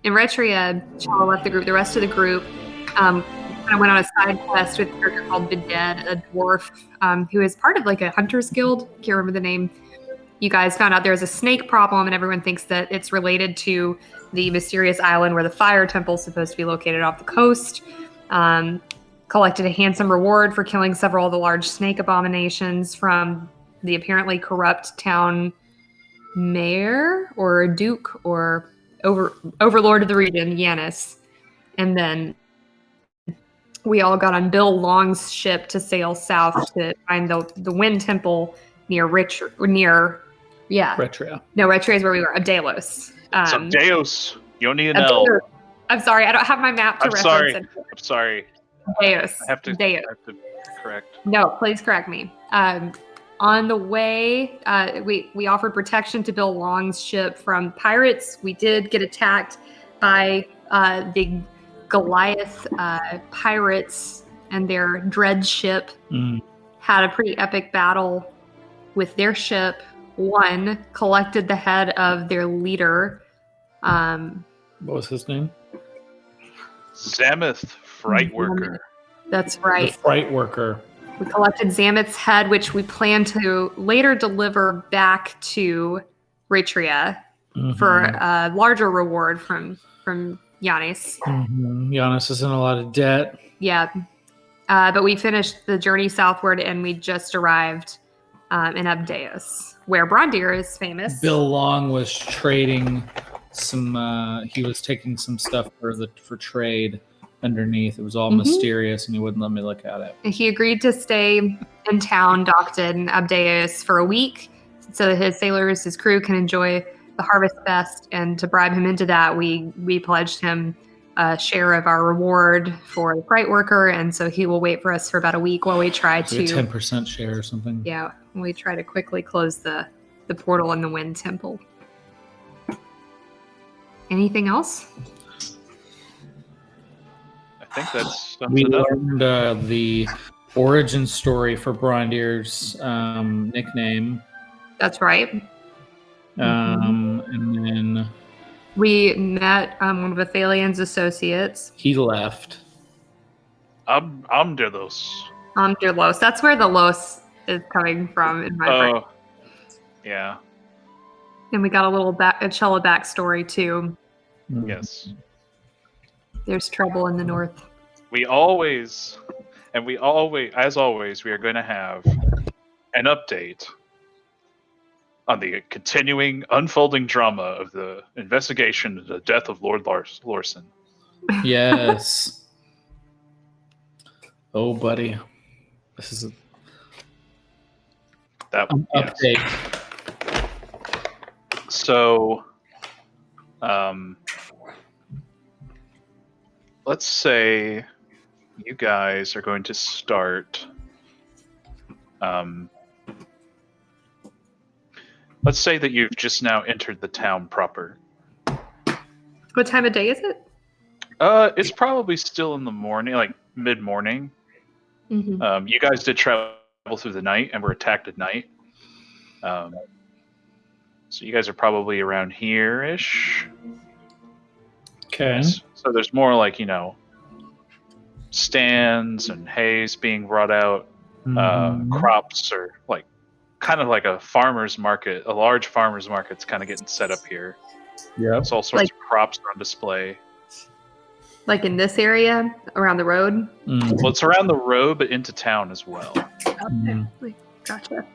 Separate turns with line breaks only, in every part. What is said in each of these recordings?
in Retria, Chala left the group. The rest of the group kind of went on a side quest with a character called Vided, a dwarf who is part of like a hunter's guild. Can't remember the name. You guys found out there's a snake problem, and everyone thinks that it's related to the mysterious island where the fire temple is supposed to be located off the coast. Collected a handsome reward for killing several of the large snake abominations from the apparently corrupt town mayor or duke or overlord of the region, Yanis. And then we all got on Bill Long's ship to sail south to find the Wind Temple near
Retria.
No, Retria is where we were. Delos.
So Deos. You don't need an L.
I'm sorry, I don't have my map to reference it.
I'm sorry.
Deos.
I have to correct.
No, please correct me. On the way, we offered protection to Bill Long's ship from pirates. We did get attacked by the Goliath pirates and their dread ship. Had a pretty epic battle with their ship. One collected the head of their leader.
What was his name?
Zamoth, Fright Worker.
That's right.
The Fright Worker.
We collected Zamoth's head, which we plan to later deliver back to Retria for a larger reward from Yanis.
Yanis is in a lot of debt.
Yeah. But we finished the journey southward, and we just arrived in Abdeus, where Brondir is famous.
Bill Long was trading some. He was taking some stuff for trade underneath. It was all mysterious, and he wouldn't let me look at it.
He agreed to stay in town, docked in Abdeus, for a week, so that his sailors, his crew, can enjoy the Harvest Fest. And to bribe him into that, we pledged him a share of our reward for the Fright Worker, and so he will wait for us for about a week while we try to
10% share or something.
Yeah, we try to quickly close the portal in the Wind Temple. Anything else?
I think that's
we learned the origin story for Brondir's nickname.
That's right.
And then
we met one of Athalian's associates.
He left.
Amderlos.
Amderlos. That's where the Los is coming from in my brain.
Yeah.
And we got a little Cella backstory too.
Yes.
There's trouble in the north.
As always, we are going to have an update on the continuing unfolding drama of the investigation into the death of Lord Lorson.
Yes. Oh, buddy. This is update.
So, let's say you guys are going to start. Let's say that you've just now entered the town proper.
What time of day is it?
It's probably still in the morning, like mid-morning. You guys did travel through the night and were attacked at night. So you guys are probably around here-ish.
Okay.
So there's more like, stands and hays being brought out. Crops are like kind of like a farmer's market. A large farmer's market's kind of getting set up here.
Yeah.
It's all sorts of crops are on display.
Like in this area, around the road?
Well, it's around the road, but into town as well.
Okay. Gotcha.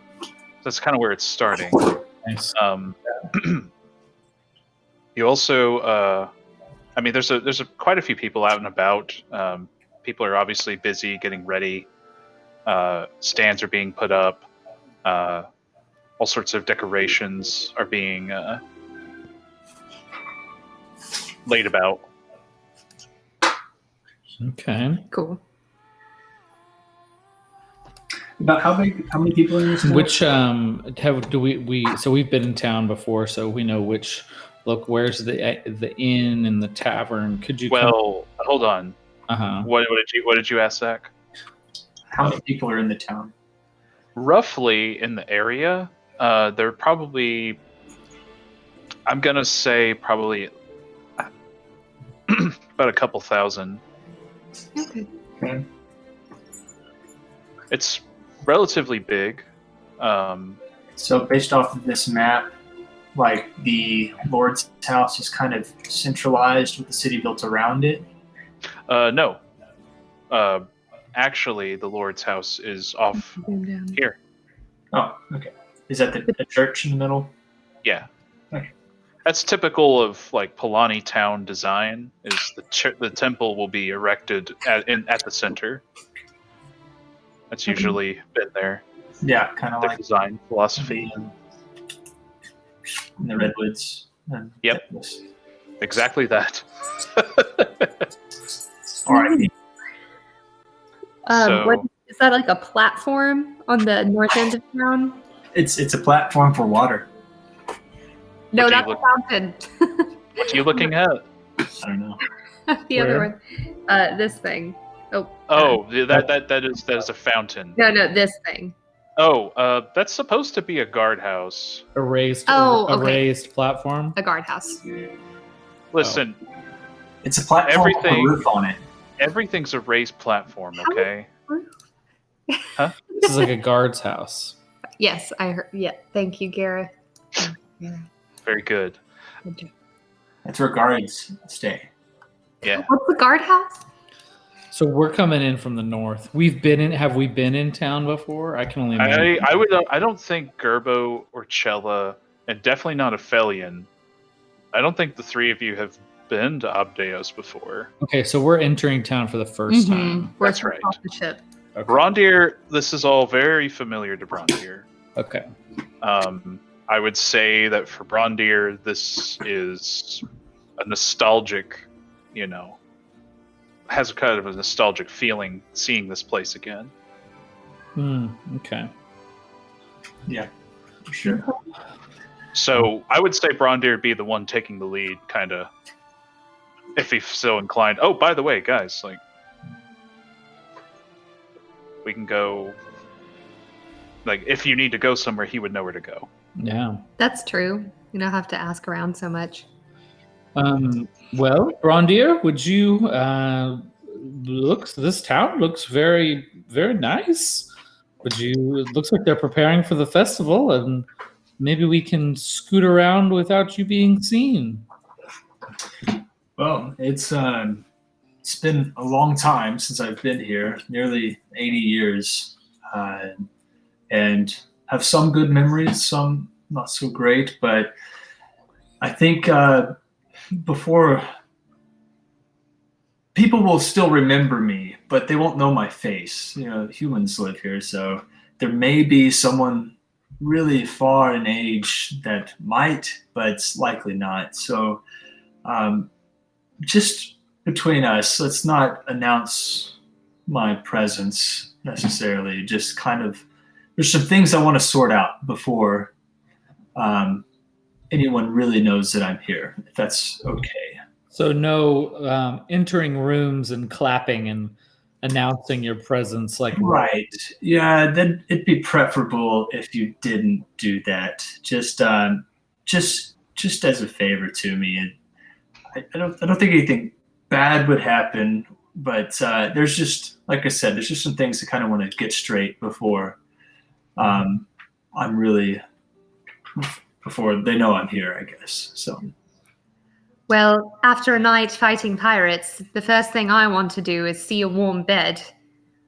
That's kind of where it's starting.
Nice.
You also, there's quite a few people out and about. People are obviously busy getting ready. Stands are being put up. All sorts of decorations are being laid about.
Okay.
Cool.
About how many people are in this town?
Which so we've been in town before, so we know which. Look, where's the inn and the tavern? Could you?
Hold on.
Uh-huh.
What did you ask, Zach?
How many people are in the town?
Roughly in the area, there are probably. I'm gonna say probably about a couple thousand.
Okay.
Okay.
It's relatively big.
So based off of this map, like the Lord's house is kind of centralized with the city built around it.
No. Actually, the Lord's house is off
Zoom down.
here.
Oh, okay. Is that the church in the middle?
Yeah.
Okay.
That's typical of like Palani town design. Is the temple will be erected at the center. That's usually been their
Yeah, kind of like
design philosophy.
in the redwoods. And
Yep.
Texas.
Exactly that.
All right.
So-
What is that, like a platform on the north end of town?
It's a platform for water.
No,
What do you
that's a
look-
fountain.
What are you looking at?
I don't know.
The other
Where?
one. This thing. Oh.
Oh, that is a fountain.
No, this thing.
Oh, that's supposed to be a guardhouse.
A raised,
Oh,
a
okay.
raised platform.
A guardhouse.
Listen,
It's a platform with
Everything-
a roof on it.
everything's a raised platform, okay?
This is like a guard's house.
Yes, I heard. Yeah, thank you, Gareth.
Very good.
That's where guards stay.
Yeah.
What's the guardhouse?
So we're coming in from the north. We've been in. Have we been in town before? I can only. imagine.
I don't think Gerbo or Cella, and definitely not Aphelion. I don't think the three of you have been to Abdeos before.
Okay, so we're entering town for the 1st time.
We're
That's
just
right.
off the ship.
Okay.
Brondir, this is all very familiar to Brondir.
Okay.
I would say that for Brondir, this is a nostalgic, has a kind of a nostalgic feeling seeing this place again.
Okay.
Yeah, for sure.
So I would say Brondir would be the one taking the lead, kind of, if he's so inclined. Oh, by the way, guys, like, we can go. Like, if you need to go somewhere, he would know where to go.
Yeah.
That's true. You don't have to ask around so much.
Well, Brondir, would you this town looks very, very nice. It looks like they're preparing for the festival, and maybe we can scoot around without you being seen.
Well, it's been a long time since I've been here, nearly 80 years, and have some good memories, some not so great. But I think before people will still remember me, but they won't know my face. Humans live here, so there may be someone really far in age that might, but it's likely not. So just between us, let's not announce my presence necessarily. Just kind of, there's some things I want to sort out before anyone really knows that I'm here, if that's okay.
So no entering rooms and clapping and announcing your presence like
Right. Yeah, then it'd be preferable if you didn't do that. Just as a favor to me. I don't think anything bad would happen, but there's just, like I said, there's just some things I kind of want to get straight before before they know I'm here, I guess. So.
Well, after a night fighting pirates, the first thing I want to do is see a warm bed.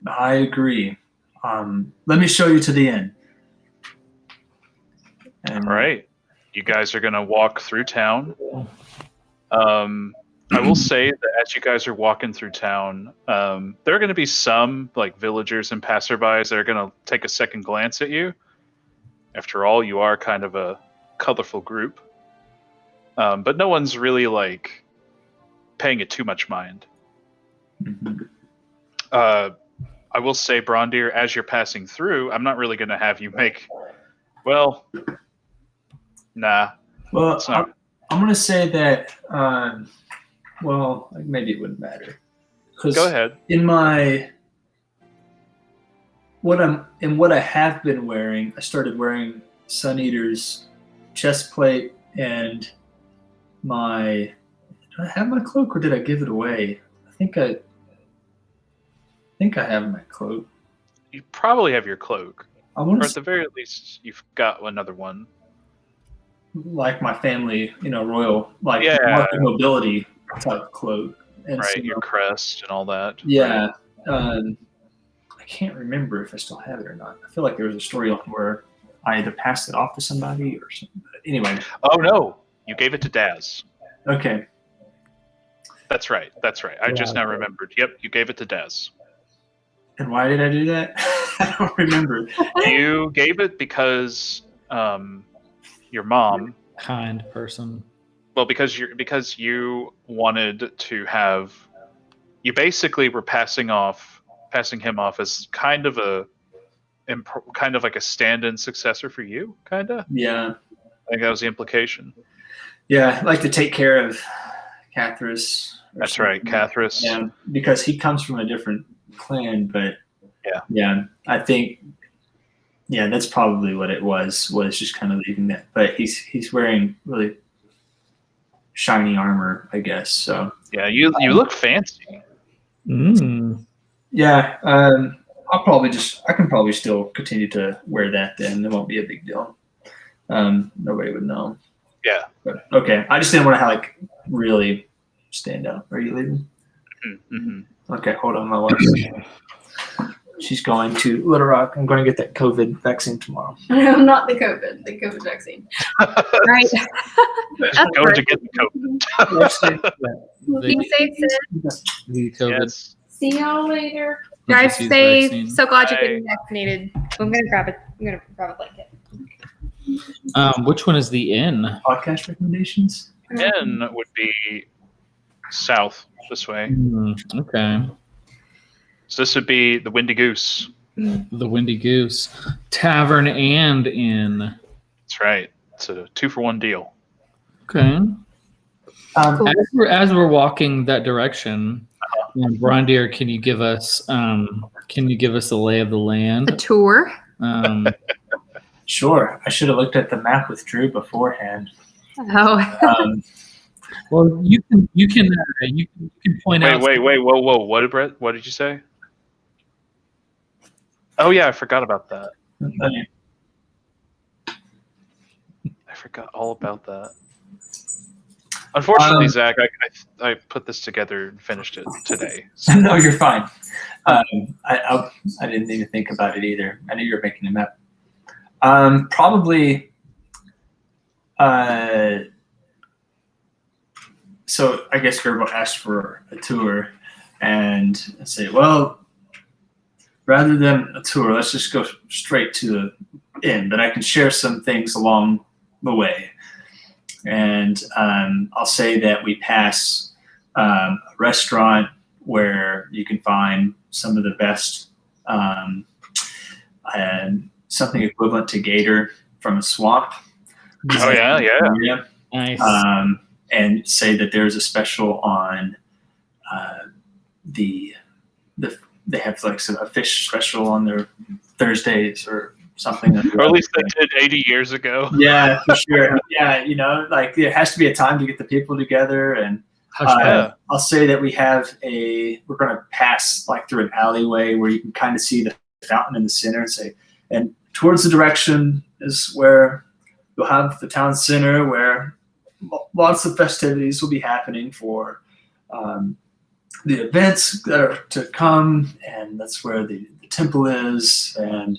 I agree. Let me show you to the inn. And,
All right. You guys are going to walk through town. I will say that as you guys are walking through town, there are going to be some like villagers and passerbys that are going to take a second glance at you. After all, you are kind of a colorful group. But no one's really like paying it too much mind.
Mhm.
I will say, Brondir, as you're passing through, I'm not really going to have you make. Well, nah.
Well,
It's not.
I'm going to say that. Well, maybe it wouldn't matter. 'Cause
Go ahead.
In what I have been wearing, I started wearing Sun Eater's chest plate and my I have my cloak or did I give it away? I think I have my cloak.
You probably have your cloak,
I want
or at
to
the very least, you've got another one.
like my family, royal, like
Yeah.
mark of nobility type cloak. And
Right,
so,
your crest and all that.
yeah,
Right.
I can't remember if I still have it or not. I feel like there was a story where I either passed it off to somebody or something. But anyway,
Oh no, you gave it to Daz.
okay.
That's right. I just now remembered. Yep, you gave it to Daz.
And why did I do that? I don't remember.
You gave it because your mom.
Kind person.
Well, because you wanted to have. You basically were passing him off as kind of like a stand-in successor for you, kind of.
Yeah.
I think that was the implication.
Yeah, I'd like to take care of Cathris.
That's right, Cathris.
Yeah, because he comes from a different clan, but
yeah,
I think that's probably what it was just kind of leaving that. But he's wearing really shiny armor, I guess. So
yeah, you look fancy.
Yeah, I can probably still continue to wear that. Then it won't be a big deal. Nobody would know.
Yeah.
But, okay, I just didn't want to really stand out. Are you leaving?
Mm-hmm.
Okay, hold on, my wife. She's going to Little Rock. I'm going to get that COVID vaccine tomorrow.
No, not the COVID vaccine.
Right.
Going to get the COVID.
Be safe, sis.
The COVID.
Yes.
See y'all later.
Drive
disease
safe.
vaccine.
So glad you're
Bye.
getting vaccinated. I'm gonna grab a blanket.
Which one is the inn?
Podcast recommendations?
N would be south this way.
Okay.
So this would be the Windy Goose.
The Windy Goose. Tavern and inn.
That's right. It's a 2-for-1 deal.
Okay.
Cool.
As we're walking that direction, Brondir, can you give us the lay of the land?
A tour.
Sure. I should have looked at the map with Drew beforehand.
Oh.
Well, you can point out.
Wait, whoa. What did you say? Oh yeah, I forgot about that. I forgot all about that. Unfortunately, Zach, I put this together and finished it today. So.
No, you're fine. I didn't even think about it either. I knew you were making a map. Probably. So I guess Gerbo asked for a tour, and I say, well, rather than a tour, let's just go straight to the inn. But I can share some things along the way. And I'll say that we pass a restaurant where you can find some of the best, and something equivalent to gator from a swamp.
Oh yeah.
Nice.
And say that there's a special on they have a fish special on their Thursdays or something.
Or at least they did 80 years ago.
Yeah, for sure. Yeah, there has to be a time to get the people together. And I'll say that we're going to pass through an alleyway where you can kind of see the fountain in the center and towards the direction is where you'll have the town center where lots of festivities will be happening for the events that are to come, and that's where the temple is, and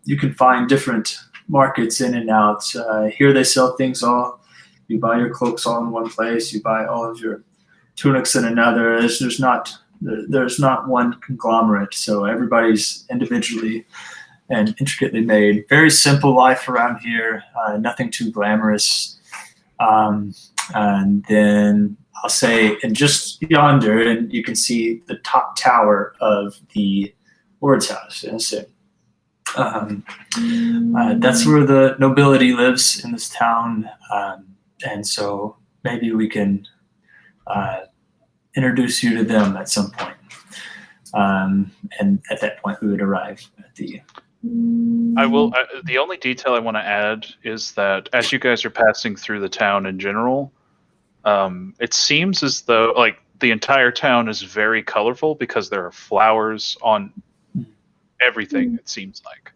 you can find different markets in and out. Here they sell things all. You buy your cloaks all in one place. You buy all of your tunics in another. There's not one conglomerate, so everybody's individually and intricately made. Very simple life around here. Nothing too glamorous. And then I'll say, and just yonder, and you can see the top tower of the Lord's house. And so, that's where the nobility lives in this town. And so maybe we can introduce you to them at some point. And at that point, we would arrive at the.
I will. The only detail I want to add is that as you guys are passing through the town in general, It seems as though like the entire town is very colorful because there are flowers on everything. It seems like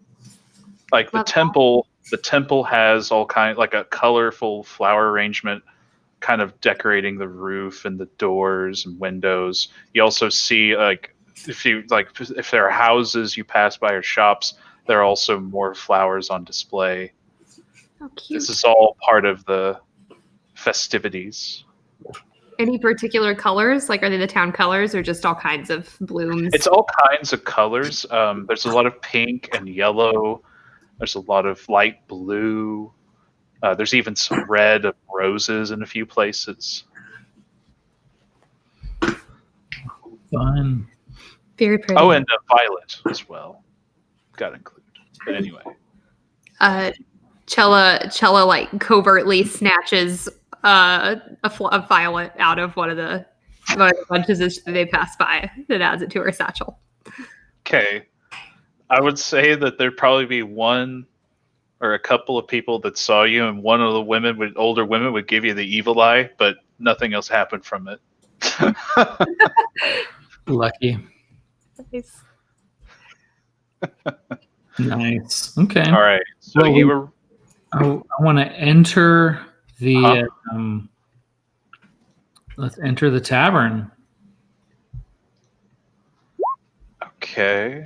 the
Love that.
temple. The temple has all kind like a colorful flower arrangement, kind of decorating the roof and the doors and windows. You also see like if there are houses you pass by or shops, there are also more flowers on display.
Oh, cute.
This is all part of the festivities.
Any particular colors? Like, are they the town colors or just all kinds of blooms?
It's all kinds of colors. There's a lot of pink and yellow. There's a lot of light blue. There's even some red of roses in a few places.
Fun.
Very pretty.
Oh, and violet as well. Got included. But anyway.
Chella like covertly snatches a violet out of one of the bunches as they pass by and adds it to her satchel.
Okay. I would say that there'd probably be one or a couple of people that saw you, and one of the older women would give you the evil eye, but nothing else happened from it.
Lucky.
Nice.
Nice. Okay.
All right. So
Well,
you were
I want to enter the. Let's enter the tavern.
okay.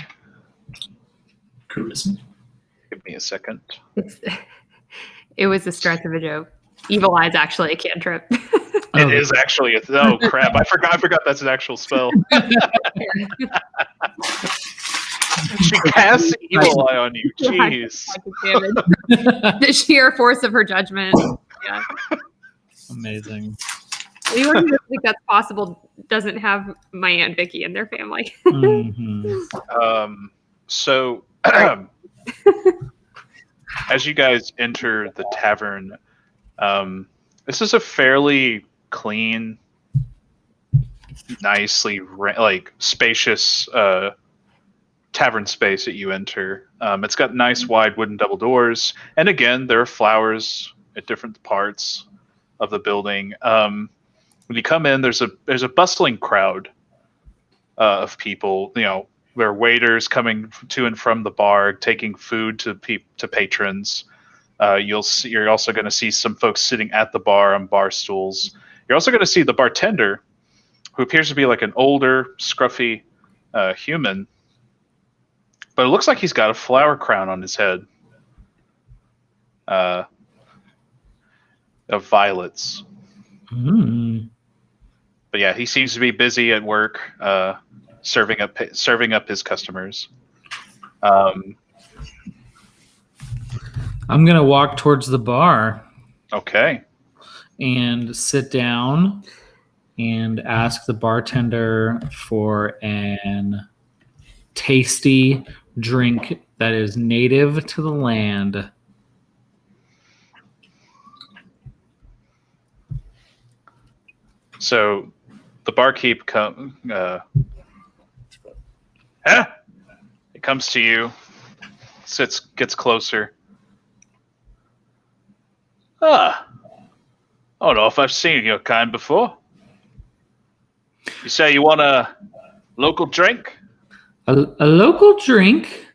Charisma.
Give me a second.
It was the strength of a joke. Evil eye's actually a cantrip.
It is actually oh crap! I forgot that's an actual spell. She casts evil eye on you. Jeez.
The sheer force of her judgment. Yeah.
Amazing.
Anyone who doesn't think that's possible doesn't have my Aunt Vicky in their family.
Mhm.
So, as you guys enter the tavern, this is a fairly clean, nicely spacious tavern space that you enter. It's got nice wide wooden double doors, and again, there are flowers at different parts of the building. When you come in, there's a bustling crowd of people. You know, there are waiters coming to and from the bar, taking food to patrons. You're also going to see some folks sitting at the bar on bar stools. You're also going to see the bartender, who appears to be like an older, scruffy human, but it looks like he's got a flower crown on his head of violets.
Mm.
But yeah, he seems to be busy at work, serving up his customers.
I'm gonna walk towards the bar
Okay.
and sit down and ask the bartender for an tasty drink that is native to the land.
So the barkeep it comes to you, gets closer. I don't know if I've seen your kind before. You say you want a local drink?
A local drink,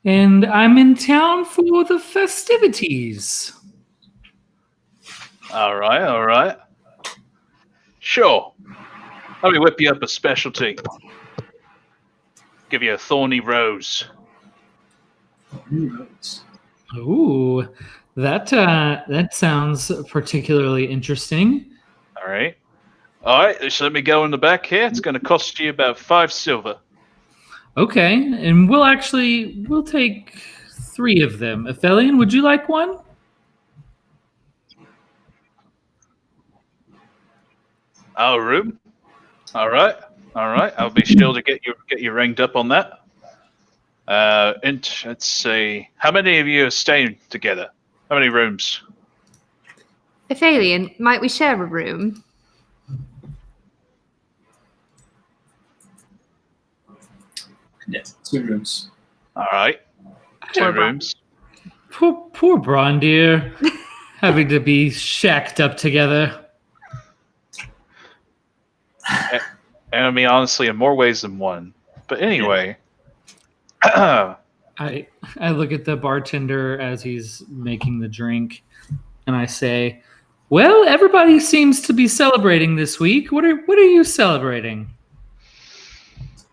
and I'm in town for the festivities.
All right. Sure. Let me whip you up a specialty. Give you a thorny rose.
Ooh, that sounds particularly interesting.
All right. So let me go in the back here. It's going to cost you about 5 silver.
Okay, and we'll take 3 of them. Athelion, would you like one?
Oh, room. All right. I'll be sure to get you ringed up on that. And let's see. How many of you are staying together? How many rooms?
Athelion, might we share a room?
Yes, 2 rooms.
All right. 2 rooms.
Poor Brondir, having to be shacked up together.
And I mean, honestly, in more ways than one. But anyway,
I look at the bartender as he's making the drink, and I say, "Well, everybody seems to be celebrating this week. What are you celebrating?"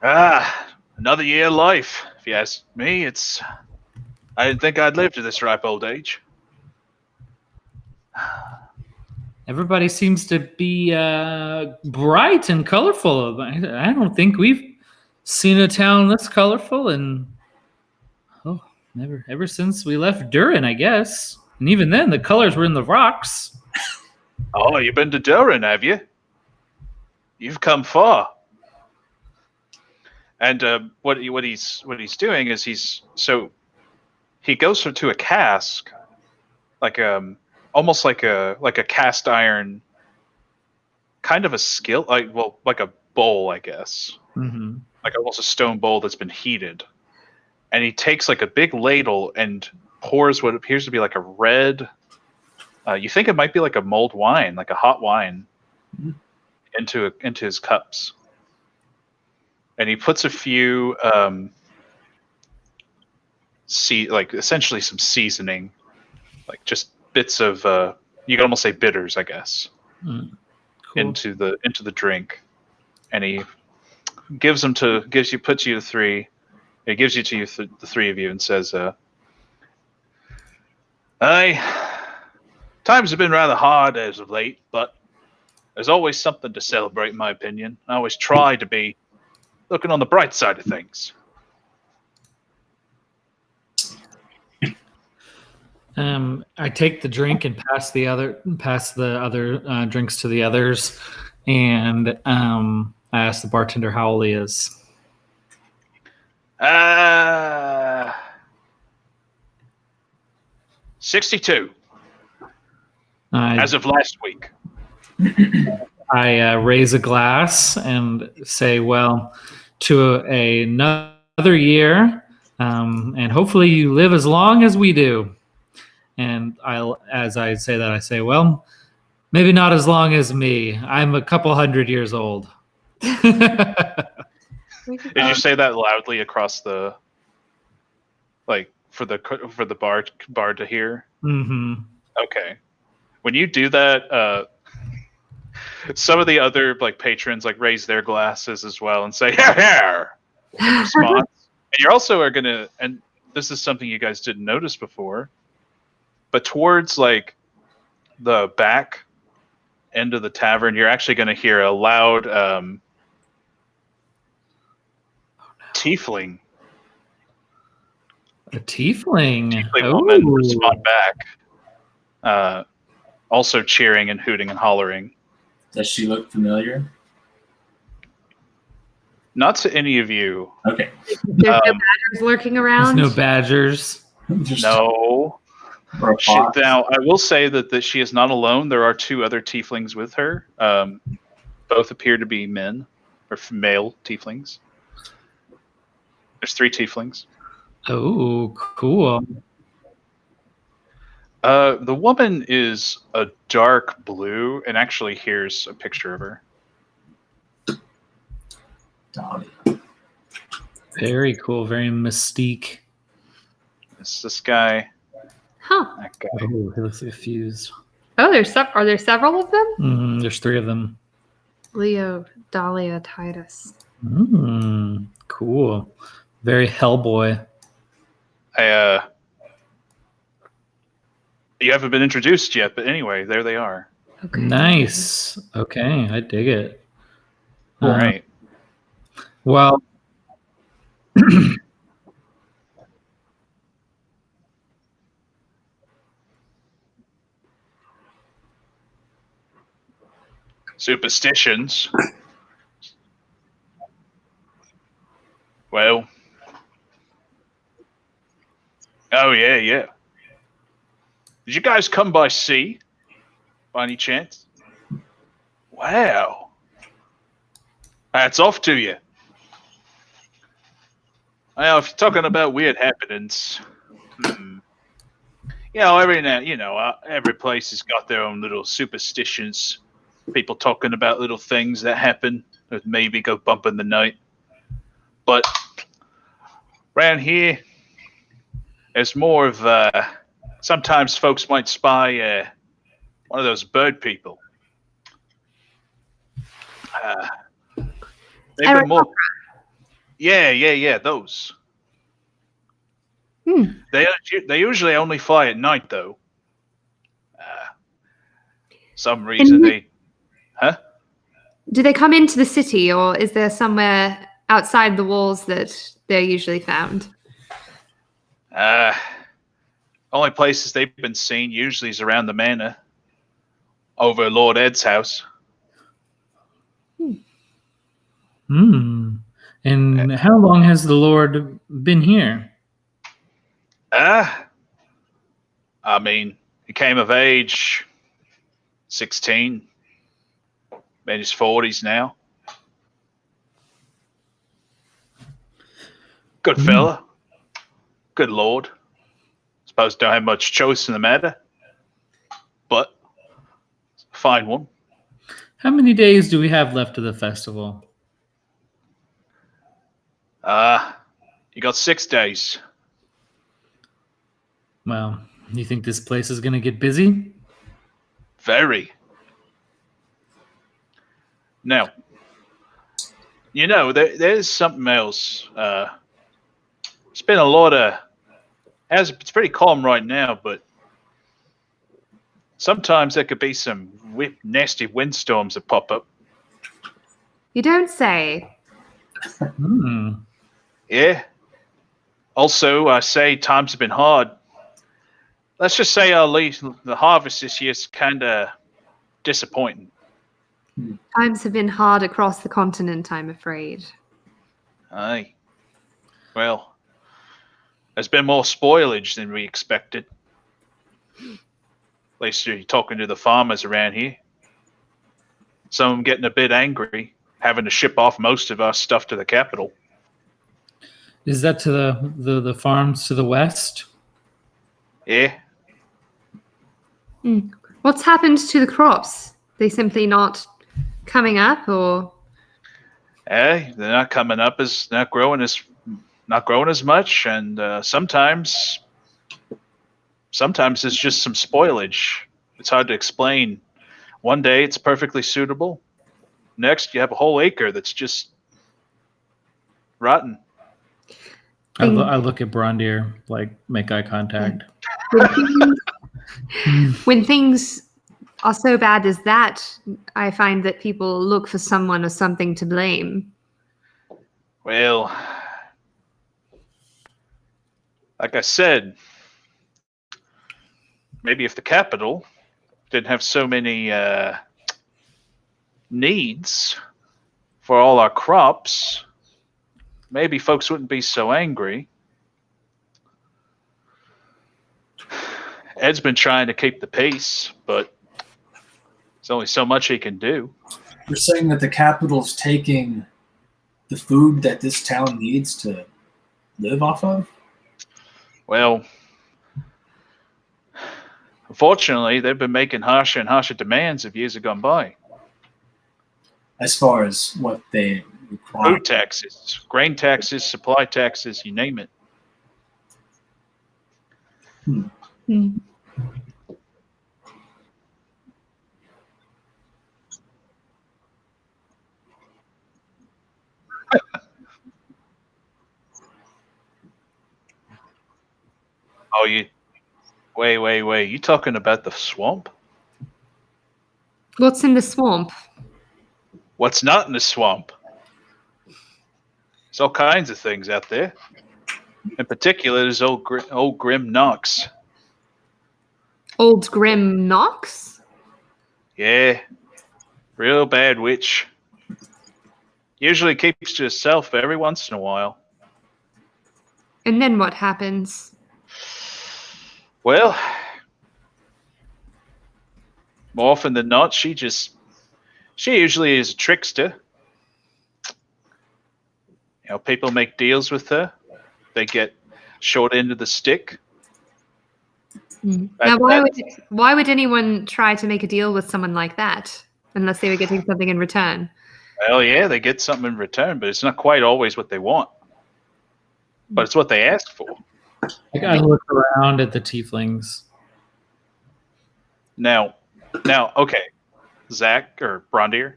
another year of life. If you ask me, I didn't think I'd live to this ripe old age.
Everybody seems to be bright and colorful. I don't think we've seen a town that's colorful, and ever since we left Durin, I guess. And even then, the colors were in the rocks.
Oh, you've been to Durin, have you? You've come far. And what he's doing is he goes to a cask, like almost like a cast iron, kind of a skill, like a bowl, I guess, like almost a stone bowl that's been heated, and he takes like a big ladle and pours what appears to be like a red. You think it might be like a mulled wine, like a hot wine, into his cups. And he puts a few, essentially some seasoning, like just bits of, you could almost say bitters, I guess,
Cool.
into the drink, and he puts you to three. He gives you to the three of you and says, times have been rather hard as of late, but there's always something to celebrate, in my opinion. I always try to be looking on the bright side of things.
I take the drink and pass the other drinks to the others, and I ask the bartender how old he is.
62. As of last week.
I raise a glass and say, well, to another year, and hopefully you live as long as we do. And as I say that, I say, well, maybe not as long as me. I'm a couple 100 years old.
Did you say that loudly across the, like, for the bar to hear?
Mm-hmm.
Okay. When you do that, some of the other patrons raise their glasses as well and say "here" in response. And you also are gonna, and this is something you guys didn't notice before, but towards the back end of the tavern, you're actually gonna hear a loud tiefling.
A tiefling.
Woman respond back. Also cheering and hooting and hollering.
Does she look familiar?
Not to any of you.
Okay.
There's no badgers lurking around.
There's no badgers.
No. Now, I will say that she is not alone. There are two other tieflings with her. Both appear to be men, or male tieflings. There's 3 tieflings.
Oh, cool.
The woman is a dark blue, and actually here's a picture of her.
Very cool. Very mystique.
It's this guy.
Huh.
That guy.
Oh, he looks like a fuse.
Oh, are there several of them?
There's 3 of them.
Leo, Dahlia, Titus.
Cool. Very Hellboy.
You haven't been introduced yet, but anyway, there they are.
Okay.
Nice. Okay, I dig it.
All right.
Well,
Superstitions. Well. Oh, yeah. Did you guys come by sea? By any chance? Wow. Hats off to you. Well, if you're talking about weird happenings, every place has got their own little superstitions. People talking about little things that happen. maybe go bumping the night. But around here, it's more of sometimes folks might spy one of those bird people. They've been more. Yeah, those. They usually only fly at night, though. Some reason
Do they come into the city, or is there somewhere outside the walls that they're usually found?
Only places they've been seen usually is around the manor, over Lord Ed's house.
And how long has the Lord been here?
I mean, he came of age 16, in his 40s now. Good fella. Good Lord. Suppose don't have much choice in the matter, but fine one.
How many days do we have left of the festival?
You got 6 days.
Well, you think this place is going to get busy?
Very. Now, there's something else. It's been a lot of. It's pretty calm right now, but sometimes there could be some nasty windstorms that pop up.
You don't say.
Yeah. Also, I say times have been hard. Let's just say the harvest this year is kind of disappointing.
Times have been hard across the continent, I'm afraid.
Aye. Well, there's been more spoilage than we expected. At least you're talking to the farmers around here. Some of them getting a bit angry, having to ship off most of our stuff to the capital.
Is that to the farms to the west?
Yeah.
What's happened to the crops? They simply not coming up, or?
They're not coming up not growing as much, and sometimes it's just some spoilage. It's hard to explain. One day it's perfectly suitable. Next, you have a whole acre that's just rotten.
I look at Brondir, make eye contact.
When things are so bad as that, I find that people look for someone or something to blame.
Well, like I said, maybe if the capital didn't have so many needs for all our crops, maybe folks wouldn't be so angry. Ed's been trying to keep the peace, but there's only so much he can do.
You're saying that the capital's taking the food that this town needs to live off of?
Well, unfortunately, they've been making harsher and harsher demands as years have gone by.
As far as what they require.
Food taxes, grain taxes, supply taxes, you name it. Oh, wait. You talking about the swamp?
What's in the swamp?
What's not in the swamp? There's all kinds of things out there. In particular, there's old Grim Knox.
Old Grim Knox?
Yeah. Real bad witch. Usually keeps to herself every once in a while.
And then what happens?
Well, more often than not, she usually is a trickster. People make deals with her. They get short end of the stick.
Now, why would anyone try to make a deal with someone like that unless they were getting something in return?
Well, yeah, they get something in return, but it's not quite always what they want. But it's what they asked for.
I look around at the tieflings.
Now, okay, Zach or Brondir,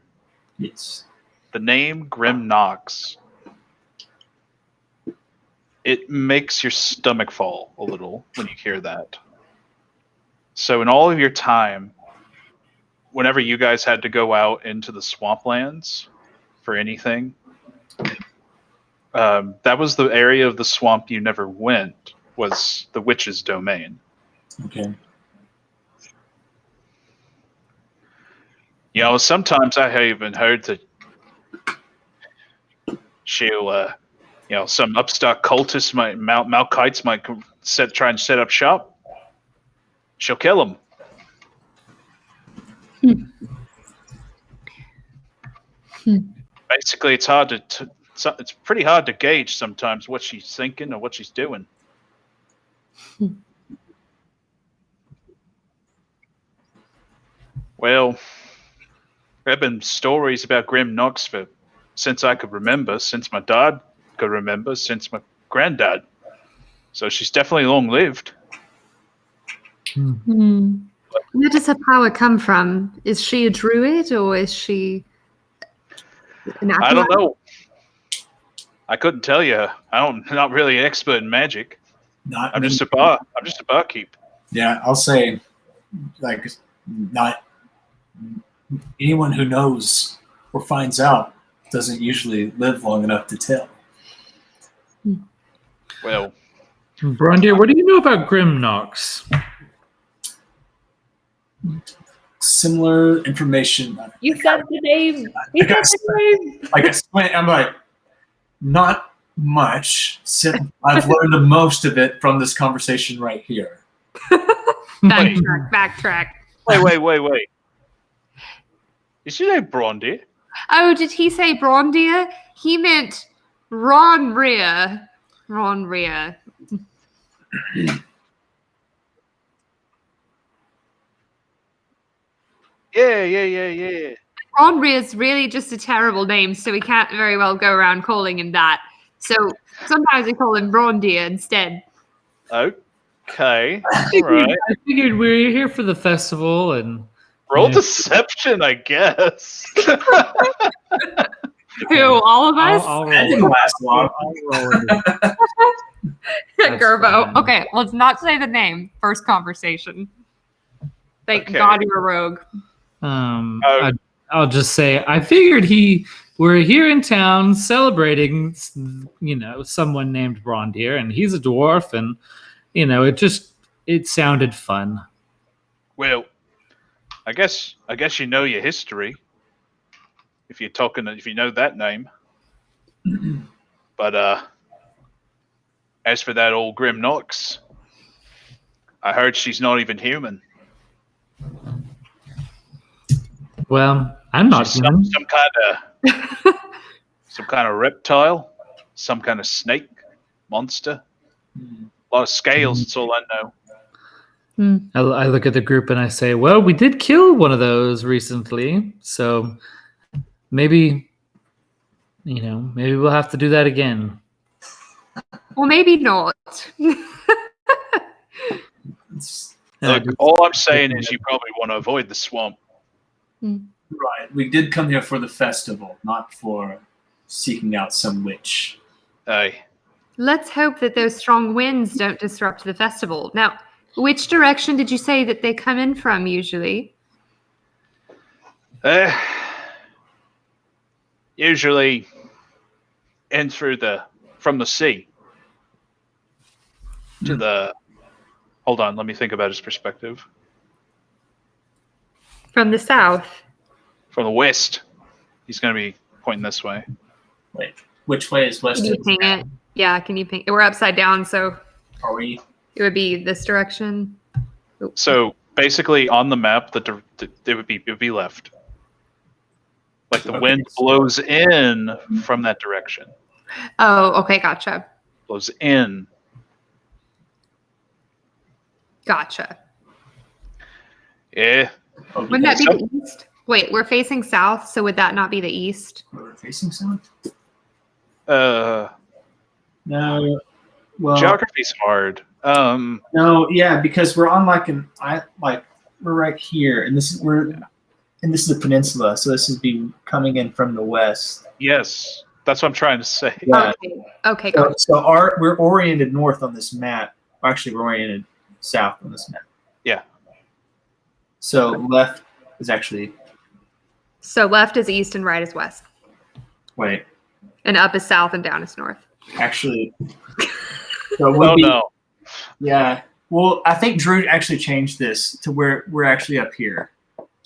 Yes.
the name Grim Knox, it makes your stomach fall a little when you hear that. So in all of your time, whenever you guys had to go out into the swamplands for anything, that was the area of the swamp you never went, was the witch's domain.
Okay.
You know, sometimes I have even heard that she'll, some upstart cultists might, Malkites might try and set up shop. She'll kill them. Basically, it's hard to it's pretty hard to gauge sometimes what she's thinking or what she's doing. Well, there have been stories about Grim Knox since I could remember, since my dad could remember, since my granddad. So she's definitely long-lived.
Where does her power come from? Is she a druid or is she an
I don't
acolyte?
know. I couldn't tell you. I'm not really an expert in magic.
Not
I'm just a barkeep.
Yeah, I'll say, like, not anyone who knows or finds out doesn't usually live long enough to tell.
Well,
Brondir, what do you know about Grim Knox?
Similar information.
You said the name. You said the name.
Like I swear, I'm like, not much. I've learned the most of it from this conversation right here.
Backtrack.
wait. Did you say Brondy?
Oh, did he say Brondir? He meant Ron Rhea. Ron Rhea.
Yeah.
Ron Rhea is really just a terrible name, so we can't very well go around calling him that. So sometimes we call him Brondir instead.
Okay. All right.
I figured we were here for the festival, and
Roll
Yeah.
deception, I guess.
Who, all of us?
I'll
That
roll
didn't
it.
last long.
I'll roll it. That's
Gerbo.
fine.
Okay, let's not say the name. First conversation. Thank
Okay.
God you're a rogue.
Oh.
I'll just say I figured we're here in town celebrating, someone named Brondir, and he's a dwarf, and it sounded fun.
Well, I guess you know your history. If you know that name. But as for that old Grim Knox, I heard she's not even human.
Well, I'm not
She's
human.
some kind of reptile, some kind of snake, monster. A lot of scales. That's all I know.
I look at the group and I say, well, we did kill one of those recently, so maybe we'll have to do that again.
Well, maybe not.
Look, all I'm saying is you probably want to avoid the swamp.
Right. We did come here for the festival, not for seeking out some witch.
Hey,
Let's hope that those strong winds don't disrupt the festival. Now, which direction did you say that they come in from usually?
usually in from the sea to the. Hold on, let me think about his perspective.
From the south.
From the west, he's going to be pointing this way.
Wait, which way is west?
Can you ping it? Yeah, can you ping? We're upside down, so
Are we?
it would be this direction.
So basically, on the map, it would be left. Like the wind blows in from that direction.
Oh, okay, gotcha.
Blows in.
Gotcha.
Yeah.
Wouldn't that be the east? Wait, we're facing south, so would that not be the east?
We're facing south?
Uh,
No. Well,
geography's hard.
no, yeah, because we're on we're right here, and this is the peninsula, so this is be coming in from the west.
Yes, that's what I'm trying to say.
Yeah.
Okay, got it.
So we're oriented north on this map. Actually, we're oriented south on this map.
Yeah.
So left is actually
So left is east and right is west.
wait.
And up is south and down is north.
Actually, so it would
Oh
be,
no.
yeah. Well, I think Drew actually changed this to where we're actually up here.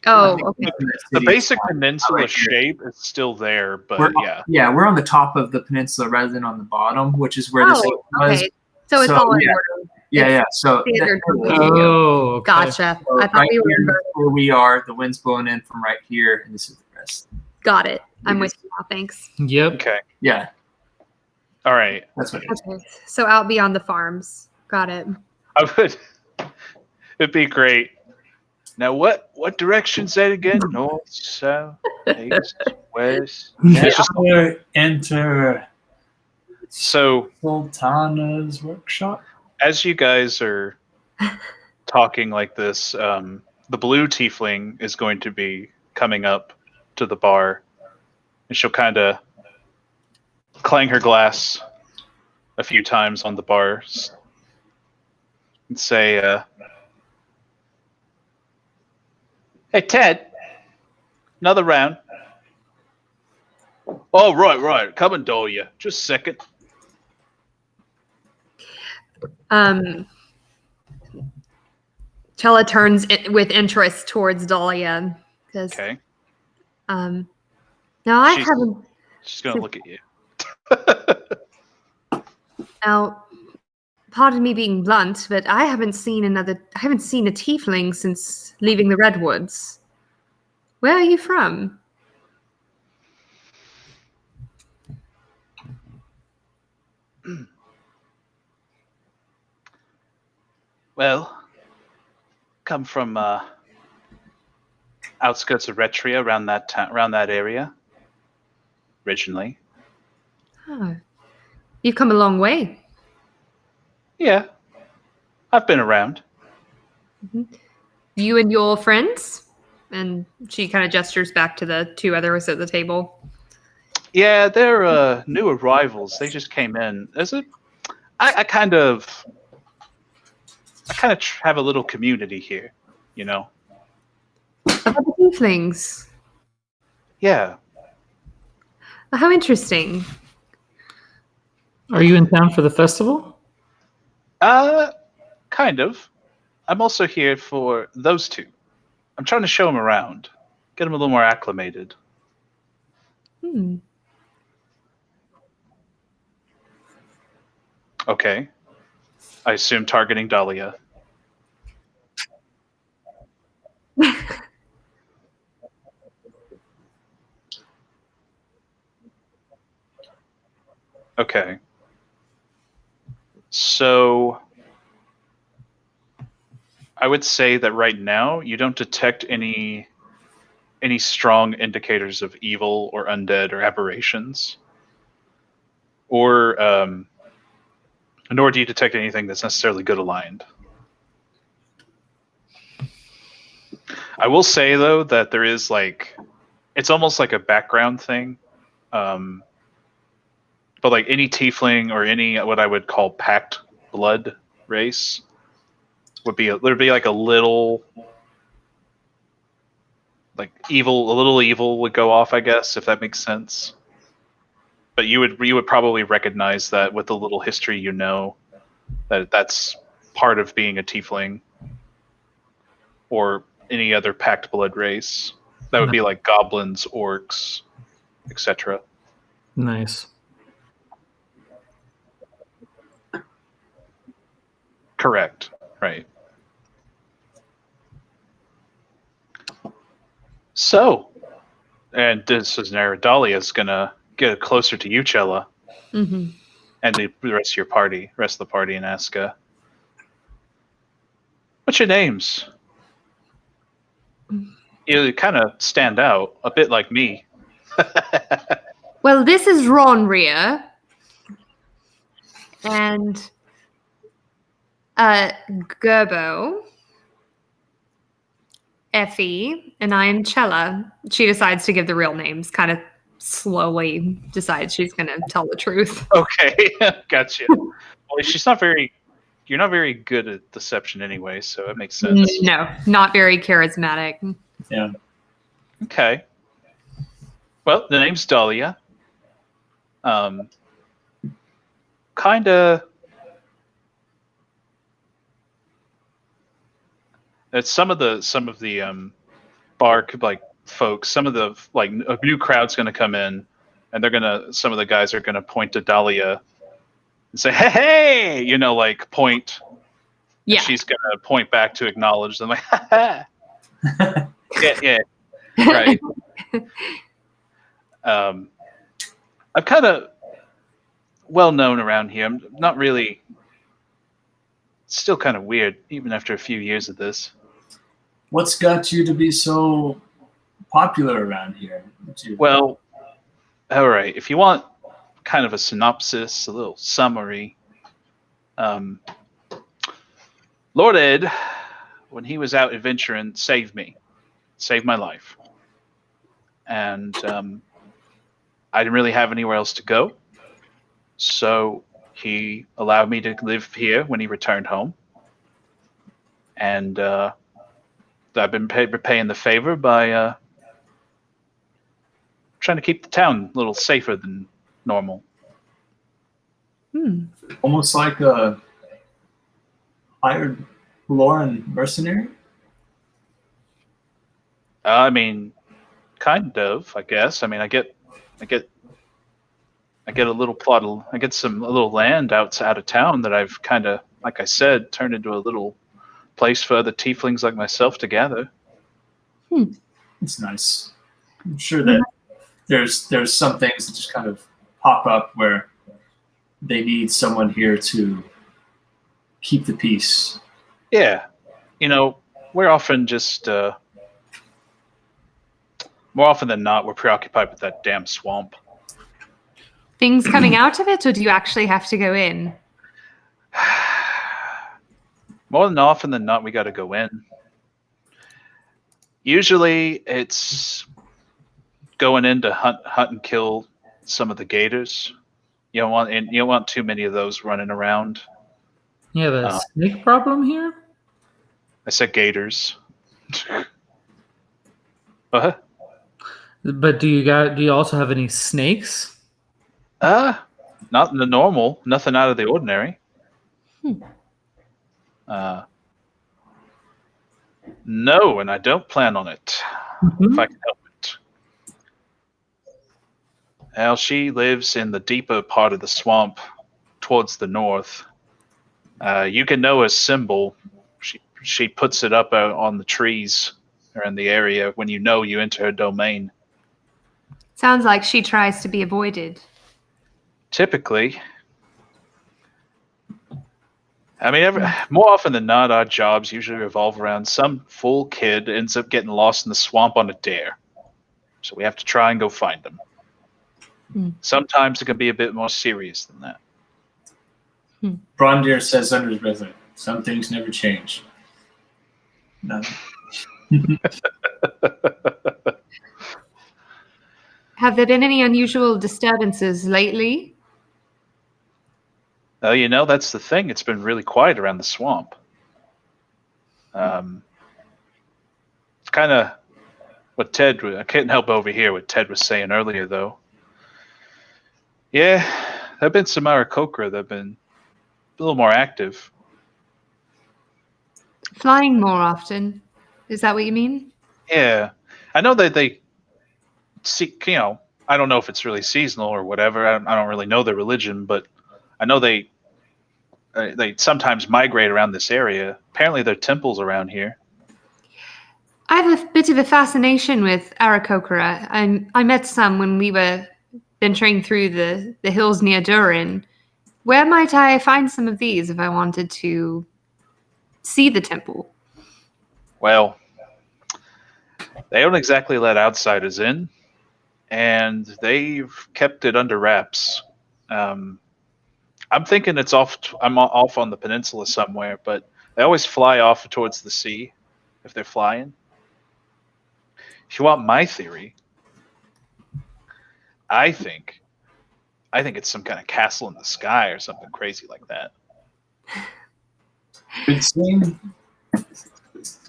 Oh, okay.
The basic peninsula
right here.
shape is still there, but
Yeah, we're on the top of the peninsula rather than on the bottom, which is where this
Oh,
was.
okay. So it's
So,
all in
yeah.
order.
Yeah. So
Standard.
Oh, okay.
Gotcha.
so
I thought
right
we were
here
in
is where we are. The wind's blowing in from right here, and this is the rest.
Got it. I'm with you now. Thanks.
Yep.
Okay.
Yeah,
All right.
that's what it is.
Okay. So out beyond the farms. Got it.
I would. It'd be great. Now, what direction's that again? North, south, east, west. It's just
Enter
so.
Sultana's workshop.
As you guys are talking like this, the blue tiefling is going to be coming up to the bar, and she'll kind of clang her glass a few times on the bars and say, "Hey, Ted, another round." Oh, right. Coming, Dahlia. Just a second.
Chella turns with interest towards Dahlia because
Okay.
now I
She's-
haven't
She's gonna look at you.
now pardon me being blunt, but I haven't seen a tiefling since leaving the redwoods. Where are you from?
Well, come from outskirts of Retria, around that area. Originally,
Oh, you've come a long way.
yeah, I've been around.
You and your friends? And she kind of gestures back to the two others at the table.
Yeah, they're new arrivals. They just came in. I kind of have a little community here, you know.
About the tieflings.
Yeah.
How interesting.
Are you in town for the festival?
Kind of. I'm also here for those two. I'm trying to show them around, get them a little more acclimated. Okay. I assume targeting Dahlia. Okay. So I would say that right now you don't detect any strong indicators of evil or undead or aberrations, or nor do you detect anything that's necessarily good aligned. I will say though that there is it's almost like a background thing, but like any tiefling or any what I would call packed blood race there'd be like a little a little evil would go off, I guess, if that makes sense. But you would probably recognize that with a little history, that's part of being a tiefling or any other packed blood race. That would be like goblins, orcs, etc.
Nice.
Correct. Right. So, and this is Dahlia is gonna get closer to you, Chella,
Mm-hmm.
and the rest of the party, and ask, "What's your names?" You kind of stand out a bit like me.
Well, this is Ronria. And Gerbo, Effie, and I am Chella. She decides to give the real names, kind of slowly decides she's going to tell the truth.
Okay, gotcha. Well, she's not very. You're not very good at deception anyway, so it makes sense.
No, not very charismatic.
Yeah.
Okay. Well, the name's Dahlia. Kind of. It's some of the bar like folks. Some of the like a new crowd's going to come in, and some of the guys are going to point to Dahlia and say, "Hey, hey!" You know, like point.
Yeah.
And she's going to point back to acknowledge them, like, "Ha ha." Yeah, right. I'm kind of well known around here. I'm not really. Still kind of weird, even after a few years of this.
What's got you to be so popular around here?
Well, all right. If you want kind of a synopsis, a little summary, Lord Ed, when he was out adventuring, saved my life. And I didn't really have anywhere else to go. So he allowed me to live here when he returned home. And I've been repaying the favor by trying to keep the town a little safer than normal.
Almost like a hired Lauren mercenary?
I mean, kind of, I guess. I mean, I get a little plot. I get a little land out of town that I've kind of, like I said, turned into a little place for other tieflings like myself to gather.
It's nice. I'm sure that there's some things that just kind of pop up where they need someone here to keep the peace.
Yeah, we're often just more often than not, we're preoccupied with that damn swamp.
Things coming out of it, or do you actually have to go in?
More than often than not, we got to go in. Usually, it's going in to hunt and kill some of the gators. You don't want too many of those running around.
You have a snake problem here?
I said gators. What?
But do you also have any snakes?
Not in the normal. Nothing out of the ordinary. No, and I don't plan on it. If I can help it. Well, she lives in the deeper part of the swamp, towards the north. You can know her symbol. She puts it up on the trees or in the area when you enter her domain.
Sounds like she tries to be avoided.
Typically. I mean, more often than not, our jobs usually revolve around some fool kid ends up getting lost in the swamp on a dare. So we have to try and go find them. Sometimes it can be a bit more serious than that.
Brondir says under his breath, some things never change. No.
Have there been any unusual disturbances lately?
Oh, that's the thing. It's been really quiet around the swamp. It's kind of what I couldn't help overhear what Ted was saying earlier, though. Yeah, there have been some Aarakocra that have been a little more active.
Flying more often. Is that what you mean?
Yeah. I know that they seek, I don't know if it's really seasonal or whatever. I don't really know their religion, but I know they sometimes migrate around this area. Apparently there are temples around here.
I have a bit of a fascination with Aarakocra. I met some when we were venturing through the hills near Durin. Where might I find some of these if I wanted to see the temple?
Well, they don't exactly let outsiders in, and they've kept it under wraps. I'm thinking it's off. I'm off on the peninsula somewhere, but they always fly off towards the sea if they're flying. If you want my theory, I think it's some kind of castle in the sky or something crazy like that.
We've seen. We've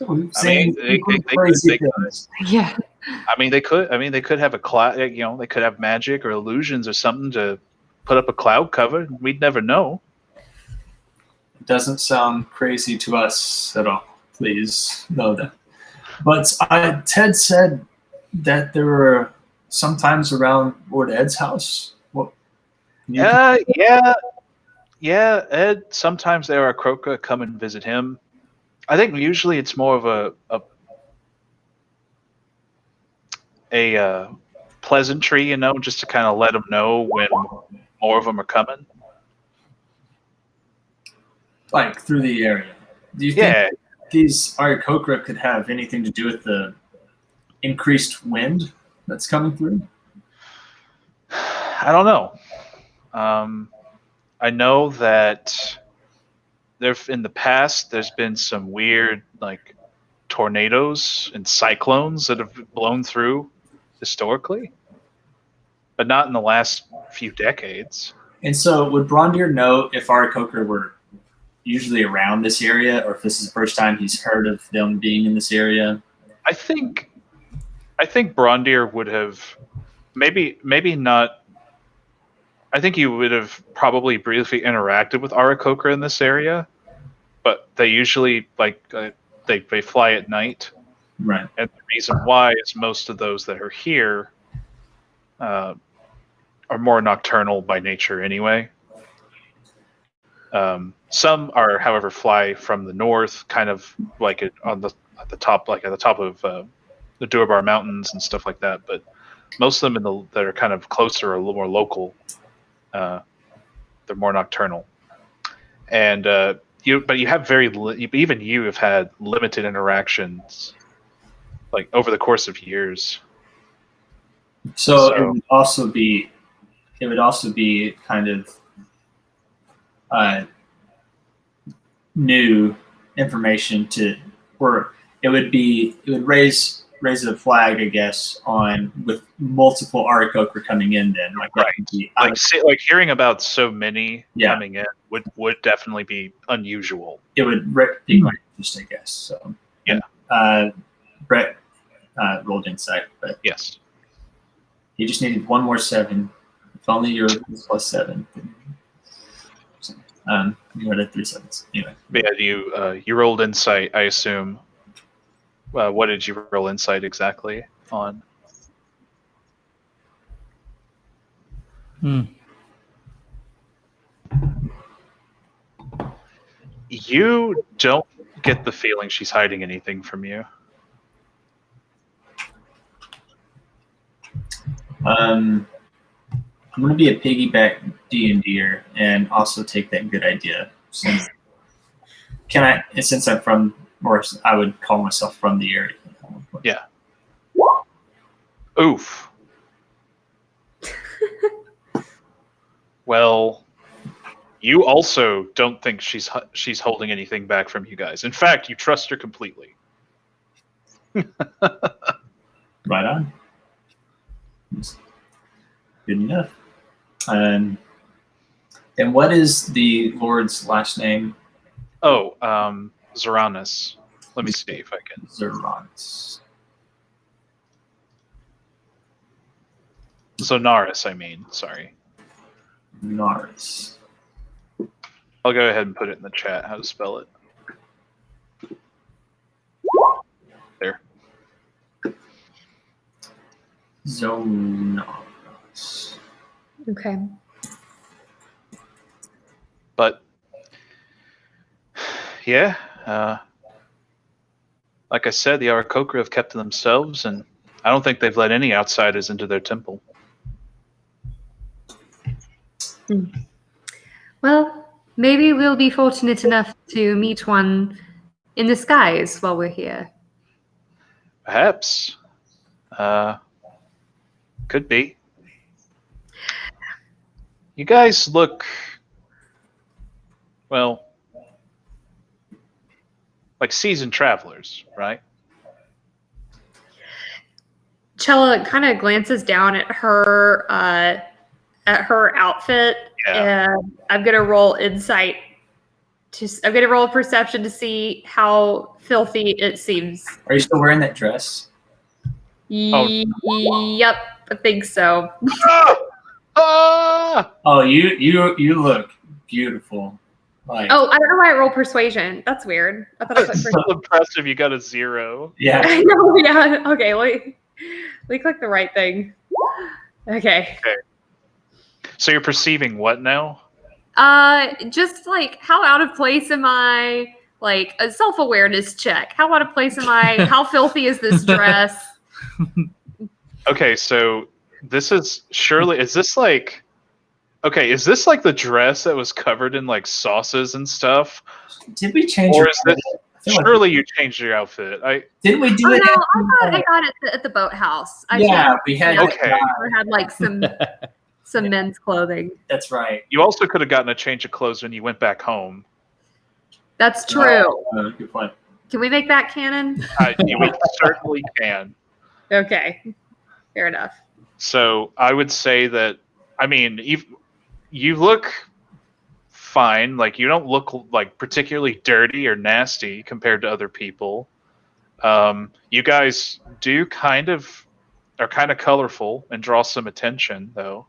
I mean,
seen
they
crazy
could.
things.
Yeah.
I mean, they could have a cloud. They could have magic or illusions or something to put up a cloud cover. We'd never know.
It doesn't sound crazy to us at all. Please know that. But Ted said that there were sometimes around Lord Ed's house. What?
Yeah. Ed. Sometimes there are Croca come and visit him. I think usually it's more of a pleasantry, just to kind of let them know when more of them are coming.
Like through the area. Do you think these Aarakocra could have anything to do with the increased wind that's coming through?
I don't know. I know that in the past there's been some weird tornadoes and cyclones that have blown through historically, but not in the last few decades.
And so, would Brondir know if Aarakocra were usually around this area, or if this is the first time he's heard of them being in this area?
I think Brondir would have maybe not. I think he would have probably briefly interacted with Aarakocra in this area, but they usually they fly at night.
Right.
And the reason why is most of those that are here are more nocturnal by nature anyway. Some are, however, fly from the north, kind of at the top of the Durbar Mountains and stuff like that. But most of them that are kind of closer, or a little more local, they're more nocturnal. And you have even you have had limited interactions, over the course of years.
So it would also be kind of new information or it would raise a flag, I guess, with multiple Aarakocra coming in. Then,
right, hearing about so many coming in would definitely be unusual.
It would be quite interesting, I guess. So
yeah,
Brett rolled insight, but
yes,
he just needed one more 7. If only you were +7. You had 3 7s. Anyway.
Yeah, you rolled insight, I assume. What did you roll insight exactly on? You don't get the feeling she's hiding anything from you.
I'm going to be a piggyback D&D'er and also take that good idea. Since I'm from, or I would call myself from the area.
Yeah. Oof. Well, you also don't think she's holding anything back from you guys. In fact, you trust her completely.
Right on. Good enough. And what is the Lord's last name?
Oh, Zoranus. Let me see if I can.
Zoranus.
Zonaris, I mean. Sorry.
Naris.
I'll go ahead and put it in the chat how to spell it. There.
Zonaris.
Okay.
But yeah, like I said, the Aarakocra have kept to themselves, and I don't think they've let any outsiders into their temple.
Well, maybe we'll be fortunate enough to meet one in the skies while we're here.
Perhaps. Could be. You guys look, well, like seasoned travelers, right?
Chella kind of glances down at her outfit,
Yeah.
and I'm gonna roll insight. I'm gonna roll a perception to see how filthy it seems.
Are you still wearing that dress?
Yep, I think so.
Ah!
Oh, you look beautiful. Like,
Oh, I don't know why I rolled persuasion. That's weird. I thought I put
That's so impressive. You got a 0.
yeah.
I know, yeah. Okay, we click the right thing. Okay.
So you're perceiving what now?
Just like how out of place am I? Like a self-awareness check. How out of place am I? How filthy is this dress?
Okay, so this is surely, is this like the dress that was covered in like sauces and stuff?
Did we change?
Or
your
is this,
outfit? I feel like-
surely you changed your outfit?
didn't we do
Oh
it?
no, I thought I got it at the boathouse.
Yeah, we had.
Yeah.
Okay.
I had like some men's clothing.
That's right.
You also could have gotten a change of clothes when you went back home.
That's true.
Good point.
Can we make that canon?
We certainly can.
Okay. Fair enough.
So I would say that, I mean, you look fine. Like, you don't look like particularly dirty or nasty compared to other people. You guys are kind of colorful and draw some attention, though.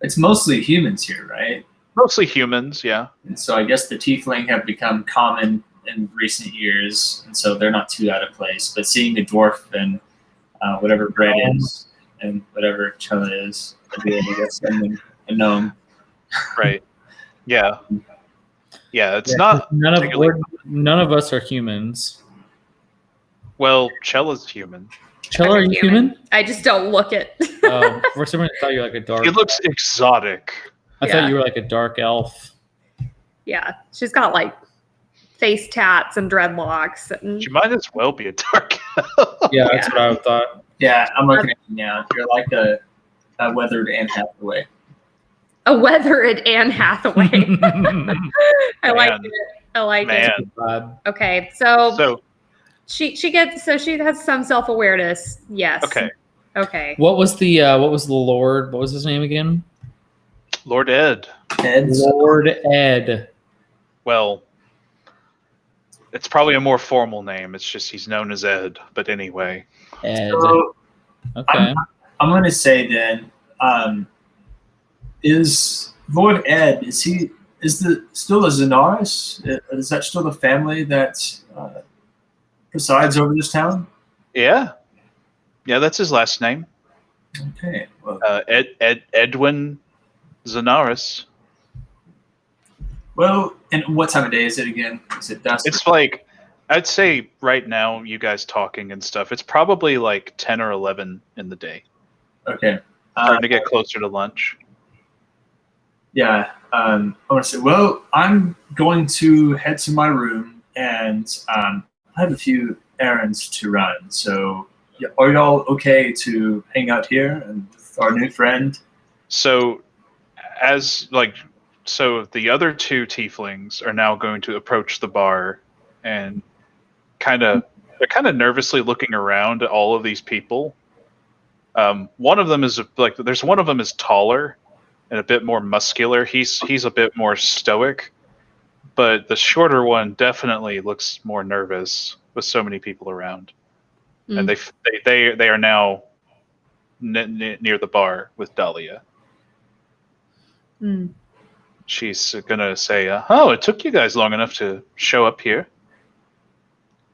It's mostly humans here, right?
Mostly humans, yeah.
And so I guess the tiefling have become common in recent years, and so they're not too out of place. But seeing the dwarf and whatever Brett is and whatever Chella is, I guess, and a gnome.
Right. Yeah. Yeah, it's not
none of us are humans.
Well, Chella's human.
Chella, are you human?
I just don't look it.
Oh, for some reason I thought you were like a dark.
He looks exotic.
I thought you were like a dark elf.
Yeah, she's got like face tats and dreadlocks. And
She might as well be a dark.
Yeah, that's what I thought.
Yeah, I'm looking at you now. You're like a weathered Anne Hathaway.
a weathered Anne Hathaway. I like
Man.
it. I like
Man.
it. Okay, so
So
she has some self-awareness. Yes. Okay.
What was the Lord? What was his name again?
Lord Ed.
Heads.
Lord Ed.
Well, it's probably a more formal name. It's just he's known as Ed. But anyway.
Ed.
So
Okay.
I'm going to say then, is Lord Ed, still the Zenaris? Is that still the family that presides over this town?
Yeah. Yeah, that's his last name.
Okay. Well,
Edwin Zenaris.
and what time of day is it again? Is it dusk?
It's like, I'd say right now, you guys talking and stuff, it's probably like 10 or 11 in the day.
Okay.
Starting to get closer to lunch.
Yeah. I want to say, well, I'm going to head to my room, and I have a few errands to run. So, are y'all okay to hang out here and with our new friend?
So, the other two tieflings are now going to approach the bar, and they're kind of nervously looking around at all of these people. One of them is one of them is taller and a bit more muscular. He's a bit more stoic, but the shorter one definitely looks more nervous with so many people around. And they are now near the bar with Dahlia.
Mm.
She's gonna say, "Oh, it took you guys long enough to show up here."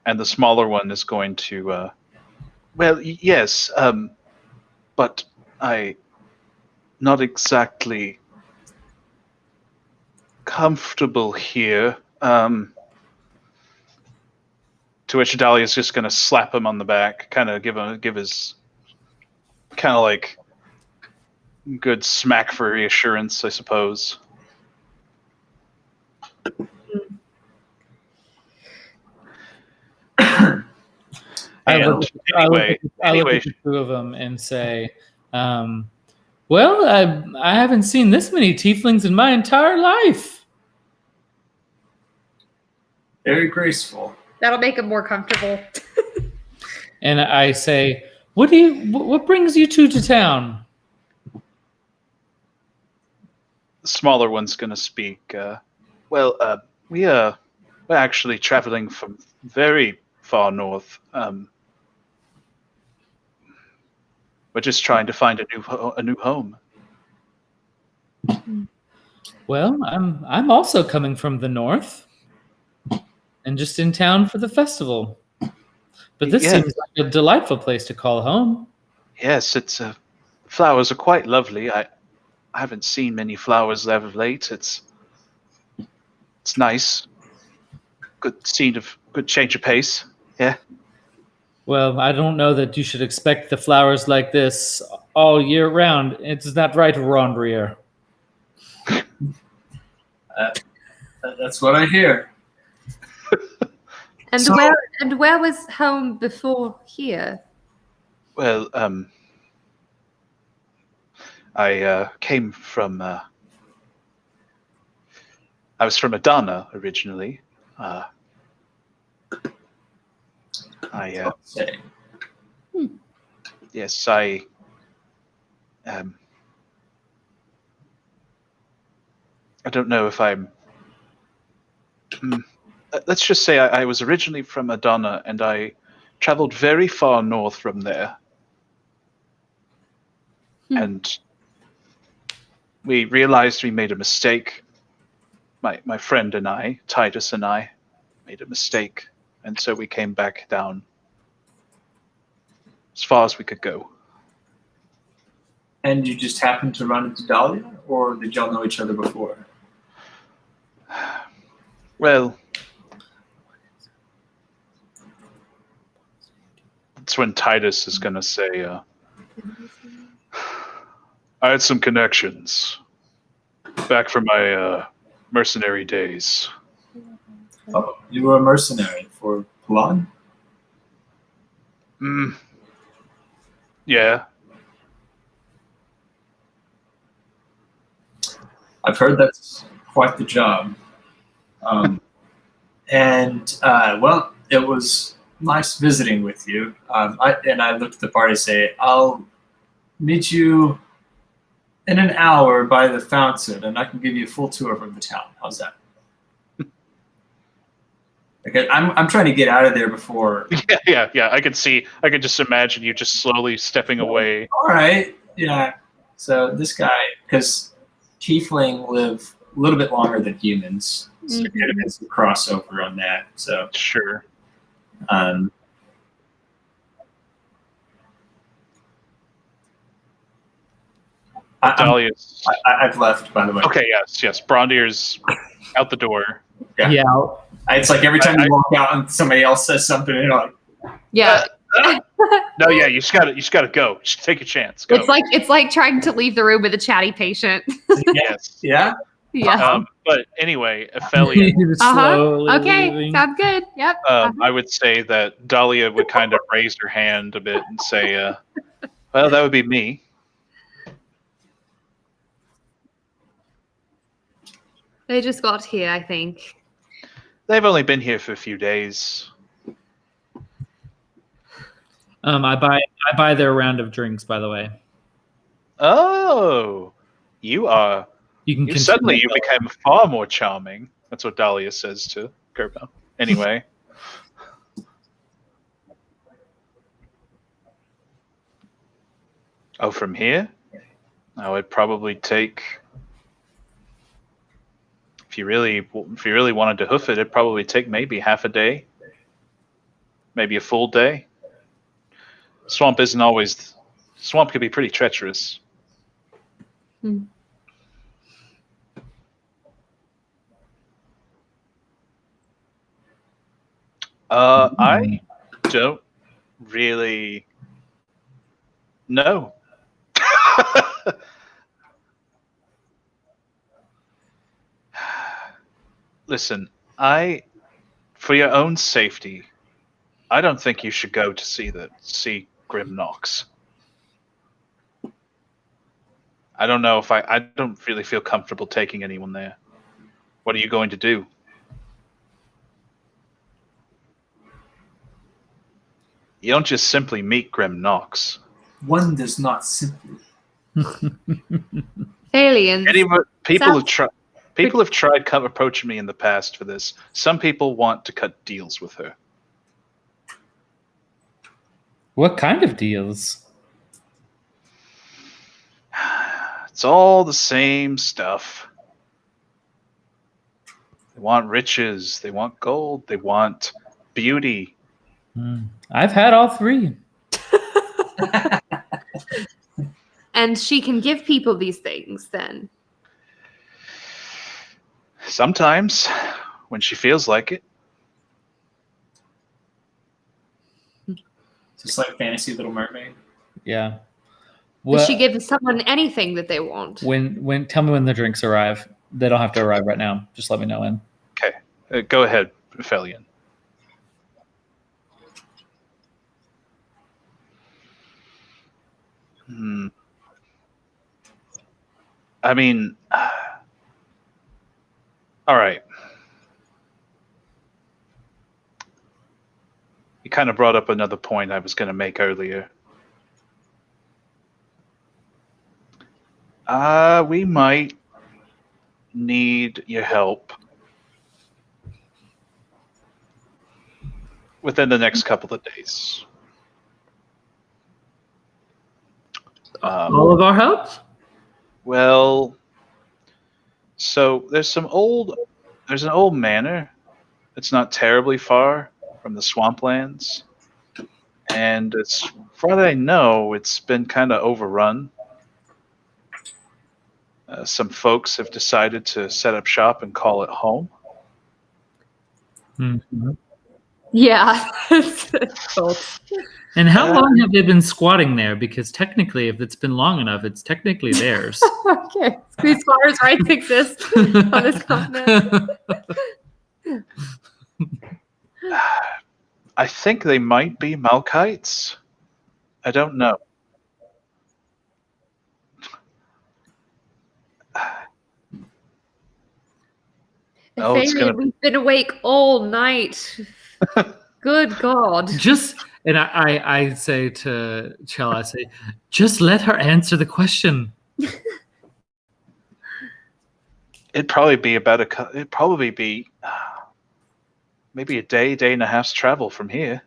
And the smaller one is going to, well, yes, but I not exactly comfortable here. To which Dahlia's just going to slap him on the back, kind of give his kind of like good smack for reassurance, I suppose.
I
And anyway,
I look at the two of them and say, well, I haven't seen this many tieflings in my entire life.
Very graceful.
That'll make him more comfortable.
And I say, what brings you two to town?
the smaller one's going to speak. We're actually traveling from very far north. We're just trying to find a new home.
Well, I'm also coming from the north, and just in town for the festival. But this seems like a delightful place to call home.
Yes, it's flowers are quite lovely. I haven't seen many flowers as of late. It's nice. Good change of pace. Yeah.
Well, I don't know that you should expect the flowers like this all year round. It's not right, Rondrier.
That's what I hear.
And
So-
where was home before here?
Well, I came from. I was from Adana originally.
Say.
Yes, I. I don't know if I'm. Let's just say I was originally from Adana, and I traveled very far north from there. And we realized we made a mistake. My friend and I, Titus and I, made a mistake, and so we came back down as far as we could go.
And you just happened to run into Dahlia, or did y'all know each other before?
Well, that's when Titus is going to say, I had some connections back from my mercenary days.
Oh, you were a mercenary for Plan?
Yeah.
I've heard that's quite the job. Well, it was nice visiting with you. I looked at the party and say, I'll meet you in an hour by the fountain, and I can give you a full tour of the town. How's that? Okay, I'm trying to get out of there before.
Yeah. I could just imagine you just slowly stepping away.
All right, yeah. So this guy, because tiefling live a little bit longer than humans, so there could have been some crossover on that. So
Sure. Dahlia's.
I've left, by the way.
Okay, yes. Brondier's out the door.
Yeah.
It's like every time you walk out and somebody else says something, and you're like,
Yeah.
No, yeah, you just gotta go. Just take a chance. Go.
It's like trying to leave the room with a chatty patient.
Yes.
yeah.
Yeah.
But anyway, Ophelia,
Slowly
Okay.
leaving.
Sounds good. Yep.
I would say that Dahlia would kind of raise her hand a bit and say, well, that would be me.
They just got here, I think.
They've only been here for a few days.
I buy their round of drinks, by the way.
Oh, you suddenly
continue.
became far more charming. That's what Dahlia says to Gerbo. Anyway. Oh, from here? I would probably take. If you really wanted to hoof it, it'd probably take maybe half a day, maybe a full day. Swamp could be pretty treacherous. I don't really know. Listen, for your own safety, I don't think you should go to see Grim Knox. I don't know if I don't really feel comfortable taking anyone there. What are you going to do? You don't just simply meet Grim Knox.
One does not simply.
Aliens.
People have tried approaching me in the past for this. Some people want to cut deals with her.
What kind of deals?
It's all the same stuff. They want riches, they want gold, they want beauty.
I've had all three.
And she can give people these things then.
Sometimes, when she feels like it.
Just like Fantasy Little Mermaid.
Yeah.
Does she give someone anything that they want?
When tell me when the drinks arrive. They don't have to arrive right now. Just let me know when.
Okay. Go ahead, Felian. I mean, all right. You kind of brought up another point I was going to make earlier. We might need your help within the next couple of days.
All of our help?
Well, so there's an old manor. It's not terribly far from the swamplands, and it's, from what I know, it's been kind of overrun. Some folks have decided to set up shop and call it home.
Mm-hmm.
Yeah.
And how long have they been squatting there? Because technically, if it's been long enough, it's technically theirs.
Okay. These squatters' rights exist on this continent.
I think they might be Malkites. I don't know.
We've been awake all night. Good God.
And I say to Chell, I say, just let her answer the question.
It'd probably be maybe a day and a half's travel from here.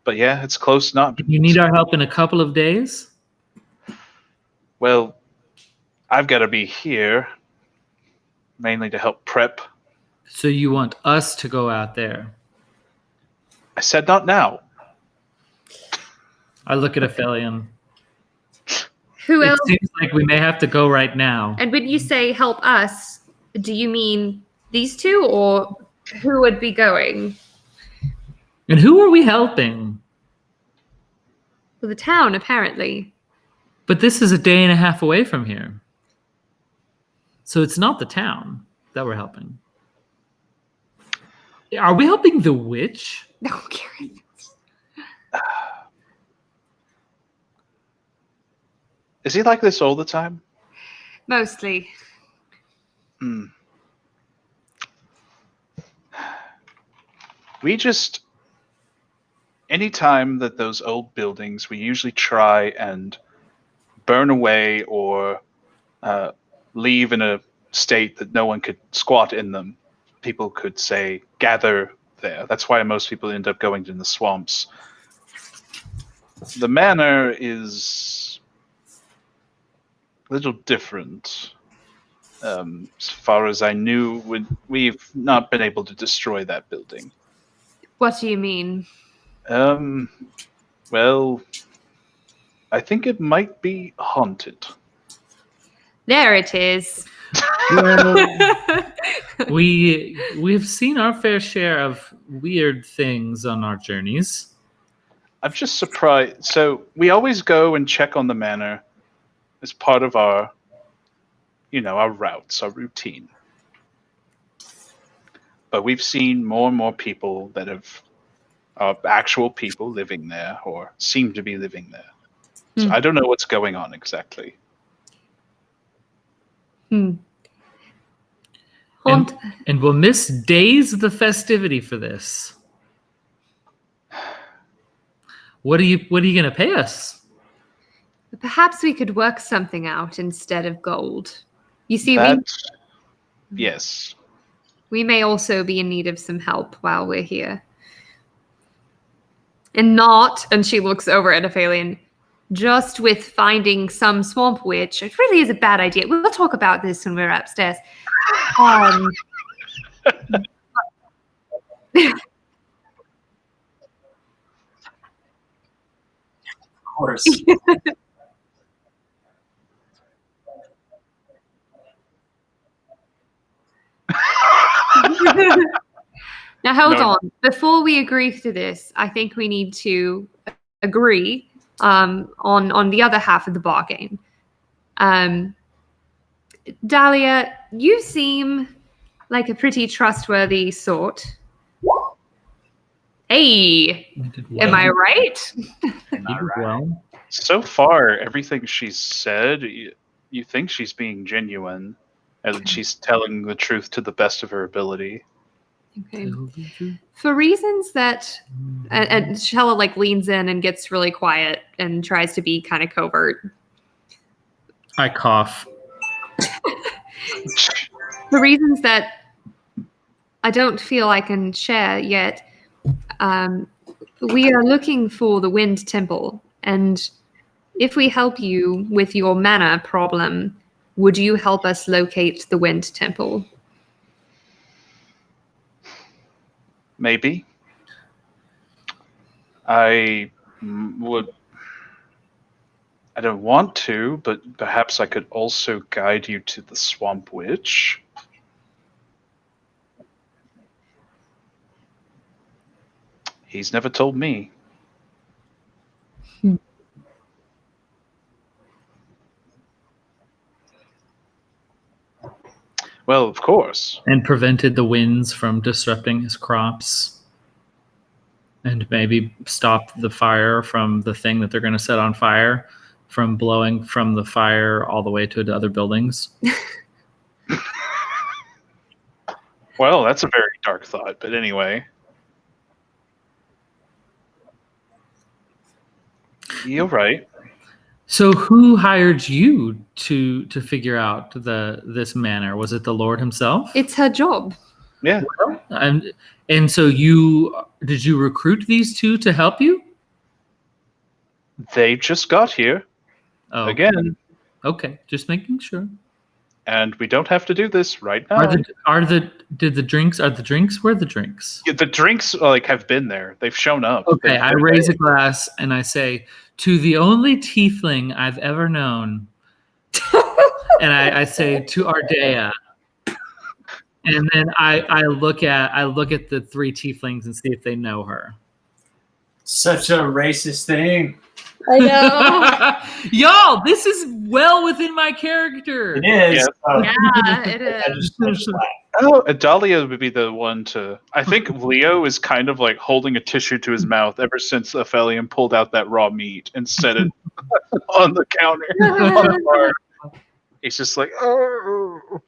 But yeah, it's close.
You need our help in a couple of days?
Well, I've got to be here mainly to help prep.
So you want us to go out there?
I said not now.
I look at Aphelion.
Who else?
It seems like we may have to go right now.
And when you say help us, do you mean these two, or who would be going?
And who are we helping?
Well, the town, apparently.
But this is a day and a half away from here. So it's not the town that we're helping. Are we helping the witch?
No, Karen.
Is he like this all the time?
Mostly.
We just, anytime that those old buildings, we usually try and burn away or leave in a state that no one could squat in them. People could say, gather there. That's why most people end up going to the swamps. The manor is a little different. As far as I knew, we've not been able to destroy that building.
What do you mean?
Well, I think it might be haunted.
There it is.
We've seen our fair share of weird things on our journeys.
I'm just surprised. So we always go and check on the manor as part of our routes, our routine. But we've seen more and more people that have actual people living there, or seem to be living there. So
Hmm.
I don't know what's going on exactly.
And we'll miss days of the festivity for this. What are you gonna pay us?
Perhaps we could work something out instead of gold. You see,
Yes.
we may also be in need of some help while we're here. And she looks over at Aphelion, just with finding some swamp witch. It really is a bad idea. We'll talk about this when we're upstairs.
Of course.
Now hold
No.
on. Before we agree to this, I think we need to agree on the other half of the bargain. Dahlia, you seem like a pretty trustworthy sort. Hey, am I right?
Well,
So far, everything she's said, you think she's being genuine, and that she's telling the truth to the best of her ability.
Okay. For reasons that, and Shella like leans in and gets really quiet and tries to be kind of covert.
I cough.
For reasons that I don't feel I can share yet, we are looking for the Wind Temple, and if we help you with your mana problem, would you help us locate the Wind Temple?
Maybe. I would. I don't want to, but perhaps I could also guide you to the Swamp Witch. He's never told me. Well, of course.
And prevented the winds from disrupting his crops. And maybe stopped the fire from the thing that they're going to set on fire from blowing from the fire all the way to the other buildings.
Well, that's a very dark thought, but anyway. You're right.
So who hired you to figure out this manor? Was it the Lord himself?
It's her job.
Yeah.
And so did you recruit these two to help you?
They just got here.
Oh,
Again.
Okay, just making sure.
And we don't have to do this right now.
Are the drinks? Where are the drinks?
Yeah, the drinks have been there. They've shown up.
Okay, I raise a glass and I say, to the only tiefling I've ever known, and I say to Ardea, and then I look at the three tieflings and see if they know her.
Such a racist thing.
I know.
Y'all, this is well within my character.
It is.
Yeah, it is.
Oh, Adalia would be the one to. I think Leo is kind of like holding a tissue to his mouth ever since Aphelion pulled out that raw meat and set it on the counter on the bar. He's just like, oh.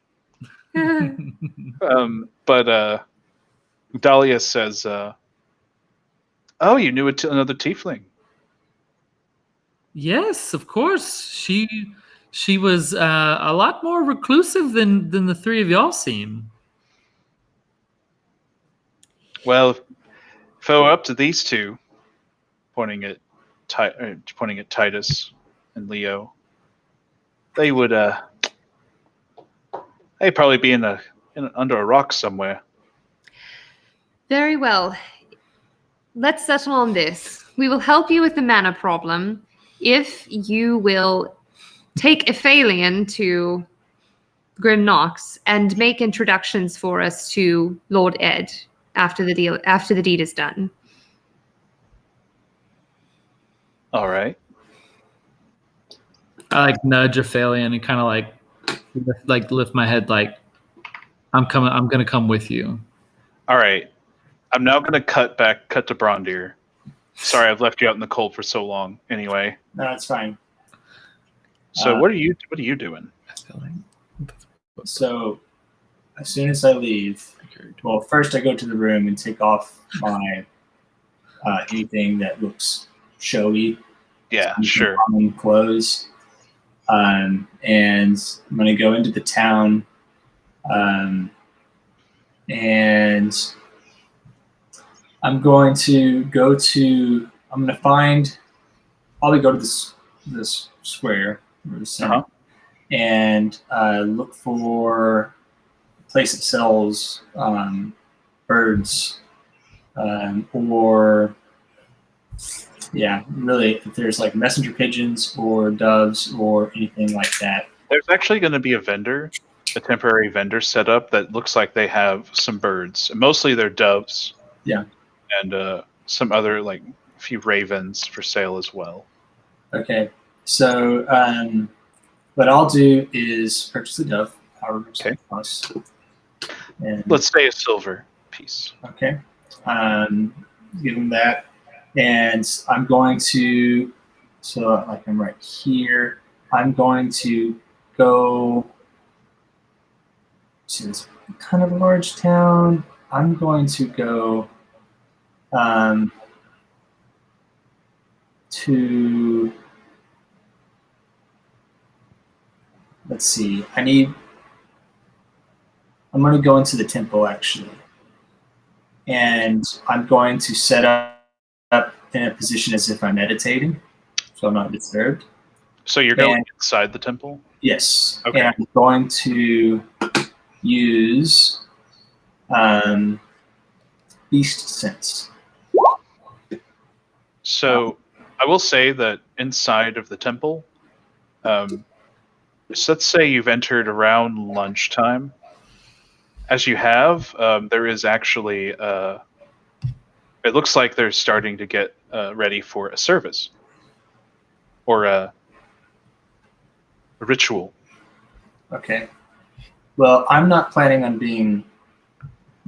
But Dahlia says, "Oh, you knew another tiefling."
Yes, of course. She was a lot more reclusive than the three of y'all seem.
Well, if I were up to these two, pointing at Titus and Leo, they would they'd probably be under a rock somewhere.
Very well. Let's settle on this. We will help you with the mana problem if you will take Aphelion to Grim Knox and make introductions for us to Lord Ed after the deed is done.
All right.
I nudge Aphelion and kind of lift my head like I'm gonna come with you.
All right. I'm now going to cut to Brondir. Sorry, I've left you out in the cold for so long. Anyway,
No, it's fine.
so what are you doing?
So as soon as I leave, well, first I go to the room and take off my anything that looks showy.
Yeah, sure.
Common clothes. And I'm going to go into the town. And I'm going to probably go to this square or the center, and look for a place that sells birds, or really, if there's like messenger pigeons or doves or anything like that.
There's actually going to be a temporary vendor set up that looks like they have some birds. Mostly they're doves.
Yeah.
And some other, like, a few ravens for sale as well.
Okay. So what I'll do is purchase the dove, however much it costs. And
let's say a silver piece.
Okay. Give them that. And I'm going to, so like I'm right here, I'm going to go to this kind of large town. I'm going to go to, let's see, I'm going to go into the temple actually. And I'm going to set up in a position as if I'm meditating, so I'm not disturbed.
So you're going inside the temple?
Yes.
Okay.
And I'm going to use beast sense.
So I will say that inside of the temple, so let's say you've entered around lunchtime. As you have, there is actually, it looks like they're starting to get ready for a service or a ritual.
Okay. Well, I'm not planning on being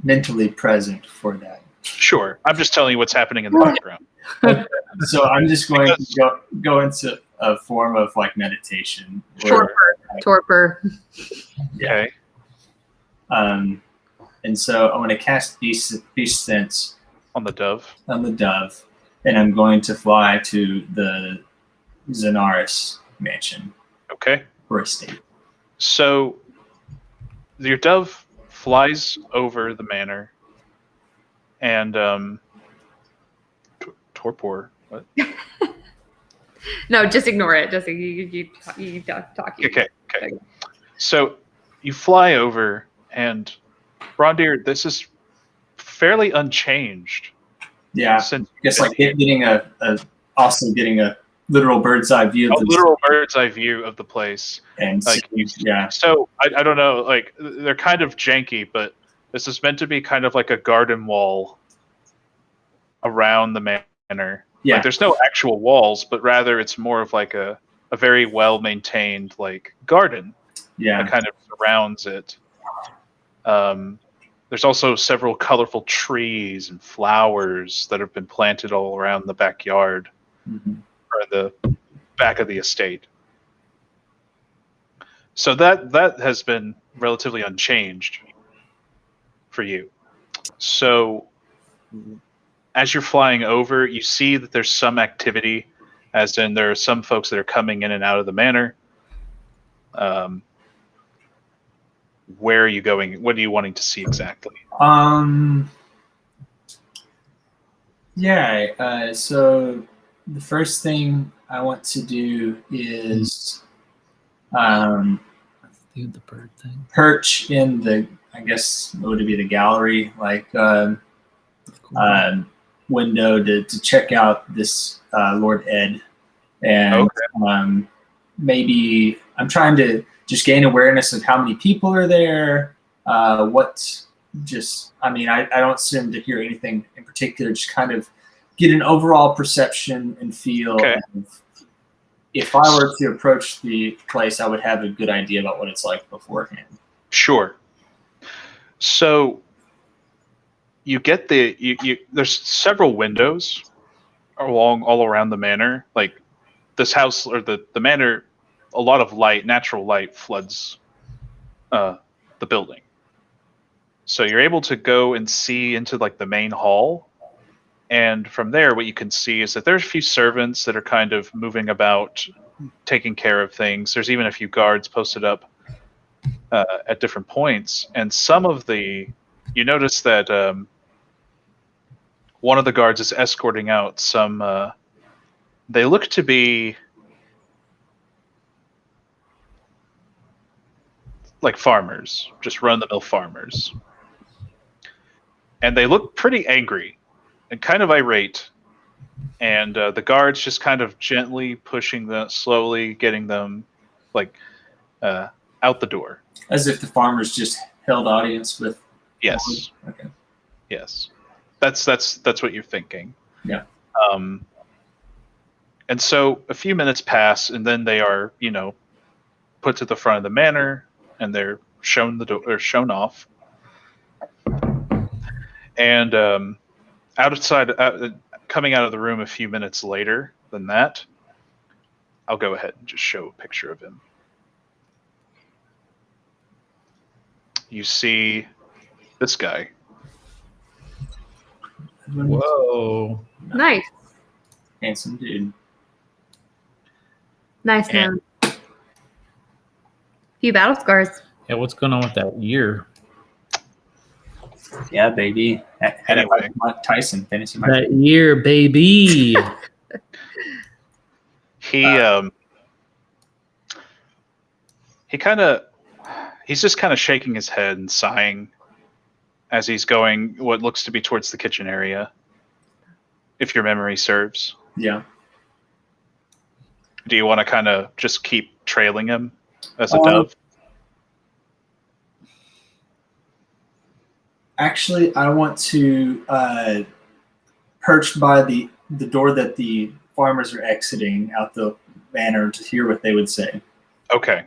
mentally present for that.
Sure. I'm just telling you what's happening in the background.
So I'm just going to go into a form of like meditation.
Torpor.
Yeah. Okay.
And so I'm going to cast beast sense
on the dove.
And I'm going to fly to the Zenaris mansion.
Okay.
Or estate.
So your dove flies over the manor, and torpor. What?
No, just ignore it. Just you talking.
Okay. So you fly over, and Brondir, this is fairly unchanged.
Yeah,
since
just like getting a literal bird's eye view.
Bird's eye view of the place.
And
like, So I don't know. Like they're kind of janky, but this is meant to be kind of like a garden wall around the manor.
Yeah.
Like there's no actual walls, but rather it's more of like a very well maintained like garden.
Yeah.
That kind of surrounds it. There's also several colorful trees and flowers that have been planted all around the backyard.
Mm-hmm.
Or the back of the estate. So that has been relatively unchanged for you. So as you're flying over, you see that there's some activity, as in there are some folks that are coming in and out of the manor. Where are you going? What are you wanting to see exactly?
So the first thing I want to do is
the bird thing.
Perch in the, I guess, what would it be, the gallery, like window to check out this Lord Ed. And maybe I'm trying to just gain awareness of how many people are there, I don't assume to hear anything in particular, just kind of get an overall perception and feel of, if I were to approach the place, I would have a good idea about what it's like beforehand.
Sure. So you get there's several windows all around the manor. Like this house or the manor, a lot of light, natural light floods the building. So you're able to go and see into like the main hall. And from there, what you can see is that there's a few servants that are kind of moving about, taking care of things. There's even a few guards posted up at different points. And you notice that one of the guards is escorting out some, they look to be like farmers, just run-of-the-mill farmers. And they look pretty angry and kind of irate, and the guards just kind of gently pushing them, slowly getting them like out the door.
As if the farmers just held audience with.
Yes.
Okay.
Yes. That's what you're thinking.
Yeah.
And so a few minutes pass, and then they are, put to the front of the manor, and they're shown the door, or shown off. And coming out of the room a few minutes later than that, I'll go ahead and just show a picture of him. You see this guy.
Whoa.
Nice.
Handsome dude.
Nice man. Few battle scars.
Yeah, what's going on with that ear?
Yeah, baby.
Anyway.
Mike Tyson, fantasy Mike.
That ear, baby.
He's just kind of shaking his head and sighing as he's going what looks to be towards the kitchen area, if your memory serves.
Yeah.
Do you want to kind of just keep trailing him as a dove?
Actually, I want to perch by the door that the farmers are exiting out the manor to hear what they would say.
Okay.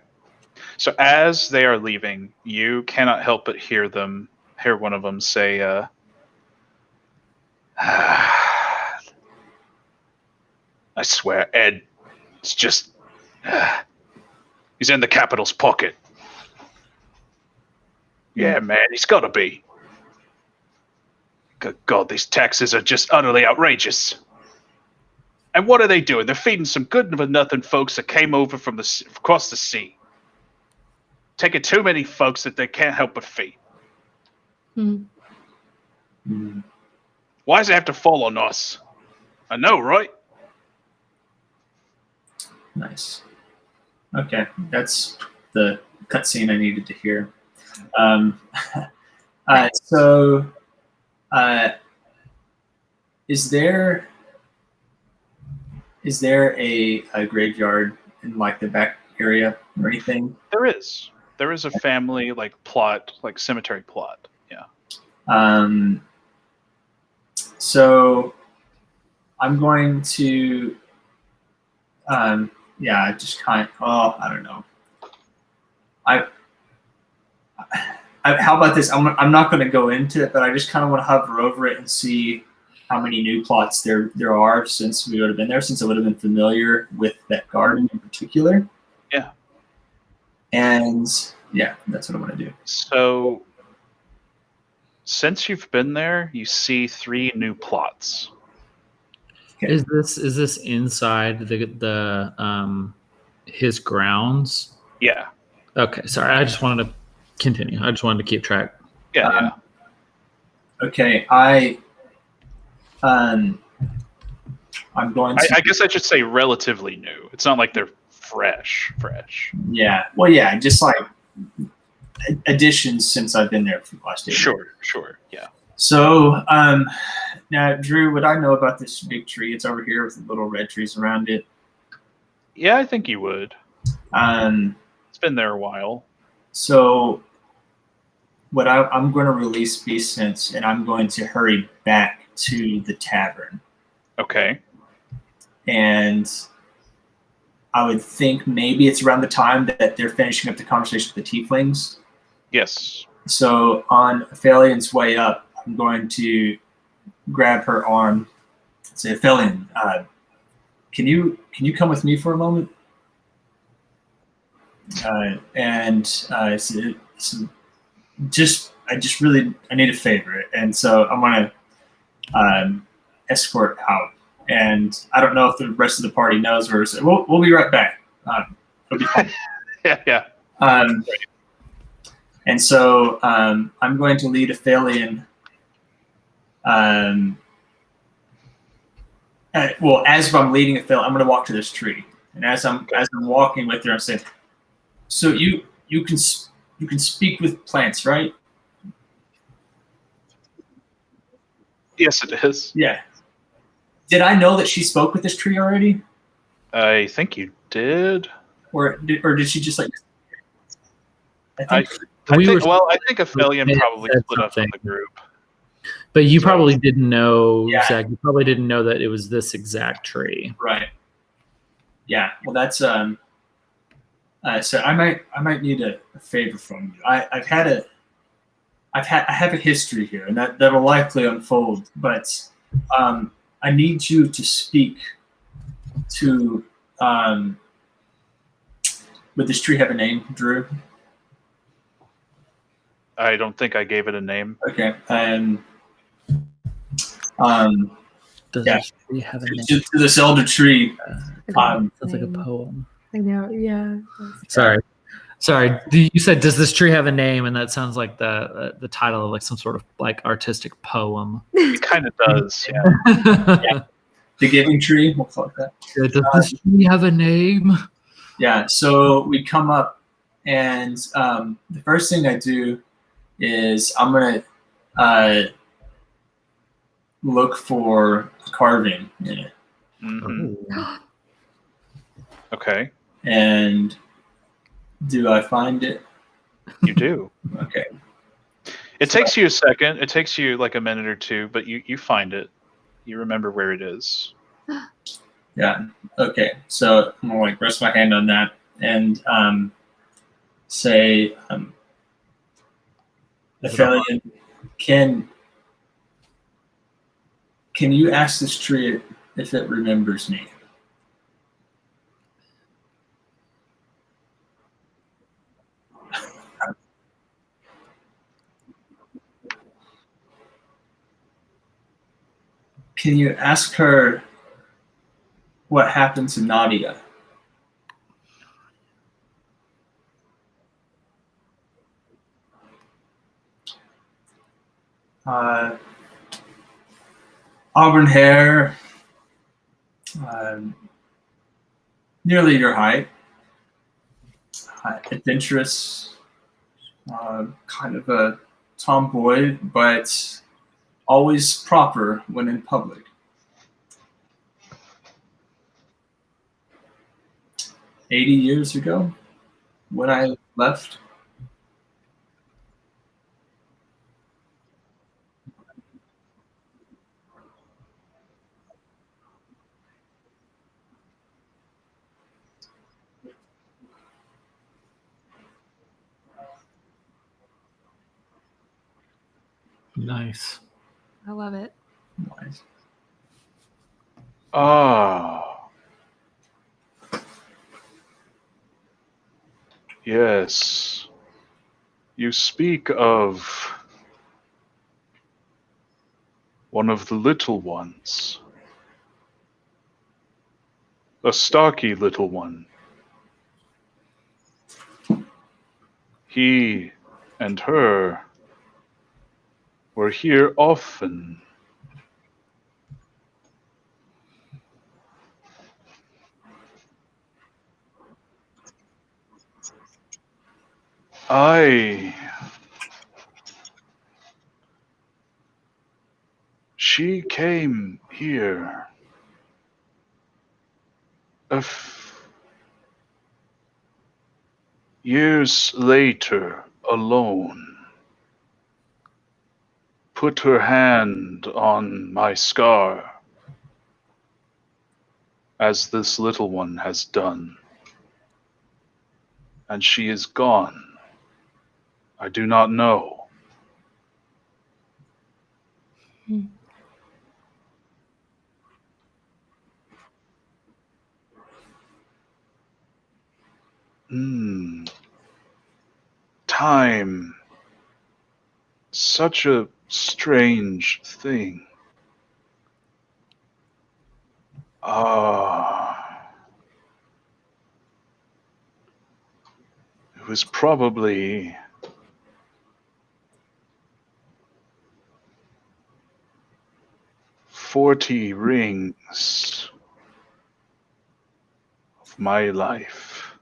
So as they are leaving, you cannot help but hear one of them say, I swear, Ed, it's just, he's in the Capitol's pocket. Yeah, man, he's got to be. Good God, these taxes are just utterly outrageous. And what are they doing? They're feeding some good-for-nothing folks that came over from across the sea. Taking too many folks that they can't help but feed.
Mm-hmm.
Why does it have to fall on us? I know, right?
Nice. Okay, that's the cutscene I needed to hear. So, is there a graveyard in like the back area or anything?
There is. There is a family plot, like cemetery plot. Yeah.
So I'm going to, just kind of, I don't know. How about this? I'm not going to go into it, but I just kind of want to hover over it and see how many new plots there are since we would have been there, since I would have been familiar with that garden in particular.
Yeah.
And yeah, that's what I want to do.
So since you've been there, you see 3 new plots.
Okay.
Is this inside the his grounds?
Yeah.
Okay, sorry. I just wanted to continue. I just wanted to keep track.
Yeah.
Okay, I'm going to.
I guess I should say relatively new. It's not like they're fresh.
Yeah. Well, yeah, just like additions since I've been there for the last 8 years.
Sure. Yeah.
So, now, Drew, would I know about this big tree? It's over here with the little red trees around it.
Yeah, I think you would. It's been there a while.
So, what I'm going to release Beast Sense, and I'm going to hurry back to the tavern.
Okay.
And I would think maybe it's around the time that they're finishing up the conversation with the tieflings.
Yes.
So on Aphelian's way up,
I'm going to grab her arm and say, Felin, can you come with me for a moment? I said, I need a favor, and so I'm gonna escort out. And I don't know if the rest of the party knows, or so we'll be right back. It'll be fine.
Yeah.
And so I'm going to lead Aphelion. As I'm leading Aphelion, I'm going to walk to this tree, and as I'm walking with her, I'm saying, "So you can speak with plants, right?"
Yes, it is.
Yeah. Did I know that she spoke with this tree already,
I think you did.
or did she just like?
I think Aphelion probably split up from the group.
But you probably didn't know,
Yeah.
Zach. You probably didn't know that it was this exact tree.
Right. Yeah. Well, that's so I might need a favor from you. I have a history here, and that will likely unfold. But I need you to speak to. Would this tree have a name, Drew?
I don't think I gave it a name.
Okay.
Does
Yeah.
this tree have a name?
To this elder tree.
Sounds like a poem.
I know. Yeah.
Sorry. You said, "Does this tree have a name?" And that sounds like the title of like some sort of like artistic poem.
It kind of does. Yeah.
Yeah. The Giving Tree. We'll call it that.
Does this tree have a name?
Yeah. So we come up, and the first thing I do is I'm gonna look for a carving in it.
Mm-hmm. Okay.
And do I find it?
You do.
Okay.
It takes you a second. It takes you like a minute or two, but you find it. You remember where it is.
Yeah. Okay. So I'm gonna like rest my hand on that and say, Aphelion, can you ask this tree if it remembers me? Can you ask her what happened to Nadia? Auburn hair, nearly your height, adventurous, kind of a tomboy, but always proper when in public. 80 years ago, when I left.
Nice.
I love it.
Nice.
Ah. Yes. You speak of one of the little ones. A stocky little one. He and her were here often. She came here years later alone. Put her hand on my scar, as this little one has done. And she is gone. I do not know. Time. Such a strange thing. It was probably 40 rings of my life.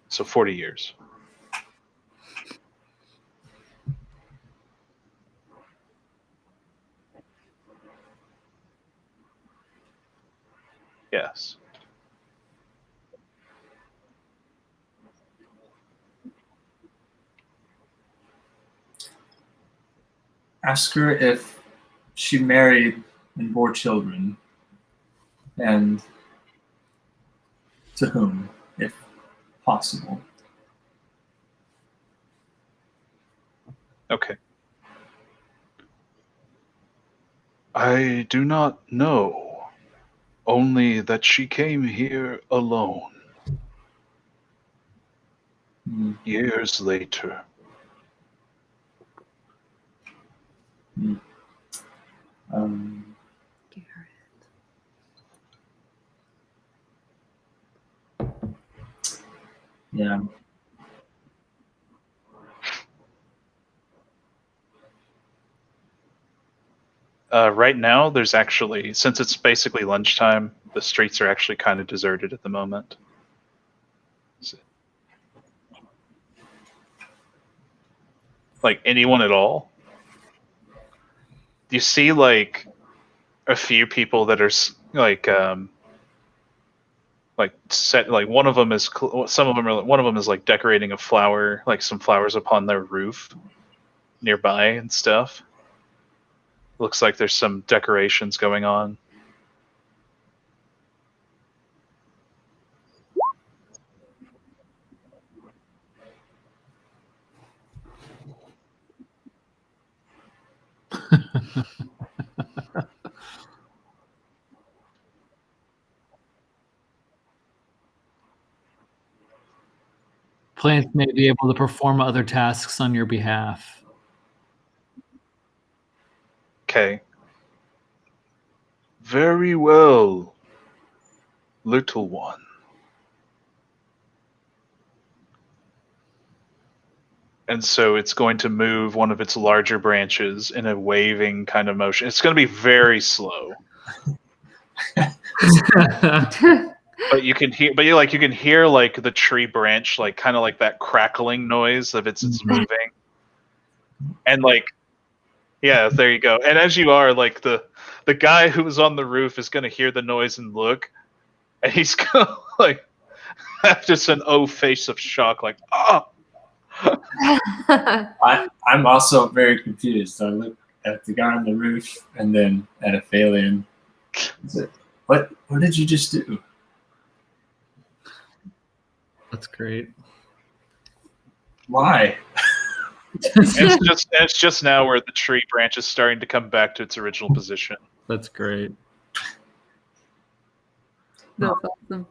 So 40 years. Yes.
Ask her if she married and bore children, and to whom, if possible.
Okay. I do not know, only that she came here alone. Years later.
Yeah.
Right now, there's actually, since it's basically lunchtime, the streets are actually kind of deserted at the moment. Like anyone at all? You see, like a few people that are set. Like one of them is, some of them are. One of them is like decorating a flower, like some flowers upon their roof nearby and stuff. Looks like there's some decorations going on.
Plants may be able to perform other tasks on your behalf.
Okay. Very well, little one. And so it's going to move one of its larger branches in a waving kind of motion. It's going to be very slow. But you can hear, you can hear like the tree branch, like kind of like that crackling noise of it's moving. And like, yeah, there you go. And as you are, like the guy who was on the roof is going to hear the noise and look, and he's going to like have just an face of shock, like, oh.
I'm also very confused. I look at the guy on the roof and then at a Phalian. What did you just do?
That's great.
Why?
It's just now where the tree branch is starting to come back to its original position.
That's great.
That's awesome.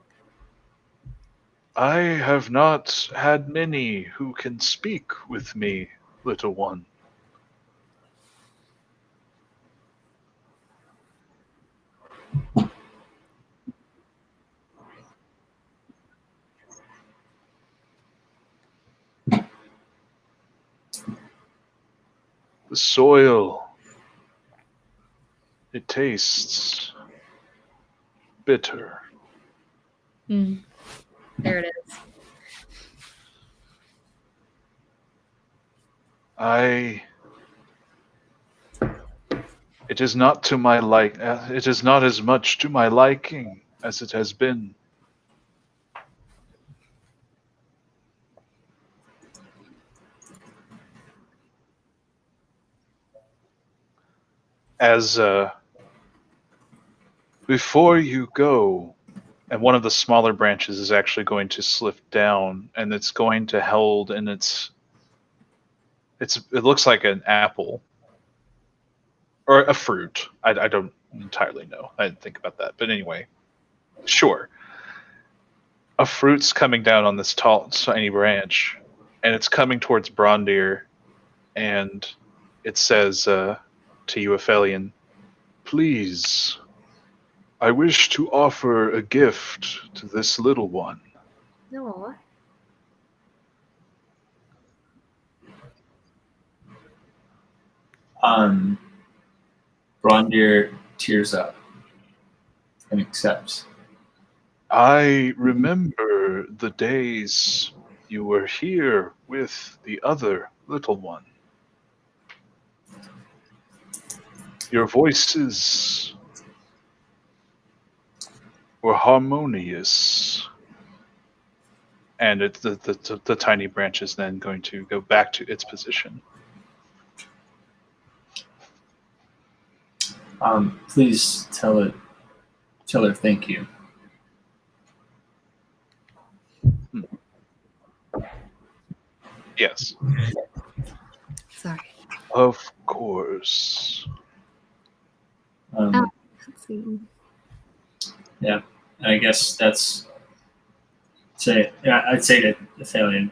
I have not had many who can speak with me, little one. The soil, it tastes bitter.
There it is.
It is not to my it is not as much to my liking as it has been. As before you go, and one of the smaller branches is actually going to slip down, and it's going to hold in it looks like an apple, or a fruit. I don't entirely know. I didn't think about that, but anyway, sure. A fruit's coming down on this tall, tiny branch, and it's coming towards Brondir, and it says to you, Aphelion, "Please, I wish to offer a gift to this little one."
No.
Brondir tears up and accepts.
I remember the days you were here with the other little one. Your voices were harmonious. And the tiny branch is then going to go back to its position.
Please tell her thank you.
Yes.
Sorry.
Of course.
Let's see.
Yeah, I guess that's I'd say that Aphelion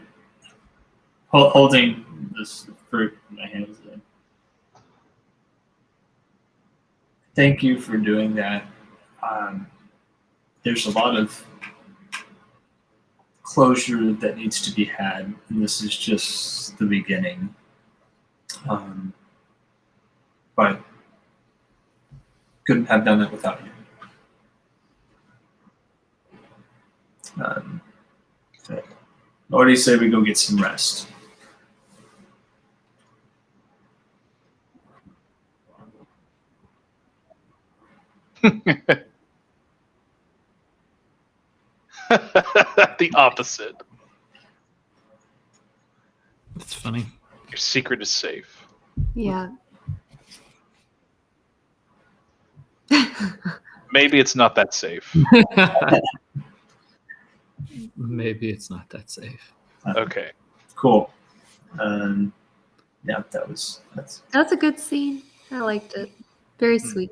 holding this fruit in my hands. Thank you for doing that. There's a lot of closure that needs to be had, and this is just the beginning. But couldn't have done it without you. What do you say we go get some rest?
The opposite.
That's funny.
Your secret is safe.
Yeah.
Maybe it's not that safe.
Maybe it's not that safe.
Okay.
Cool. Yeah, that's
That's a good scene. I liked it. Very sweet.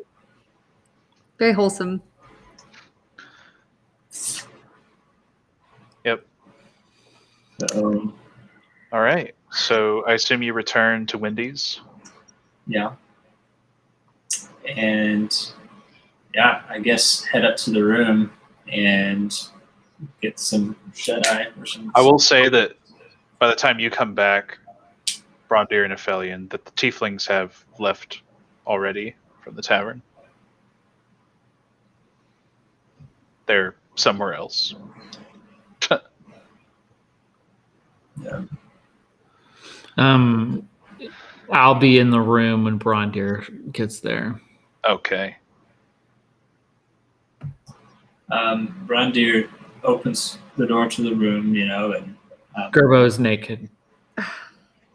Very wholesome.
Yep.
All
right. So I assume you return to Wendy's.
yeah. And yeah, I guess head up to the room and get some shut-eye or some.
I will say that by the time you come back, Brondir and Aphelion, that the tieflings have left already from the tavern. They're somewhere else.
Yeah.
I'll be in the room when Brondir gets there.
Okay.
Brondir opens the door to the room, and
Gerbo's naked.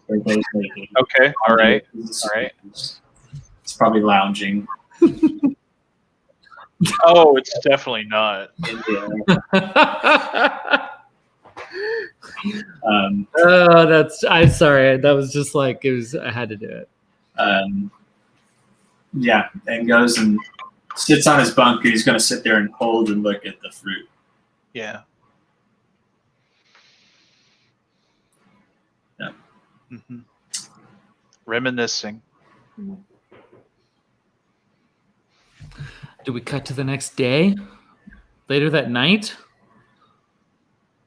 everybody's naked.
Okay. All right. All right.
It's probably lounging.
Oh, it's definitely not.
I'm sorry. That was just like it was. I had to do it.
Yeah, and goes and sits on his bunk, and he's going to sit there and hold and look at the fruit.
Yeah.
Yeah.
Mm-hmm. Reminiscing.
Do we cut to the next day? Later that night?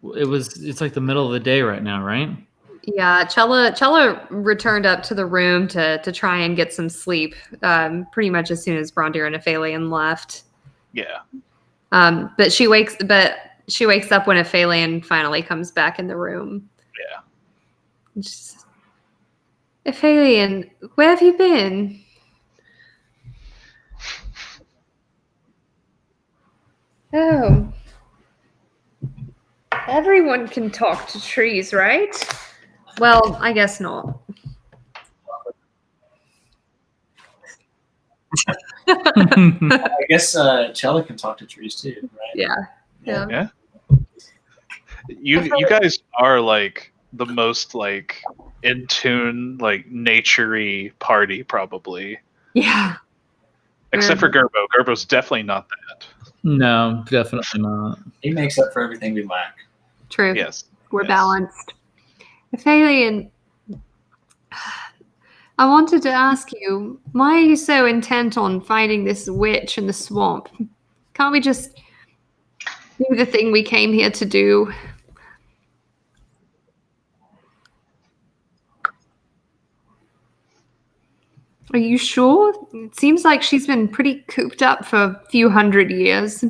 It's like the middle of the day right now, right?
Yeah, Chella returned up to the room to try and get some sleep. Pretty much as soon as Brondir and Aphelion left.
Yeah.
But she wakes up when Aphelion finally comes back in the room.
Yeah.
Just, Aphelion, where have you been? Oh. Everyone can talk to trees, right? Well, I guess not.
I guess Chella can talk to trees too, right?
Yeah.
You guys are like the most like in tune, like nature-y party probably.
Yeah.
Except for Gerbo. Gerbo's definitely not that.
No, definitely not.
He makes up for everything we lack.
True.
Yes.
We're
yes.
balanced. Aphelion, I wanted to ask you, why are you so intent on finding this witch in the swamp? Can't we just do the thing we came here to do? Are you sure? It seems like she's been pretty cooped up for a few hundred years.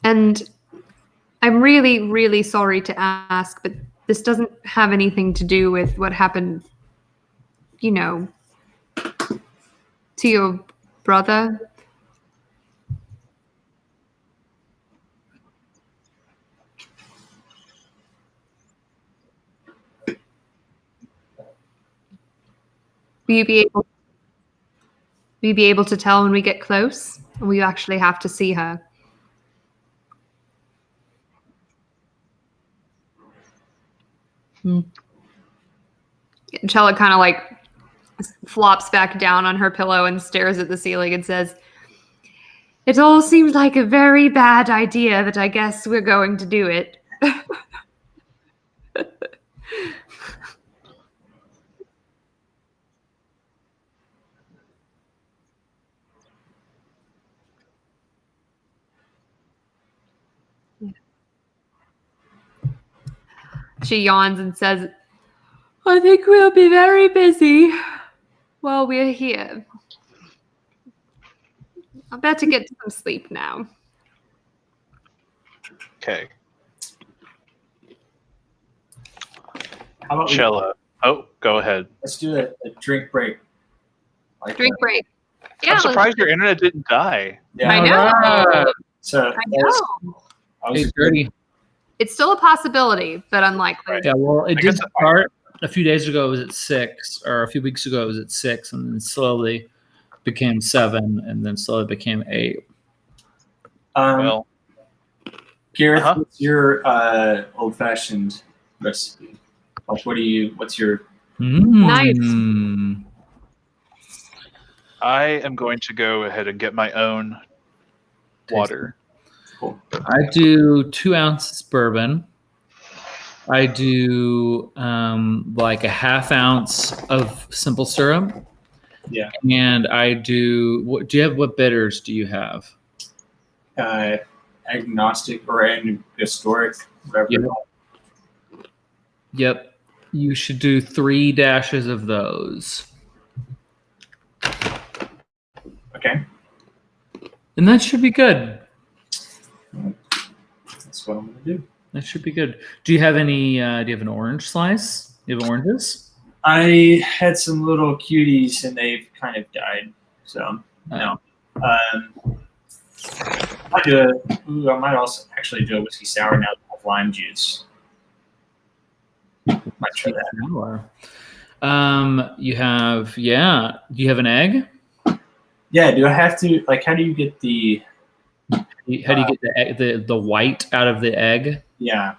And I'm really, really sorry to ask, but this doesn't have anything to do with what happened, to your brother. Will you be able to tell when we get close? Or will you actually have to see her? Chella kind of like flops back down on her pillow and stares at the ceiling and says, "It all seems like a very bad idea, but I guess we're going to do it." She yawns and says, "I think we'll be very busy while we're here. I'll better get some sleep now."
Okay.
How about
Chella. Oh, go ahead.
let's do a drink break. Like
Drink break. Yeah,
I'm surprised your internet didn't die.
Yeah.
I know.
So
I know.
I was
8:30.
It's still a possibility, but unlikely.
Right.
Yeah, well, it
I
did
guess-
start a few days ago. It was at 6, or a few weeks ago. It was at 6, and then slowly became 7, and then slowly became 8.
Well,
Gareth,
Uh-huh.
what's your old-fashioned recipe? Like, what's your
Mm.
I am going to go ahead and get my own water.
cool?
I do 2 ounces bourbon. I do like a half ounce of simple syrup.
Yeah.
And I do. What bitters do you have?
Agnostic or historic, whatever.
Yep. Yep. You should do 3 dashes of those.
Okay.
And that should be good.
That's what I'm gonna do.
That should be good. Do you have any? Do you have an orange slice? Do you have oranges?
I had some little cuties and they've kind of died. So no. I might also actually do a whiskey sour now that I have lime juice. Might try that.
You have. Yeah. Do you have an egg?
Yeah, do I have to how do you get the
How do you get the egg, the white out of the egg?
yeah.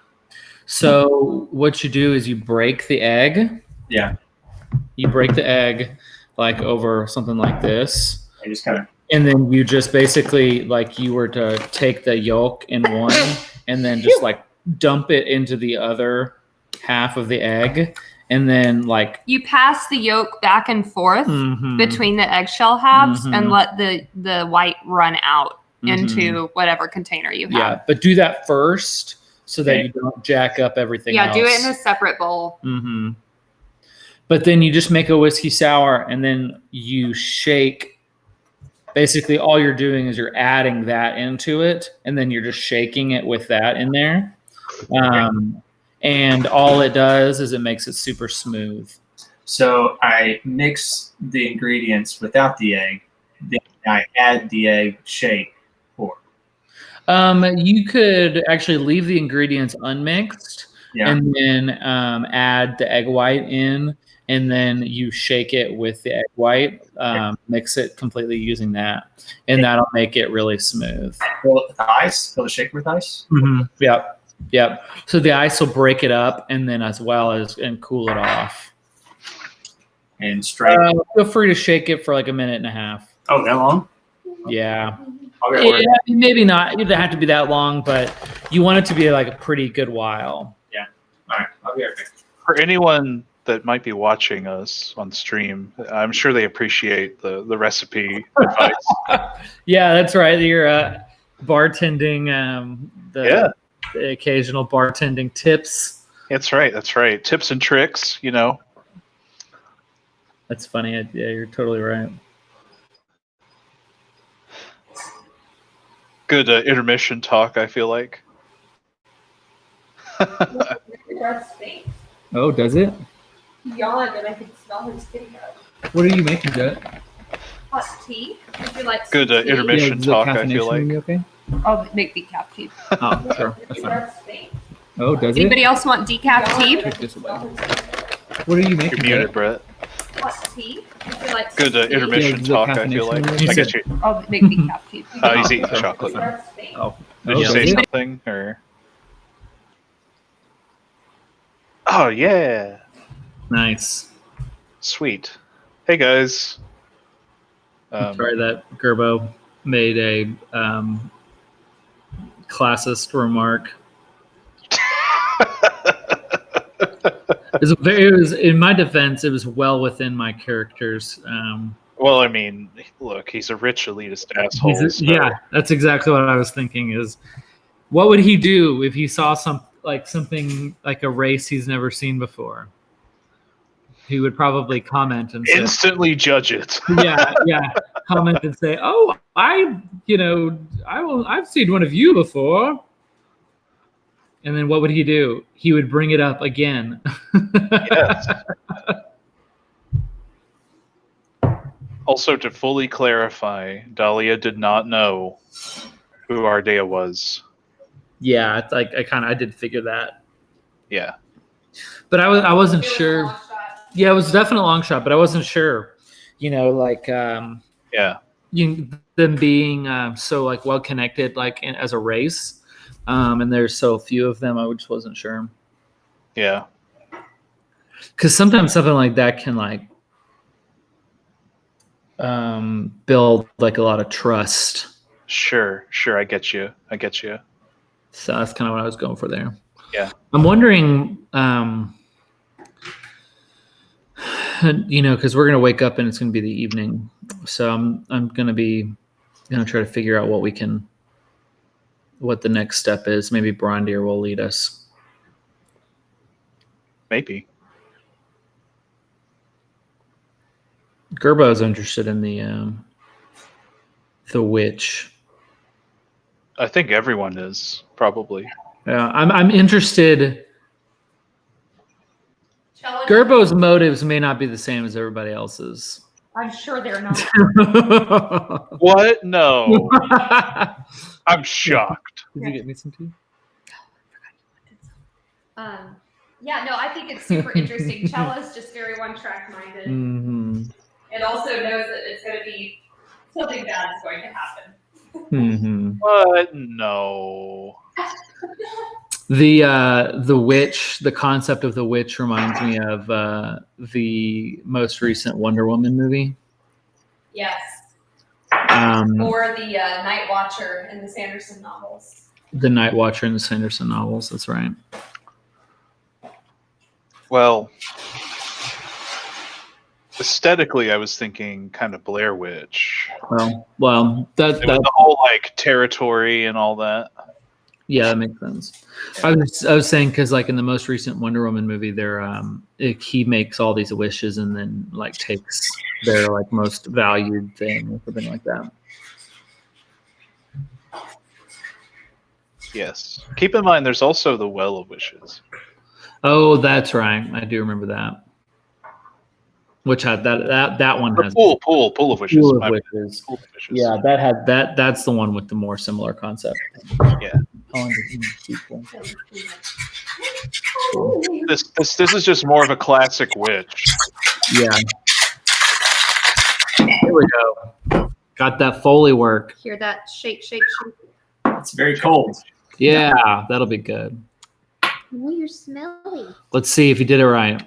So what you do is you break the egg.
Yeah.
You break the egg like over something like this.
I just kinda
And then you just basically like you were to take the yolk in one and then just like dump it into the other half of the egg. And then like
You pass the yolk back and forth
mhm,
between the eggshell halves
Mhm.
and let the white run out
mhm.
into whatever container you have.
Yeah, but do that first so that
Okay.
you don't jack up everything
Yeah,
else.
do it in a separate bowl.
Mm-hmm. But then you just make a whiskey sour and then you shake. Basically, all you're doing is you're adding that into it, and then you're just shaking it with that in there. And all it does is it makes it super smooth.
So I mix the ingredients without the egg, then I add the egg shake.
You could actually leave the ingredients unmixed
Yeah.
and then add the egg white in and then you shake it with the egg white, mix it completely using that, and that'll make it really smooth.
Fill it with ice. Fill the shaker with ice.
Yep. So the ice will break it up, and then as well as and cool it off.
And straight.
Feel free to shake it for like a minute and a half.
Oh, that long?
Yeah.
Okay.
Yeah, maybe not. It doesn't have to be that long, but you want it to be like a pretty good while.
Yeah. All right. I'll be right back.
For anyone that might be watching us on stream, I'm sure they appreciate the recipe advice.
Yeah, that's right. You're bartending, the occasional bartending tips.
That's right. Tips and tricks, you know.
That's funny. Yeah, you're totally right.
Good intermission talk, I feel like.
Oh, does it?
He yawned and I could smell his spitting out.
What are you making, Jet?
Hot tea? Would you like
Good
some tea?
intermission talk, I feel like.
Okay.
I'll make decaf tea.
Oh, sure. That's fine.
Spain?
Oh, does it?
Anybody else want decaf tea?
Check this away. What are you making?
You're muted, Brett.
Hot tea? Would you like some
Good
tea?
intermission
Yeah,
talk,
the
I feel like.
caffeination.
I get you.
I'll make decaf tea.
Oh, he's eating
sure.
chocolate.
Spain?
Oh.
Did you
does
say
it?
something? Or? Oh, yeah.
Nice.
Sweet. Hey, guys.
Sorry that Gerbo made a classist remark. It was in my defense. It was well within my characters.
Well, I mean, look, he's a rich elitist asshole. So.
Yeah, that's exactly what I was thinking. Is what would he do if he saw something like a race he's never seen before? He would probably comment and say,
Instantly judge it.
yeah, comment and say, "Oh, I've seen one of you before." And then what would he do? He would bring it up again.
Yes. Also, to fully clarify, Dahlia did not know who Ardea was.
Yeah, it's like I did figure that,
Yeah.
but I wasn't
It was a
sure.
long shot.
Yeah, it was definitely a long shot, but I wasn't sure.
Yeah.
Them being so like well connected, as a race, and there's so few of them. I just wasn't sure.
Yeah.
Because sometimes something like that can build like a lot of trust.
Sure. I get you.
So that's kind of what I was going for there.
Yeah.
I'm wondering, because we're gonna wake up and it's gonna be the evening, so I'm gonna try to figure out what the next step is. Maybe Brondir will lead us.
Maybe.
Gerbo's interested in the witch.
I think everyone is, probably.
Yeah, I'm interested.
Challenge?
Gerbo's motives may not be the same as everybody else's.
I'm sure they're not.
What? No. I'm shocked.
Did you get me some tea?
Yeah, no, I think it's super interesting. Chella's just very one-track minded.
Mm-hmm.
It also knows that it's going to be something bad is going to happen.
Mm-hmm.
What? No.
The witch, the concept of the witch reminds me of the most recent Wonder Woman movie.
Yes. Or the Night Watcher in the Sanderson novels.
The Night Watcher in the Sanderson novels. That's right.
Well, aesthetically, I was thinking kind of Blair Witch.
Well, that
The whole territory and all that.
Yeah, that makes sense. I was saying because in the most recent Wonder Woman movie, he makes all these wishes and then takes their most valued thing or something like that.
Yes. Keep in mind, there's also the Well of Wishes.
Oh, that's right. I do remember that. Which had that one has
Pool of Wishes.
Pool of Wishes.
Pool of Wishes.
Yeah, that had that's the one with the more similar concept.
Yeah.
How long did he keep for?
This is just more of a classic witch.
Yeah. Here we go. Got that Foley work.
Hear that? Shake, shake, shake.
It's very cold.
Yeah, that'll be good.
Oh, you're smelly.
Let's see if you did it right.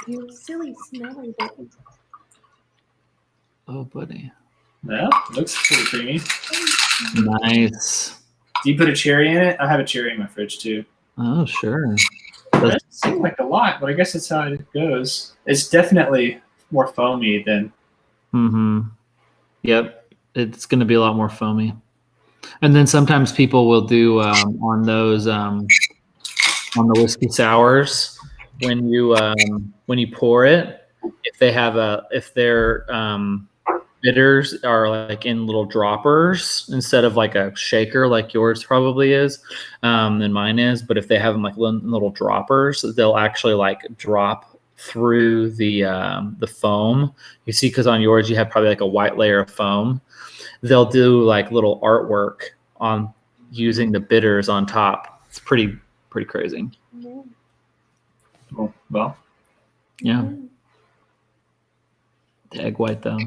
You're silly, smelly baby.
Oh, buddy.
Yeah, looks pretty creamy.
Nice.
Do you put a cherry in it? I have a cherry in my fridge too.
Oh, sure.
That doesn't seem like a lot, but I guess that's how it goes. It's definitely more foamy than.
Mm-hmm. Yep. It's going to be a lot more foamy. And then sometimes people will do on those on the whiskey sours when you pour it, if their bitters are like in little droppers instead of like a shaker like yours probably is and mine is, but if they have them like little droppers, they'll actually like drop through the foam. You see, because on yours you have probably like a white layer of foam. They'll do like little artwork on using the bitters on top. It's pretty crazy.
Oh, well,
Yeah. The egg white though.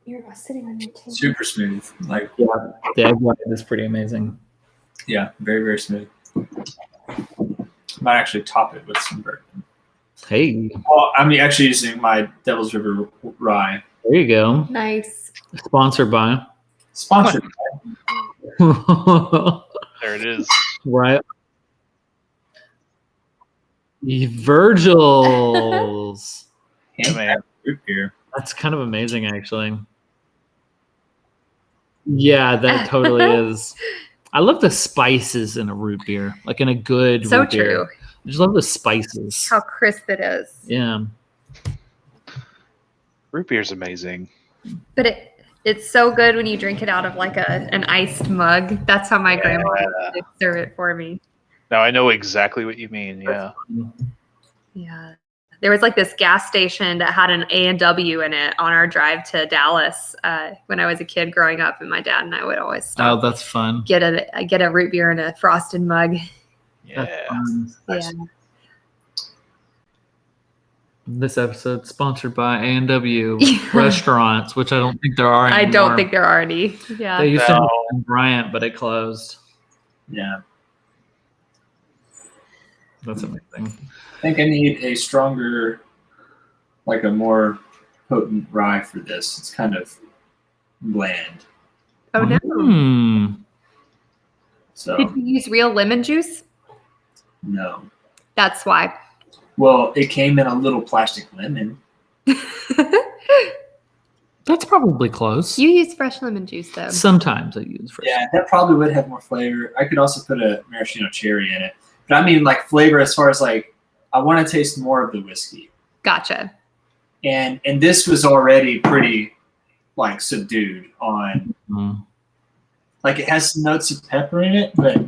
You're sitting on your table.
super smooth. Like,
Yeah, the egg white is pretty amazing.
yeah, very, very smooth. Might actually top it with some bourbon.
Hey,
Well, I'm actually using my Devil's River rye.
there you go.
Nice.
Sponsored by.
Sponsored.
There it is.
Right. Virgil's.
Yeah, man.
Root beer.
That's kind of amazing, actually. Yeah, that totally is. I love the spices in a root beer, like in a good
So
root beer.
true.
I just love the spices.
How crisp it is.
Yeah.
Root beer's amazing.
But it's so good when you drink it out of like an iced mug. That's how my grandma used to serve it for me.
Now I know exactly what you mean. Yeah.
Yeah. There was like this gas station that had an A&W in it on our drive to Dallas when I was a kid growing up, and my dad and I would always stop.
Oh, that's fun.
Get a root beer in a frosted mug.
That's
Yeah.
fun.
Yeah.
This episode sponsored by A&W restaurants, which I don't think there are anymore.
I don't think there are any. Yeah.
They used to
No.
have in Bryant, but it closed.
Yeah.
That's amazing.
I think I need a stronger, like a more potent rye for this. It's kind of bland.
Oh no.
So,
Did you use real lemon juice?
no.
That's why.
Well, it came in a little plastic lemon.
That's probably close.
You use fresh lemon juice though.
Sometimes I use fresh.
Yeah, that probably would have more flavor. I could also put a maraschino cherry in it. But I mean, like, flavor as far as, like, I want to taste more of the whiskey.
Gotcha.
And this was already pretty, like, subdued on,
Mm.
like, it has some notes of pepper in it, but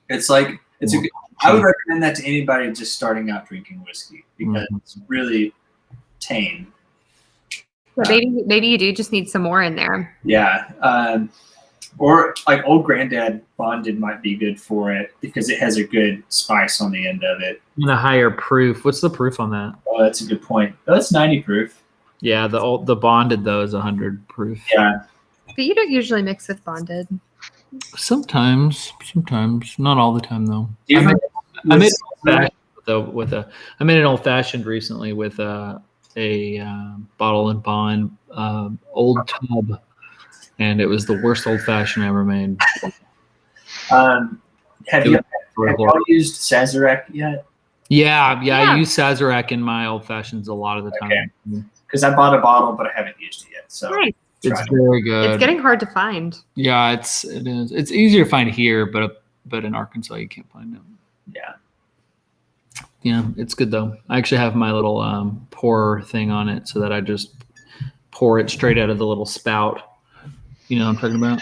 it's like, it's a good, I would recommend that to anybody just starting out drinking whiskey because it's really tame.
But maybe you do just need some more in there.
Yeah. Or like Old Granddad Bonded might be good for it because it has a good spice on the end of it.
And a higher proof. What's the proof on that?
Oh, that's a good point. Oh, that's 90 proof.
Yeah, the bonded though is 100 proof.
Yeah.
But you don't usually mix with bonded.
Sometimes, not all the time though.
Do you
I made
find-
I made an old fashioned recently with a bottle and bond old tub, and it was the worst old fashioned I ever made.
Have you all used Sazerac yet?
Yeah,
Yeah.
I use Sazerac in my old fashions a lot of the time.
Because I bought a bottle, but I haven't used it yet. So
Nice.
It's
try it.
very good.
It's getting hard to find.
Yeah, it is. It's easier to find here, but in Arkansas you can't find them.
Yeah.
Yeah, it's good though. I actually have my little pour thing on it so that I just pour it straight out of the little spout. You know what I'm talking about?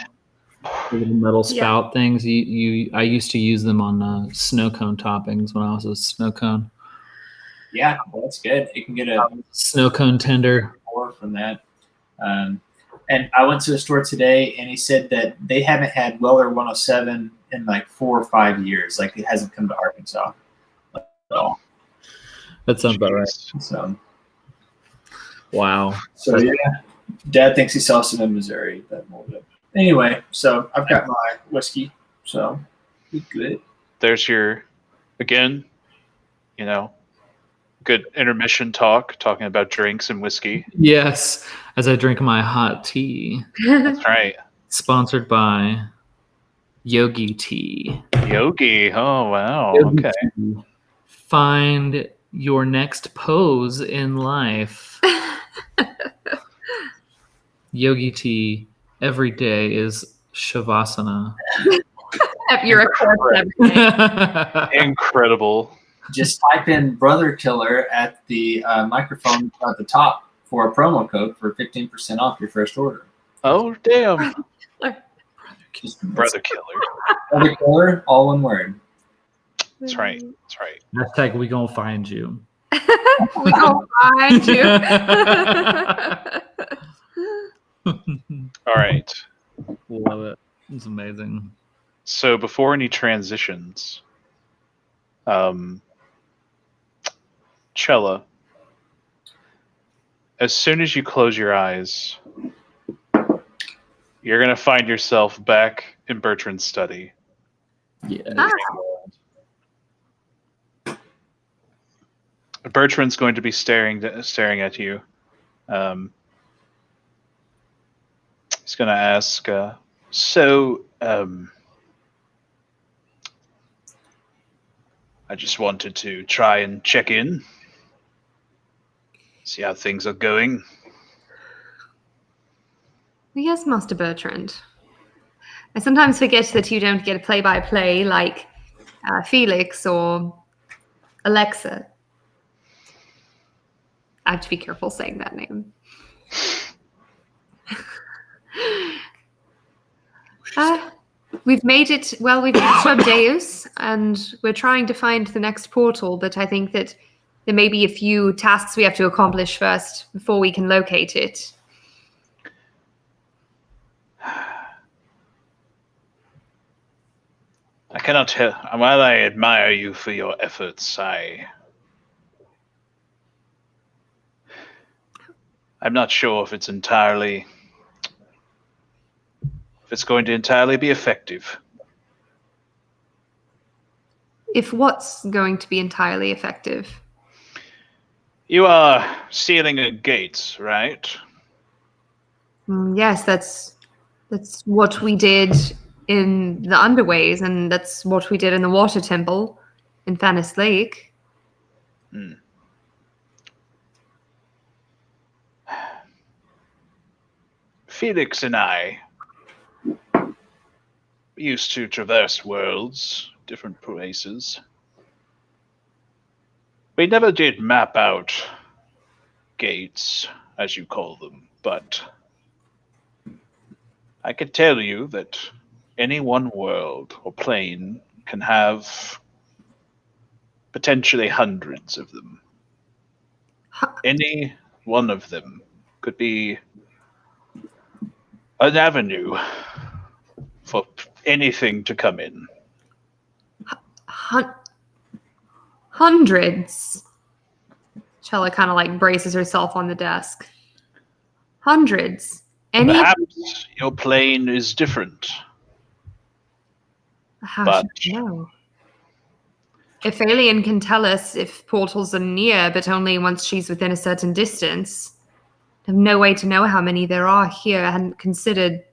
The little metal spout things. I used to use them on snow cone toppings when I was a snow cone.
Yeah, well, that's good. You can get a
Snow cone tender.
pour from that. And
And I went to a store today, and he said that they haven't had Weller 107 in like 4 or 5 years. Like it hasn't come to Arkansas at all.
That sounds about right.
So
Wow.
So yeah, Dad thinks he saw some in Missouri. But anyway, so I've got my whiskey, so we good.
There's your, again, good intermission talking about drinks and whiskey.
Yes, as I drink my hot tea.
That's right.
Sponsored by Yogi Tea.
Yogi. Oh, wow.
Yogi
Okay.
Tea. Find your next pose in life. Yogi Tea every day is Shavasana.
You're a course every day.
Incredible.
Just type in "brother killer" at the microphone at the top for a promo code for 15% off your first order.
Oh, damn.
Just
Brother killer.
Brother killer, all one word.
That's right. That's right.
Hashtag we gonna find you.
We gonna find you.
All right.
Love it. It's amazing.
So before any transitions, Chella, as soon as you close your eyes, you're going to find yourself back in Bertrand's study.
Yeah.
Bertrand's going to be staring at you. He's going to ask, I just wanted to try and check in, see how things are going.
Yes, Master Bertrand. I sometimes forget that you don't get a play-by-play like Felix or Alexa. I have to be careful saying that name. We've made it. Well, we've reached Deus, and we're trying to find the next portal. But I think that there may be a few tasks we have to accomplish first before we can locate it.
I cannot tell. While I admire you for your efforts, I'm not sure if it's going to entirely be effective.
If what's going to be entirely effective?
You are sealing a gate, right?
Yes, that's what we did in the Underways, and that's what we did in the Water Temple in Fannis Lake.
Felix and I used to traverse worlds, different places. We never did map out gates, as you call them, but I can tell you that any one world or plane can have potentially hundreds of them. Any one of them could be an avenue for anything to come in.
Hundreds. Chella kind of like braces herself on the desk. Hundreds.
Perhaps your plane is different.
How should we know? If Alien can tell us if portals are near, but only once she's within a certain distance, I have no way to know how many there are here. I hadn't considered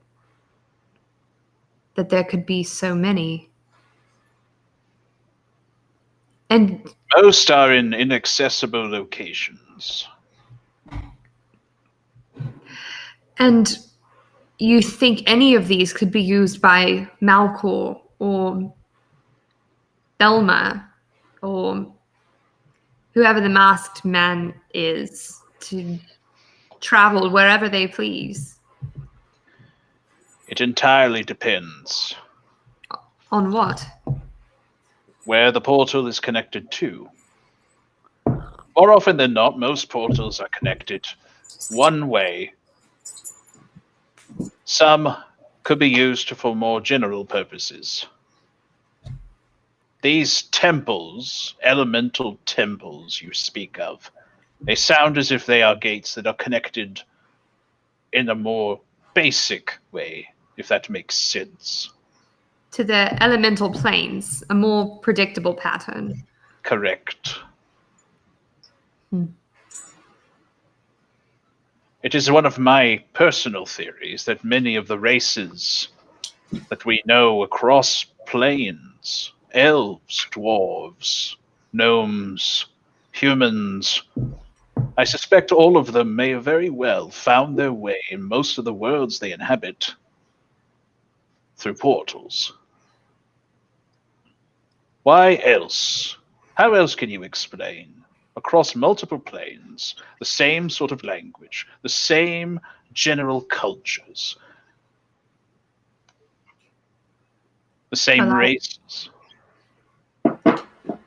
that there could be so many. And
most are in inaccessible locations.
And you think any of these could be used by Malcor or Belma or whoever the masked man is to travel wherever they please?
It entirely depends.
On what?
Where the portal is connected to. More often than not, most portals are connected one way Some could be used for more general purposes. These temples, elemental temples you speak of, they sound as if they are gates that are connected in a more basic way, if that makes sense.
To the elemental planes, a more predictable pattern.
Correct.
Hmm.
It is one of my personal theories that many of the races that we know across planes, elves, dwarves, gnomes, humans, I suspect all of them may have very well found their way in most of the worlds they inhabit through portals. Why else? How else can you explain, across multiple planes, the same sort of language, the same general cultures, the same races?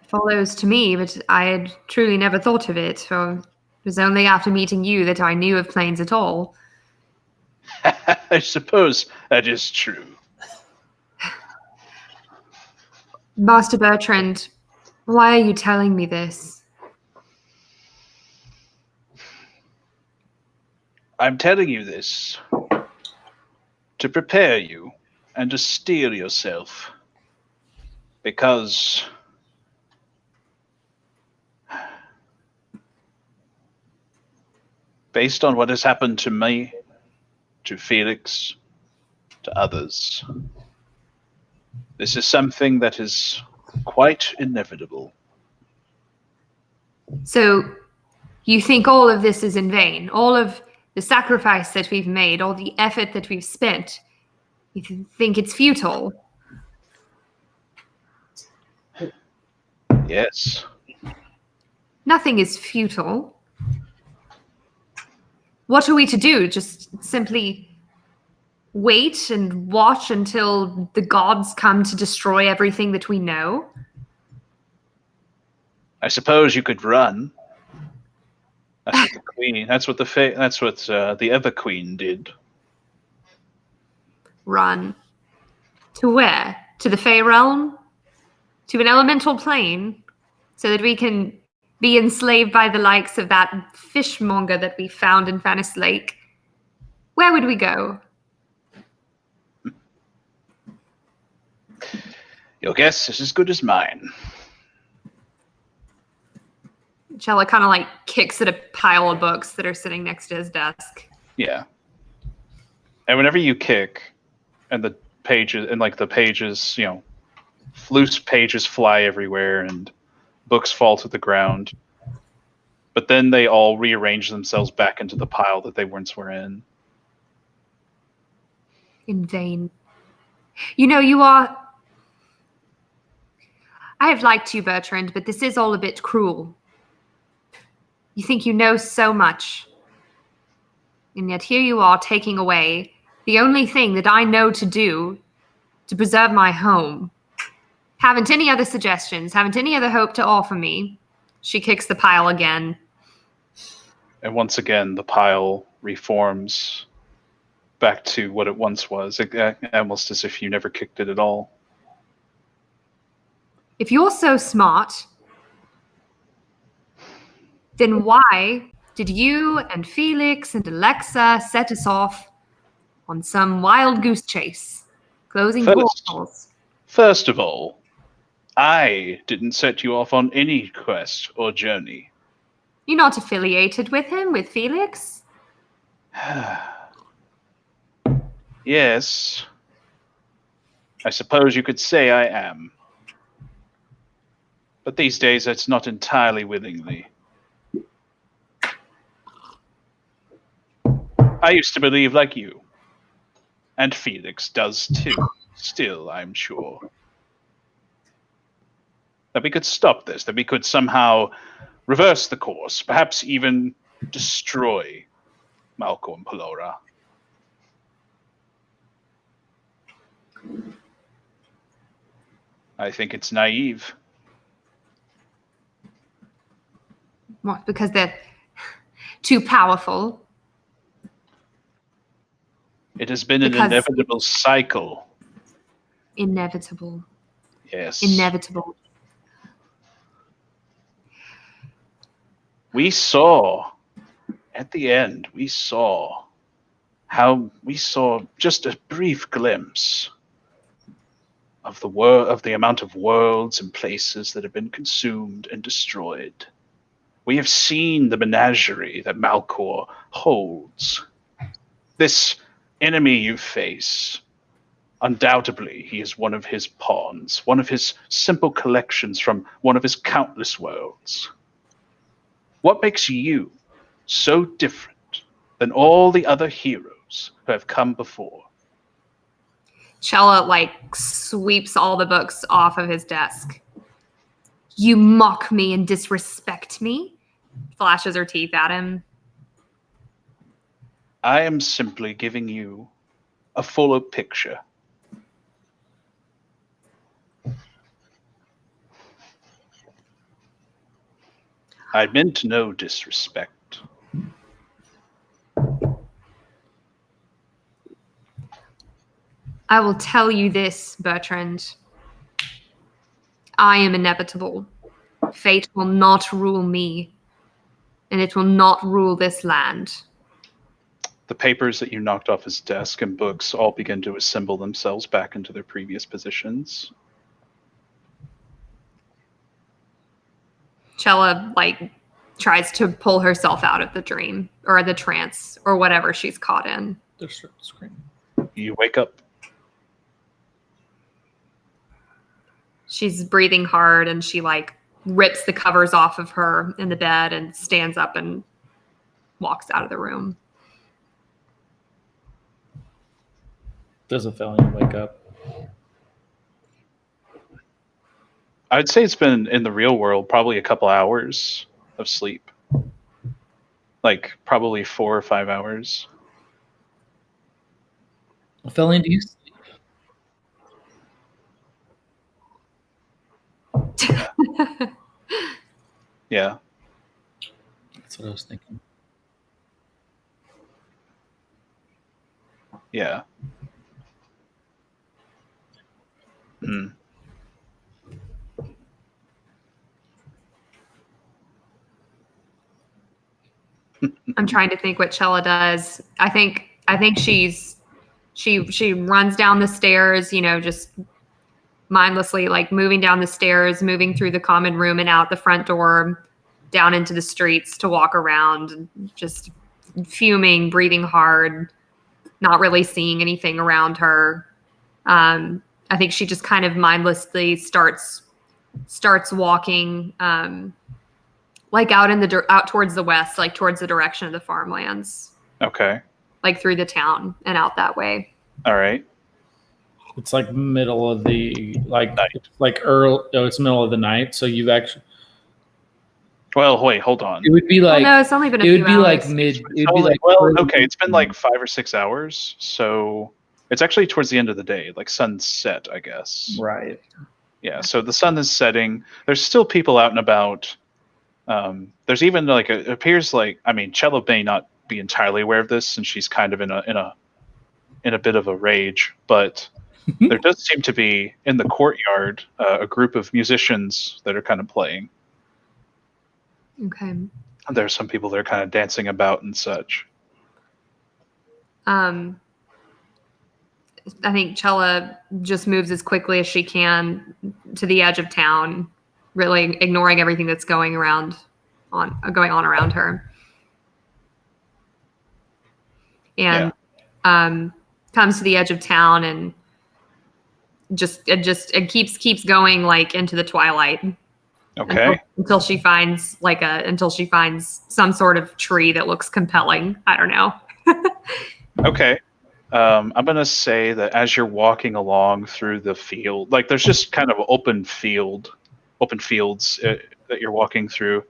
Follows to me, but I had truly never thought of it. Or it was only after meeting you that I knew of planes at all.
I suppose that is true.
Master Bertrand, why are you telling me this?
I'm telling you this to prepare you and to steel yourself, because based on what has happened to me, to Felix, to others, this is something that is quite inevitable.
So, you think all of this is in vain? All of the sacrifice that we've made, all the effort that we've spent, you think it's futile?
Yes.
Nothing is futile. What are we to do? Just simply wait and watch until the gods come to destroy everything that we know?
I suppose you could run. That's what the queen. That's what the Ever Queen did.
Run. To where? To the Fey realm? To an elemental plane? So that we can be enslaved by the likes of that fishmonger that we found in Fannis Lake? Where would we go?
Your guess is as good as mine.
Chella kind of like kicks at a pile of books that are sitting next to his desk.
Yeah. And whenever you kick, and the pages, loose pages fly everywhere, and books fall to the ground. But then they all rearrange themselves back into the pile that they once were in.
In vain. You know, you are... I have liked you, Bertrand, but this is all a bit cruel. You think you know so much. And yet here you are taking away the only thing that I know to do to preserve my home. Haven't any other suggestions, haven't any other hope to offer me. She kicks the pile again.
And once again, the pile reforms back to what it once was, almost as if you never kicked it at all.
If you're so smart, then why did you and Felix and Alexa set us off on some wild goose chase, closing portals?
First of all, I didn't set you off on any quest or journey.
You're not affiliated with him, with Felix?
Yes. I suppose you could say I am. But these days, it's not entirely willingly. I used to believe like you. And Felix does too. Still, I'm sure. That we could stop this, that we could somehow reverse the course, perhaps even destroy Malco and Pelora. I think it's naive.
What, because they're too powerful?
It has been an
Because-
inevitable cycle.
Inevitable.
Yes.
Inevitable.
We saw, at the end, we saw just a brief glimpse of the amount of worlds and places that have been consumed and destroyed. We have seen the menagerie that Malcor holds. This enemy you face, undoubtedly, he is one of his pawns, one of his simple collections from one of his countless worlds. What makes you so different than all the other heroes who have come before?
Chella sweeps all the books off of his desk. You mock me and disrespect me? Flashes her teeth at him.
I am simply giving you a fuller picture. I meant no disrespect.
I will tell you this, Bertrand. I am inevitable. Fate will not rule me, and it will not rule this land.
The papers that you knocked off his desk and books all begin to assemble themselves back into their previous positions.
Chella tries to pull herself out of the dream or the trance or whatever she's caught in.
You wake up.
She's breathing hard and she rips the covers off of her in the bed and stands up and walks out of the room.
Does Aphelion wake up?
I'd say it's been in the real world probably a couple hours of sleep. Probably 4 or 5 hours.
Aphelion, do you sleep?
Yeah.
That's what I was thinking.
Yeah. Hmm.
I'm trying to think what Chella does. I think she runs down the stairs, just mindlessly moving down the stairs, moving through the common room and out the front door, down into the streets to walk around, just fuming, breathing hard, not really seeing anything around her. I think she just kind of mindlessly starts walking out towards the west, towards the direction of the farmlands.
Okay.
Through the town and out that way.
All right.
It's middle of the early. Oh, it's middle of the night. So you've actually.
Well, wait, hold on.
It would be
no, it's only been a
it
few
would be
hours.
mid. It would be
okay. It's been 5 or 6 hours, so it's actually towards the end of the day, sunset, I guess.
Right.
Yeah. So the sun is setting. There's still people out and about. There's even it appears Chella may not be entirely aware of this, and she's kind of in a bit of a rage, but there does seem to be in the courtyard a group of musicians that are kind of playing.
Okay.
There's some people that are kind of dancing about and such.
I think Chella just moves as quickly as she can to the edge of town, really ignoring everything that's going on around her. And comes to the edge of town and it keeps going into the twilight.
Okay.
Until she finds some sort of tree that looks compelling. I don't know.
Okay. I'm gonna say that as you're walking along through the field, there's just kind of open fields that you're walking through.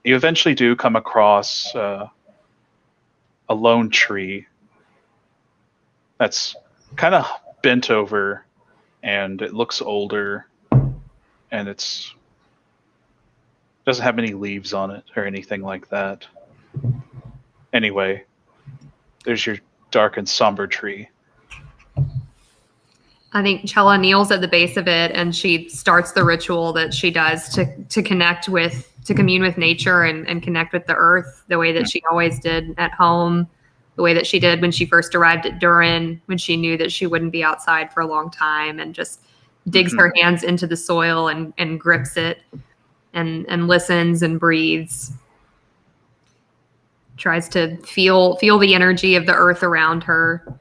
You eventually do come across a lone tree that's kind of bent over, and it looks older, and it's doesn't have any leaves on it or anything like that. Anyway, there's your dark and somber tree.
I think Chella kneels at the base of it and she starts the ritual that she does to connect with, to commune with nature and connect with the earth the way that she always did at home, the way that she did when she first arrived at Durin, when she knew that she wouldn't be outside for a long time, and just digs her hands into the soil and grips it and listens and breathes. Tries to feel the energy of the earth around her.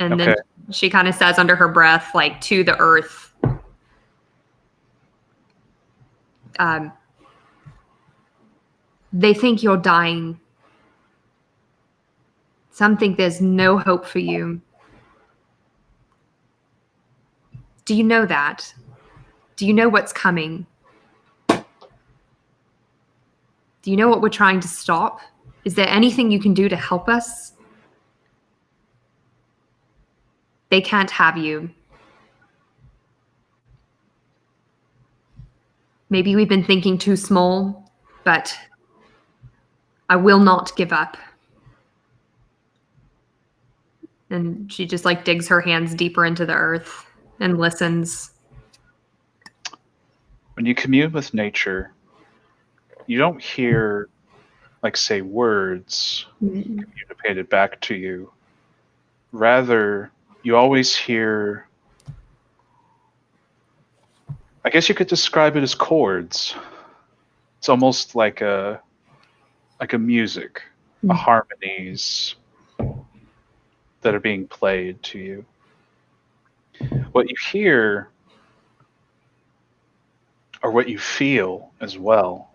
And then she kind of says under her breath, like, to the earth, they think you're dying. Some think there's no hope for you. Do you know that? Do you know what's coming? Do you know what we're trying to stop? Is there anything you can do to help us? They can't have you. Maybe we've been thinking too small, but I will not give up. And she just like digs her hands deeper into the earth and listens.
When you commune with nature, you don't hear, like, say, words communicated back to you. Rather, you always hear, I guess you could describe it as chords. It's almost like a music, a harmonies that are being played to you. What you hear, or what you feel as well,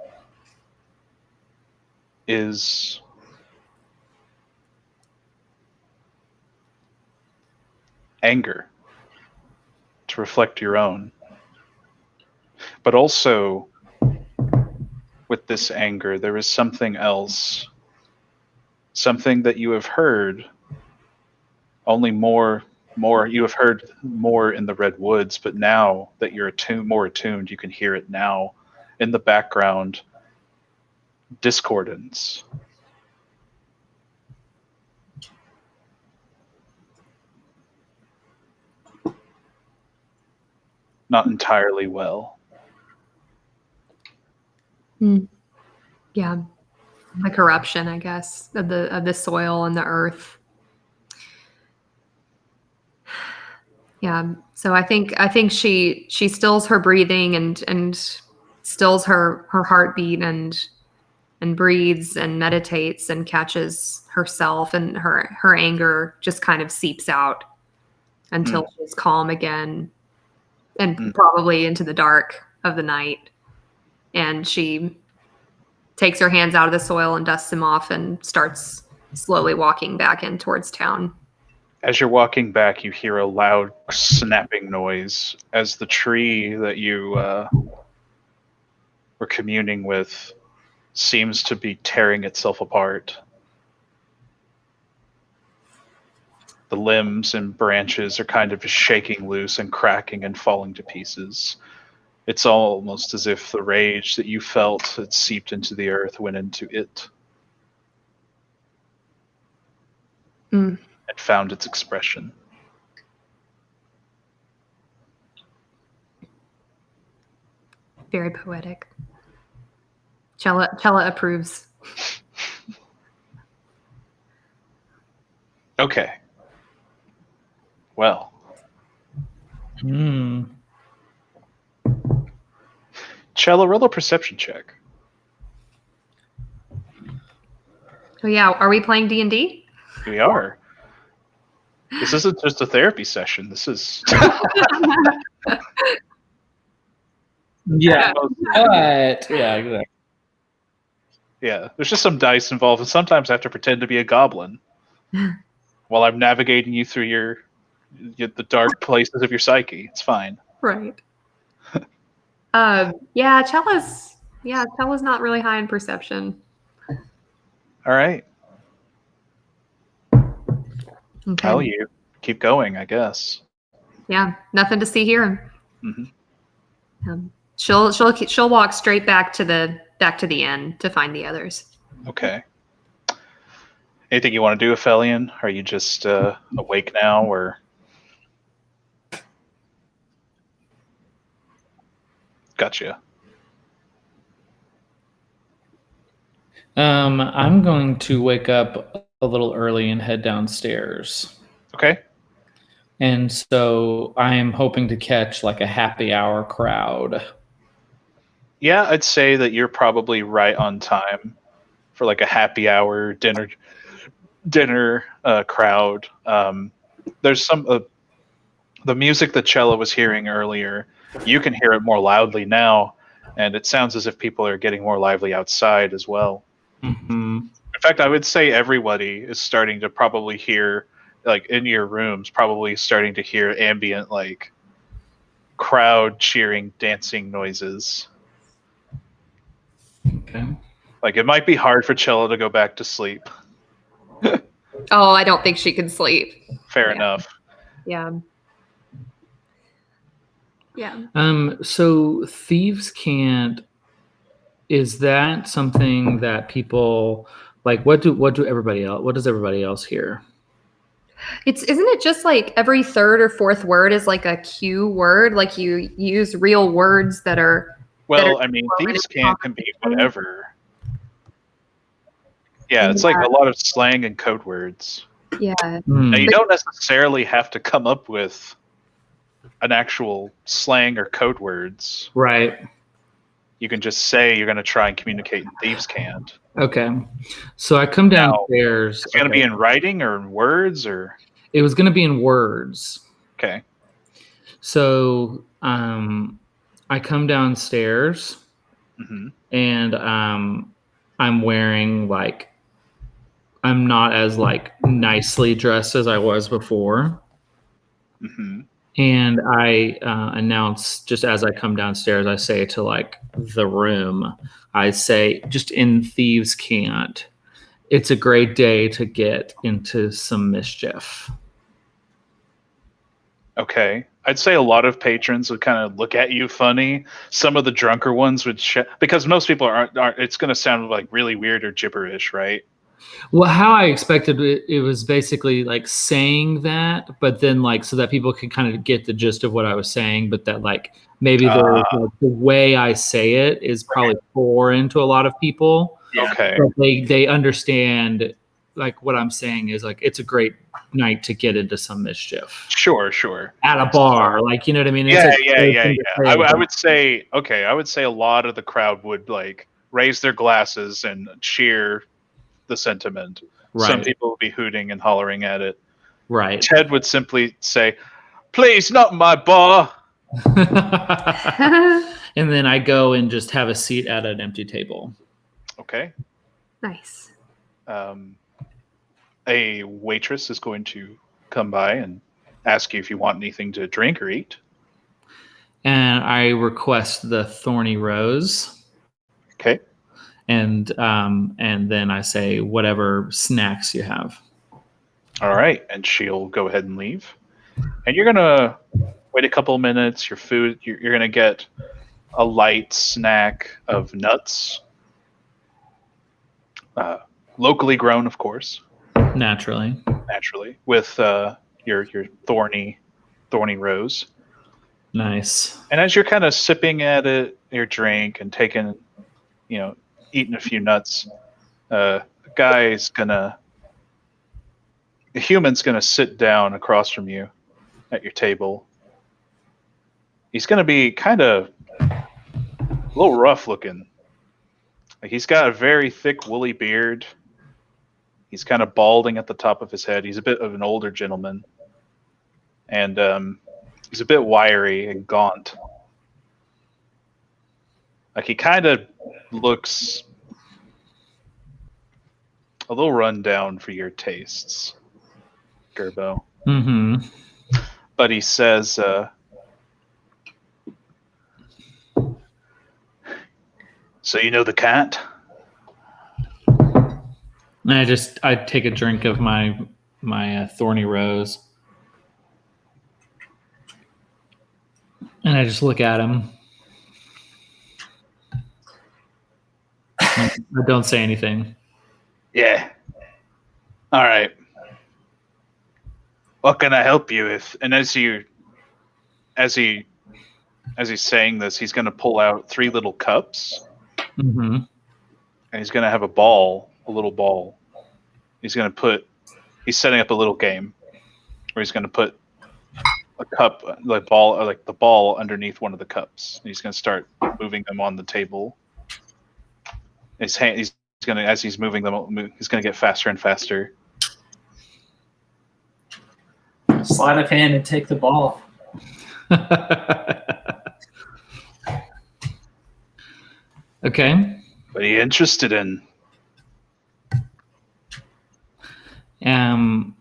is anger, to reflect your own. But also, with this anger, there is something else, something that you have heard only more you have heard more in the redwoods, but now that you're more attuned, you can hear it now in the background. Discordance. Not entirely well.
Yeah, the corruption, I guess, of the soil and the earth. Yeah, so I think she stills her breathing and stills her heartbeat and breathes and meditates and catches herself, and her anger just kind of seeps out until she's calm again, and probably into the dark of the night. And she takes her hands out of the soil and dusts them off and starts slowly walking back in towards town.
As you're walking back, you hear a loud snapping noise as the tree that you were communing with seems to be tearing itself apart. The limbs and branches are kind of shaking loose and cracking and falling to pieces. It's almost as if the rage that you felt had seeped into the earth went into it and found its expression.
Very poetic. Chella approves.
Okay. Well. Chella, roll a perception check.
Oh yeah, are we playing D&D?
We are. This isn't just a therapy session. This is...
Yeah, but yeah, exactly.
Yeah, there's just some dice involved, and sometimes I have to pretend to be a goblin while I'm navigating you through the dark places of your psyche. It's fine.
Right. Yeah, Chella's not really high in perception.
All right.
Okay.
Well, you keep going, I guess.
Yeah, nothing to see here. She'll walk straight back to the inn to find the others.
Okay. Anything you want to do, Aphelion? Are you just awake now, or? Gotcha.
I'm going to wake up a little early and head downstairs.
Okay.
And so I am hoping to catch like a happy hour crowd.
Yeah, I'd say that you're probably right on time for like a happy hour dinner crowd. There's some the music that Cella was hearing earlier. You can hear it more loudly now, and it sounds as if people are getting more lively outside as well.
Mm-hmm.
In fact, I would say everybody is starting to probably hear, like in your rooms, probably starting to hear ambient like crowd cheering, dancing noises.
Okay.
Like it might be hard for Cella to go back to sleep.
Oh, I don't think she can sleep.
Fair
Yeah.
enough.
Yeah. Yeah.
So thieves can't. Is that something that people like? What does everybody else hear?
Isn't it just like every third or fourth word is like a cue word? Like you use real words that are.
Well, I mean, thieves can be whatever. Yeah, it's like a lot of slang and code words.
Yeah.
Now, you don't necessarily have to come up with an actual slang or code words.
Right.
You can just say you're going to try and communicate in thieves' cant.
Okay. So I come downstairs.
It's going to be in writing or in words, or
it was going to be in words.
Okay.
So I come downstairs, and I'm wearing like, I'm not as like nicely dressed as I was before. And I announce, just as I come downstairs, I say to like the room, I say, just in thieves' cant, it's a great day to get into some mischief.
Okay. I'd say a lot of patrons would kind of look at you funny. Some of the drunker ones would, because most people aren't, it's going to sound like really weird or gibberish, right?
Well, how I expected it was basically like saying that, but then like so that people could kind of get the gist of what I was saying, but that like maybe the way I say it is probably foreign to a lot of people.
Okay.
But they understand like what I'm saying is like it's a great night to get into some mischief.
Sure.
At a bar, like you know what I mean?
Yeah. I would say a lot of the crowd would like raise their glasses and cheer the sentiment. Right. Some people would be hooting and hollering at it.
Right.
Ted would simply say, "Please, not my bar."
And then I go and just have a seat at an empty table.
Okay.
Nice.
A waitress is going to come by and ask you if you want anything to drink or eat.
And I request the thorny rose.
Okay.
And then I say whatever snacks you have.
All right, and she'll go ahead and leave. And you're gonna wait a couple of minutes. Your food, you're gonna get a light snack of nuts, locally grown, of course.
Naturally,
with your thorny rose.
Nice.
And as you're kind of sipping at it, your drink, and taking, eating a few nuts, the human's gonna sit down across from you at your table. He's gonna be kind of a little rough looking. Like he's got a very thick woolly beard. He's kind of balding at the top of his head. He's a bit of an older gentleman. And he's a bit wiry and gaunt. Like he kind of looks a little run down for your tastes, Gerbo.
Mm-hmm.
But he says, "So you know the cat?"
And I take a drink of my thorny rose, and I just look at him. I don't say anything.
Yeah. All right. What can I help you with? And as he's saying this, he's going to pull out 3 little cups,
Mm-hmm.
and he's going to have a little ball. He's setting up a little game where he's going to put a cup, the ball underneath one of the cups. And he's going to start moving them on the table. As he's moving them, he's going to get faster and faster.
Sleight of hand and take the ball.
Okay.
What are you interested in?
And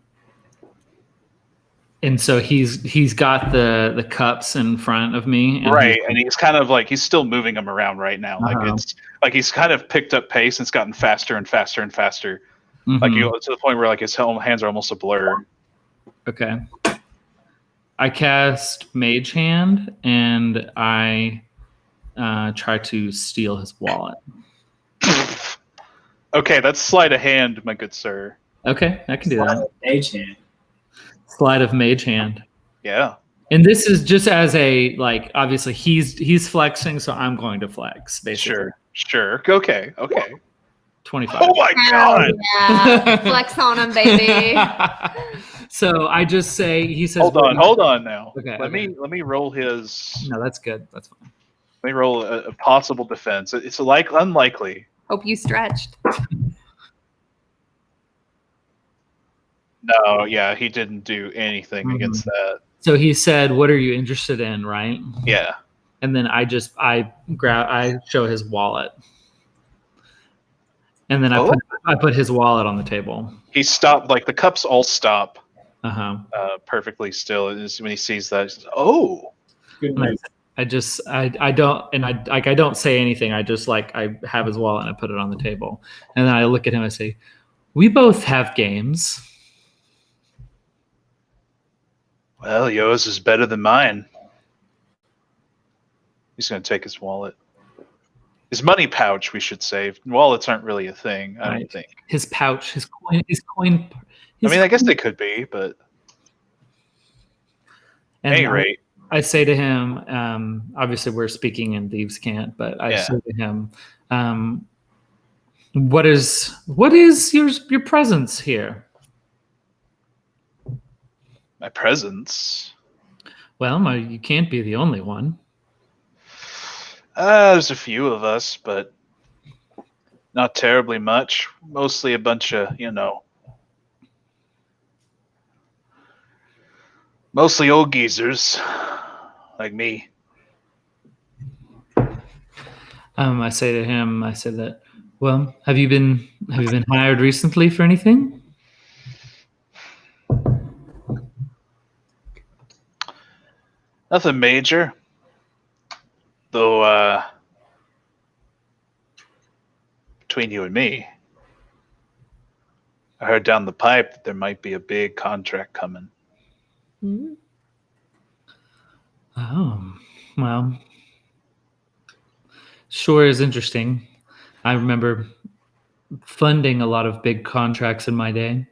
so he's got the cups in front of me, and
Right, and he's kind of like he's still moving them around right now. Like it's like he's kind of picked up pace and it's gotten faster and faster and faster. Like to the point where like his hands are almost a blur.
Okay. I cast Mage Hand and I try to steal his wallet.
Okay, that's sleight of hand, my good sir.
Okay, I can do that.
Mage hand.
Slide of Mage Hand.
Yeah.
And this is just as a like obviously he's flexing, so I'm going to flex, basically.
Sure. Okay.
25.
Oh my god.
Yeah. Flex on him, baby.
So I just say he says
Hold on now.
Okay,
Let me roll his
No, that's good. That's fine.
Let me roll a possible defense. It's unlikely.
Hope you stretched.
No, yeah, he didn't do anything against that.
So he said, "What are you interested in?" Right?
Yeah.
And then I show his wallet, and then I put his wallet on the table.
He stopped. Like the cups all stop.
Perfectly
still. When he sees that, he says, "Oh,
good move."
I don't say anything. I just I have his wallet and I put it on the table, and then I look at him. I say, "We both have games."
Well, yours is better than mine." He's going to take his wallet. His money pouch, we should say. Wallets aren't really a thing, I don't think.
His pouch, his coin.
I guess they could be, but at any rate.
I say to him, obviously we're speaking in thieves' cant, but I say to him, what is your presence here?
My presence?
Well, you can't be the only one.
There's a few of us, but not terribly much. Mostly a bunch of, mostly old geezers like me.
I say to him, I said that, well, have you been hired recently for anything?
Nothing major. Though, between you and me, I heard down the pipe that there might be a big contract coming.
Mm-hmm.
Oh, well, sure is interesting. I remember funding a lot of big contracts in my day.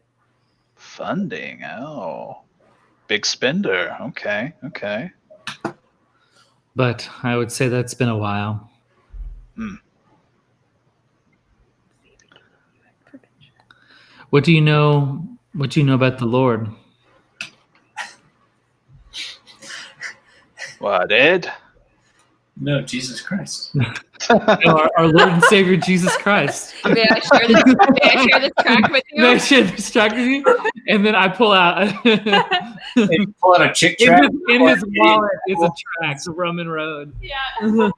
Funding? Oh, big spender. Okay.
But I would say that's been a while. What do you know about the Lord?
What, Ed?
No, Jesus Christ.
Our Lord and Savior Jesus Christ.
May I share this track with you?
May I share this track with you? And then I pull out
You pull out a chick track.
in his wallet is a track, the Roman Road.
Yeah.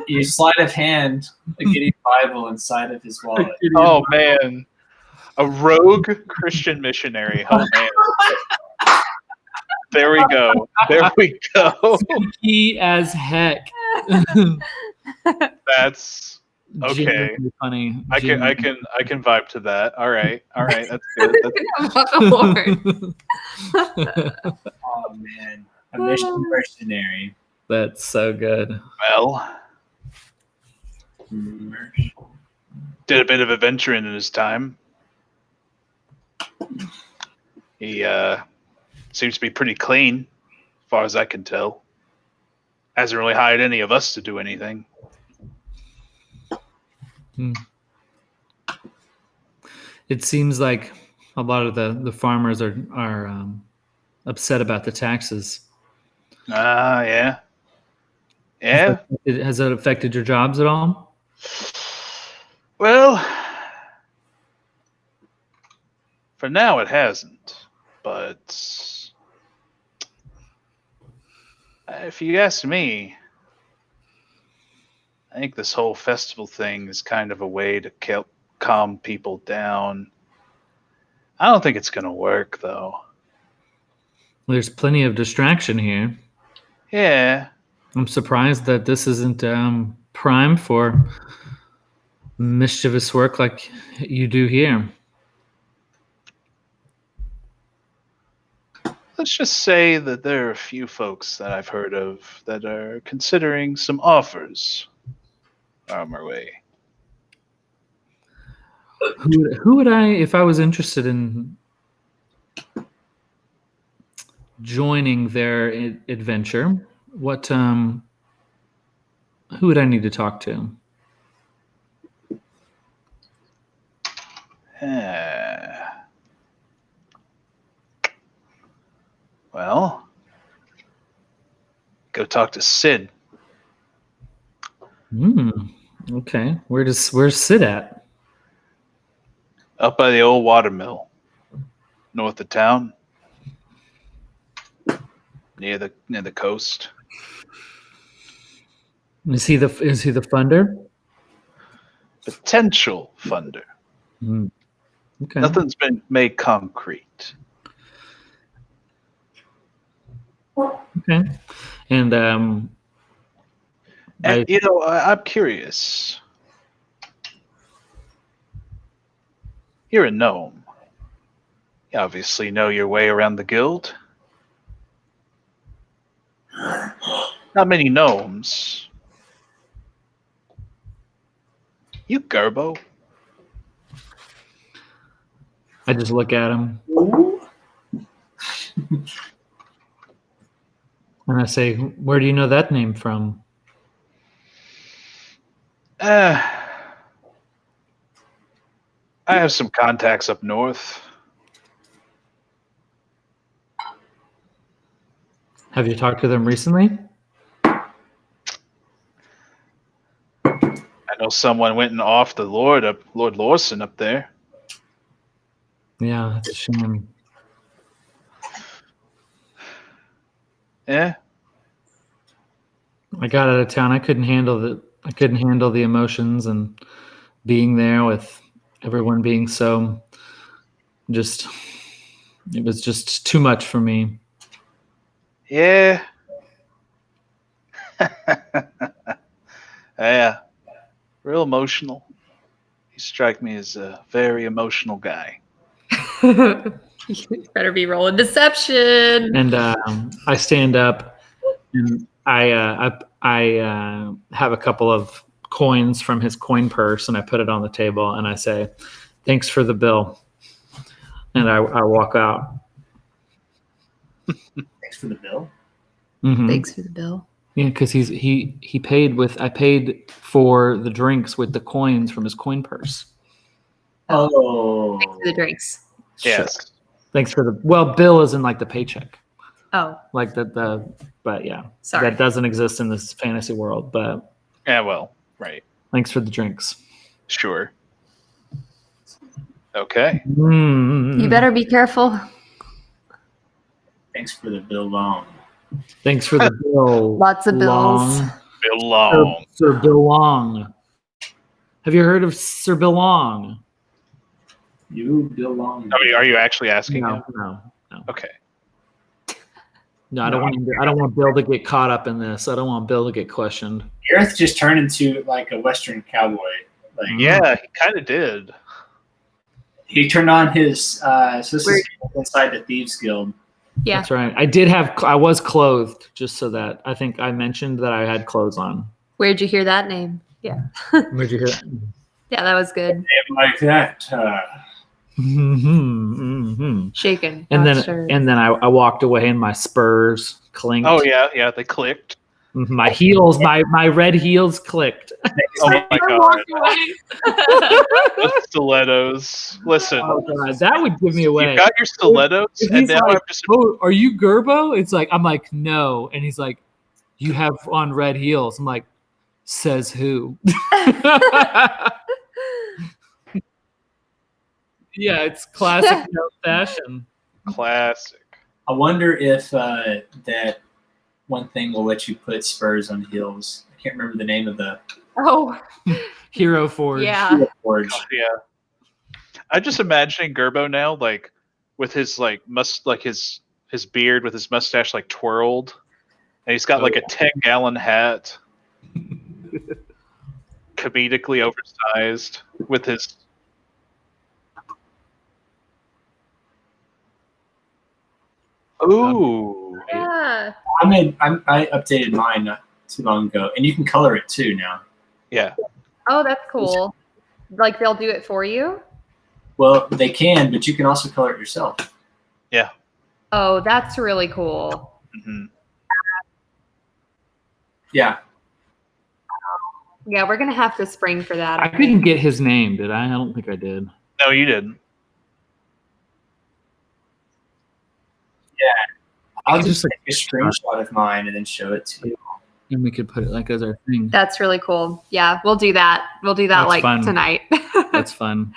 You sleight of hand a Gideon Bible inside of his wallet.
Oh man, a rogue Christian missionary. Oh man. There we go.
Sneaky as heck.
That's okay.
Genuinely funny.
I can vibe to that. All right. That's good.
About the Lord.
Oh man, a mission mercenary.
That's so good.
Well, did a bit of adventuring in his time. He seems to be pretty clean, as far as I can tell. Hasn't really hired any of us to do anything.
It seems like a lot of the farmers are upset about the taxes.
Yeah. Yeah.
Has that affected your jobs at all?
Well, for now it hasn't. But if you ask me, I think this whole festival thing is kind of a way to calm people down. I don't think it's going to work, though.
There's plenty of distraction here.
Yeah.
I'm surprised that this isn't prime for mischievous work like you do here.
Let's just say that there are a few folks that I've heard of that are considering some offers on our way.
Who would I, if I was interested in joining their adventure, what who would I need to talk to?
Well, go talk to Sid.
Okay. Where's Sid at?
Up by the old water mill, north of town, near the coast.
Is he the funder?
Potential funder.
Okay.
Nothing's been made concrete.
Okay. And
I'm curious. You're a gnome. You obviously know your way around the guild. Not many gnomes. You Gerbo?
I just look at him and I say, "Where do you know that name from?"
I have some contacts up north.
Have you talked to them recently?
I know someone went and off the Lord Lawson up there.
Yeah, that's a shame.
Yeah.
I got out of town. I couldn't handle the emotions and being there with everyone being so it was just too much for me.
Yeah. Yeah. Real emotional. You strike me as a very emotional guy.
You better be rolling deception.
And I stand up and I have a couple of coins from his coin purse and I put it on the table and I say, "Thanks for the bill." And I walk out.
Thanks for the bill.
Mm-hmm.
Thanks for the bill.
Yeah, because he paid with, I paid for the drinks with the coins from his coin purse.
Oh.
Thanks for the drinks.
Yes.
Sure. Thanks for bill isn't like the paycheck.
Oh,
Like but yeah.
sorry.
That doesn't exist in this fantasy world, but
Yeah, well, right.
thanks for the drinks.
Sure. Okay.
You better be careful.
Thanks for the bill loan.
Thanks for the bill.
Lots of bills.
Bill Long.
Sir Bill Long. Have you heard of Sir Bill Long?
You belong.
Are you actually asking him?
No.
Okay.
No, I don't want Bill to get caught up in this. I don't want Bill to get questioned.
Gareth just turned into like a Western cowboy. Like
Yeah, he kind of did.
he turned on his sister's inside the Thieves Guild.
Yeah.
That's right. I was clothed, just so that I think I mentioned that I had clothes on.
Where'd you hear that name? Yeah.
Where'd you hear that?
Yeah, that was good.
Name like that.
Shaken.
And
not
then
sure.
I walked away and my spurs clinked.
Oh yeah, they clicked.
My heels, my red heels clicked.
Oh my
I
god,
walked away.
the stilettos. Listen,
Oh god, that would give me away.
you got your stilettos,
If
and
he's
now
like,
I'm just.
"Oh, are you Gerbo?" It's like I'm like, "No," and he's like, "You have on red heels." I'm like, "Says who?" Yeah, it's classic fashion.
Classic.
I wonder if that one thing will let you put spurs on heels. I can't remember the name of the
Oh,
Hero Forge.
yeah.
forge.
Yeah. I'm just imagining Gerbo now, like with his his beard with his mustache like twirled, and he's got like a 10-gallon hat, comedically oversized, with his. Ooh.
Yeah.
I updated mine not too long ago, and you can color it too now.
Yeah.
Oh, that's cool. Like they'll do it for you?
Well, they can, but you can also color it yourself.
Yeah.
Oh, that's really cool.
hmm
Yeah.
Yeah, we're gonna have to spring for that.
I couldn't get his name, did I? I don't think I did.
No, you didn't.
I'll
just,
just take a screenshot of mine and then show it to you.
And we could put it like as our thing.
That's really cool. Yeah, we'll do that. We'll do that
That's
like
fun.
tonight.
That's fun.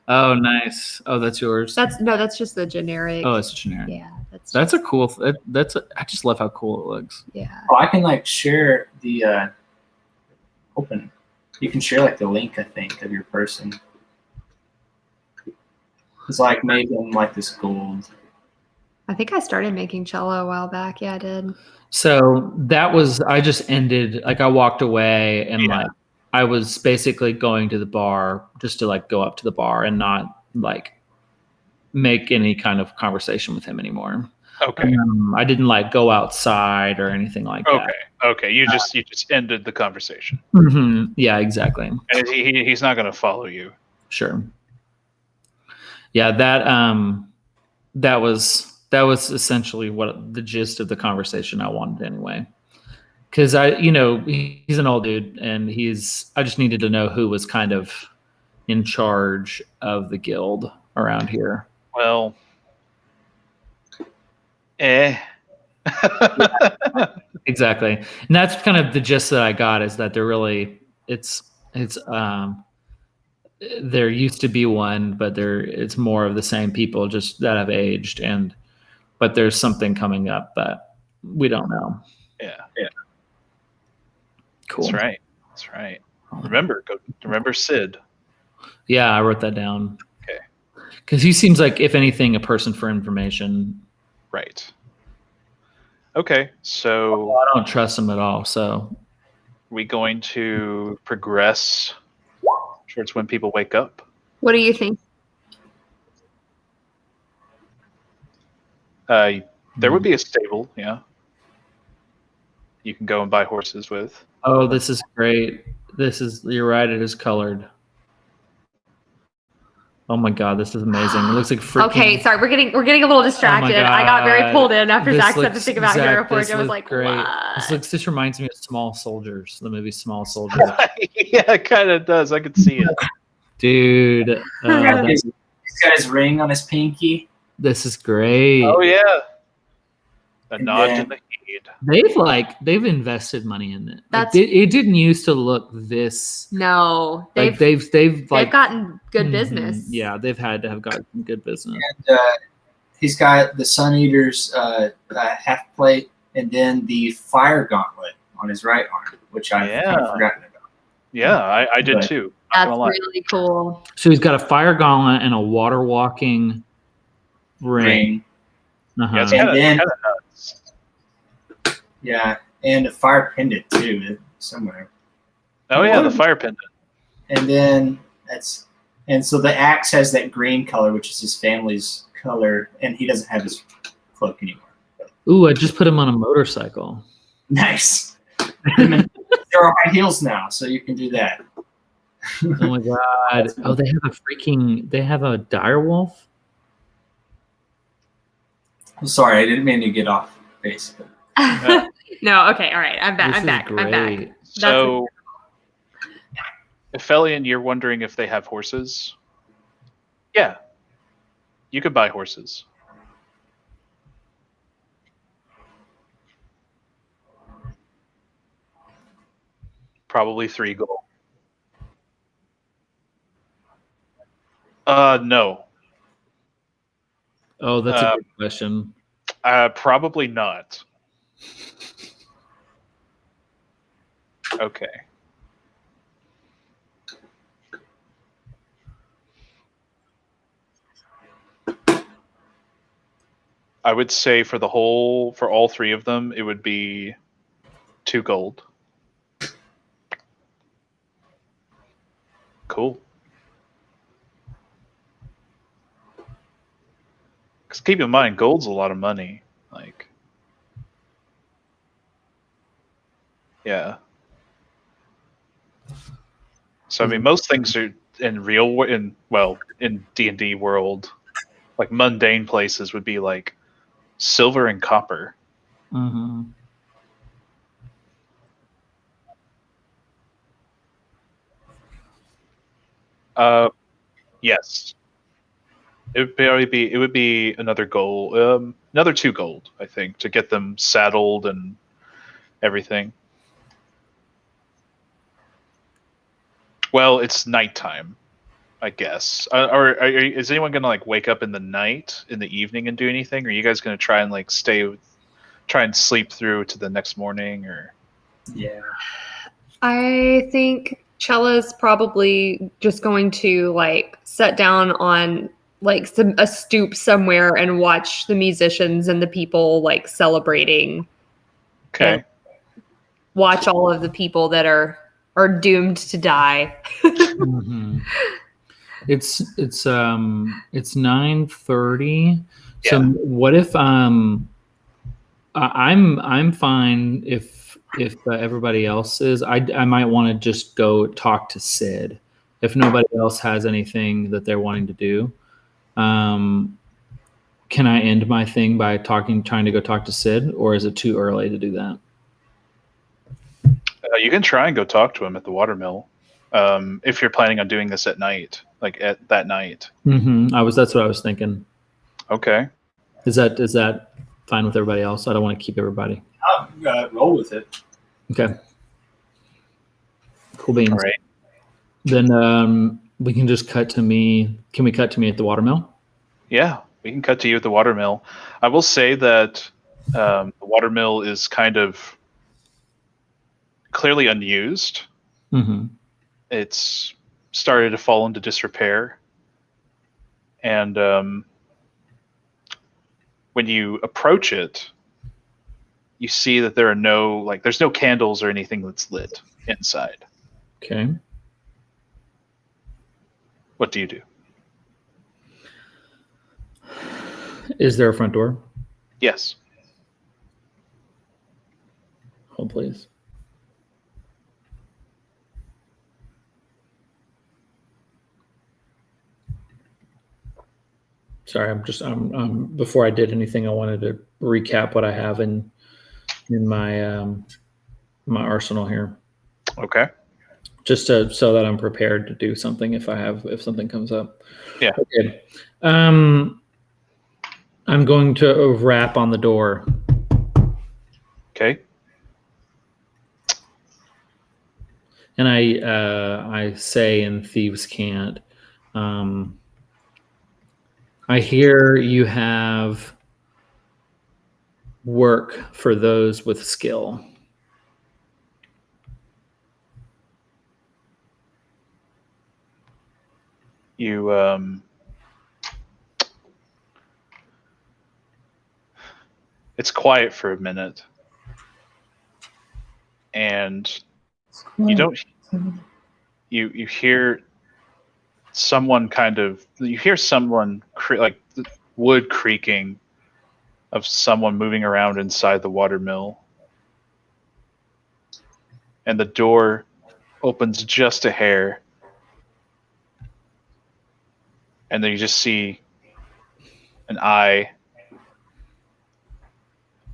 Oh, nice. Oh, that's yours.
That's just the generic.
Oh, it's generic.
Yeah,
That's a cool. I just love how cool it looks.
yeah.
Oh, I can like share the open. You can share like the link, I think, of your person. It's like made them like this gold.
I think I started making cello a while back. Yeah, I did.
So that was. I just ended. Like I walked away and
Yeah.
like I was basically going to the bar just to like go up to the bar and not like make any kind of conversation with him anymore.
Okay.
I didn't like go outside or anything like
Okay.
that.
Okay. You just ended the conversation,
Yeah, exactly.
and he's not going to follow you.
Sure. Yeah, that was essentially what the gist of the conversation I wanted anyway. Because he's an old dude, and I just needed to know who was kind of in charge of the guild around here.
Well.
Exactly, and that's kind of the gist that I got, is that there used to be one, but it's more of the same people just that have aged, but there's something coming up, but we don't know.
Yeah.
Cool.
That's right. That's right. Remember Sid.
Yeah, I wrote that down.
Okay.
Because he seems like, if anything, a person for information.
Right. Okay, so
I don't trust him at all. So
we going to progress towards when people wake up.
What do you think?
There would be a stable, yeah. You can go and buy horses with.
Oh, this is great. You're right, it is colored. Oh my god, this is amazing. It looks like freaking.
Okay, sorry, we're getting a little distracted. I got very pulled in after Zach said to think about Hero Forge. I was like,
great.
what?
This reminds me of Small Soldiers, the movie Small Soldiers.
Yeah, it kind of does. I could see it.
Dude,
He's got his ring on his pinky.
this is great.
Oh yeah. A
And
nod
then-
to the heed.
They've invested money in it.
That's-
It didn't used to look this.
No,
Like
they've
they've
gotten good
Mhm.
business.
Yeah, they've had to have gotten good business.
And he's got the Sun Eater's half plate, and then the fire gauntlet on his right arm, which I've kind of forgotten about.
Yeah, I did
But-
too. Not
That's
gonna lie.
really cool.
So he's got a fire gauntlet and a water walking ring. Uh-huh.
Yeah, it's
And
kinda
then-
nuts.
Yeah, and a fire pendant too somewhere.
Oh yeah, the fire pendant.
And then so the axe has that green color, which is his family's color, and he doesn't have his cloak anymore.
Ooh, I just put him on a motorcycle.
Nice. There are high heels now, so you can do that.
Oh my god! Oh, they have a dire wolf.
I'm sorry, I didn't mean to get off base. But
No, okay, all right. I'm back.
This
I'm
is
back. I'm back.
great.
So, Aphelion, you're wondering if they have horses? Yeah, you could buy horses. Probably 3 gold. No.
Oh, that's a good question.
Probably not. Okay. I would say for all 3 of them, it would be 2 gold. Cool. Because keep in mind, gold's a lot of money. Like, yeah. So I mean, most things are in D&D world, like mundane places would be like silver and copper.
Mm-hmm.
Yes. It would be another gold, another 2 gold, I think, to get them saddled and everything. Well, it's nighttime, I guess. Is anyone gonna like wake up in the evening, and do anything? Or are you guys gonna try and like try and sleep through to the next morning? Or
yeah,
I think Chella's probably just going to like sit down on like a stoop somewhere and watch the musicians and the people like celebrating.
okay,
And watch all of the people that are doomed to die.
Mm-hmm. It's 9:30. So
Yeah.
what if I'm fine if everybody else is. I might want to just go talk to Sid if nobody else has anything that they're wanting to do. Can I end my thing by trying to go talk to Sid, or is it too early to do that?
You can try and go talk to him at the watermill, if you're planning on doing this at night, like at that night.
Mm-hmm. That's what I was thinking.
Okay.
Is that fine with everybody else? I don't want to keep everybody.
I'll roll with it.
Okay. Cool beans.
All right.
Then we can just cut to me. Can we cut to me at the watermill?
Yeah, we can cut to you at the watermill. I will say that the watermill is kind of clearly unused.
Mm-hmm.
It's started to fall into disrepair, and when you approach it, you see that there's no candles or anything that's lit inside.
Okay.
What do you do?
Is there a front door?
Yes.
Hold, please. Sorry, I'm before I did anything, I wanted to recap what I have in my my arsenal here,
Okay.
just so that I'm prepared to do something if something comes up.
Yeah.
Okay. I'm going to rap on the door.
Okay.
And I say in Thieves' Cant, I hear you have work for those with skill.
You it's quiet for a minute, and you don't you hear someone like wood creaking of someone moving around inside the watermill, and the door opens just a hair, and then you just see an eye,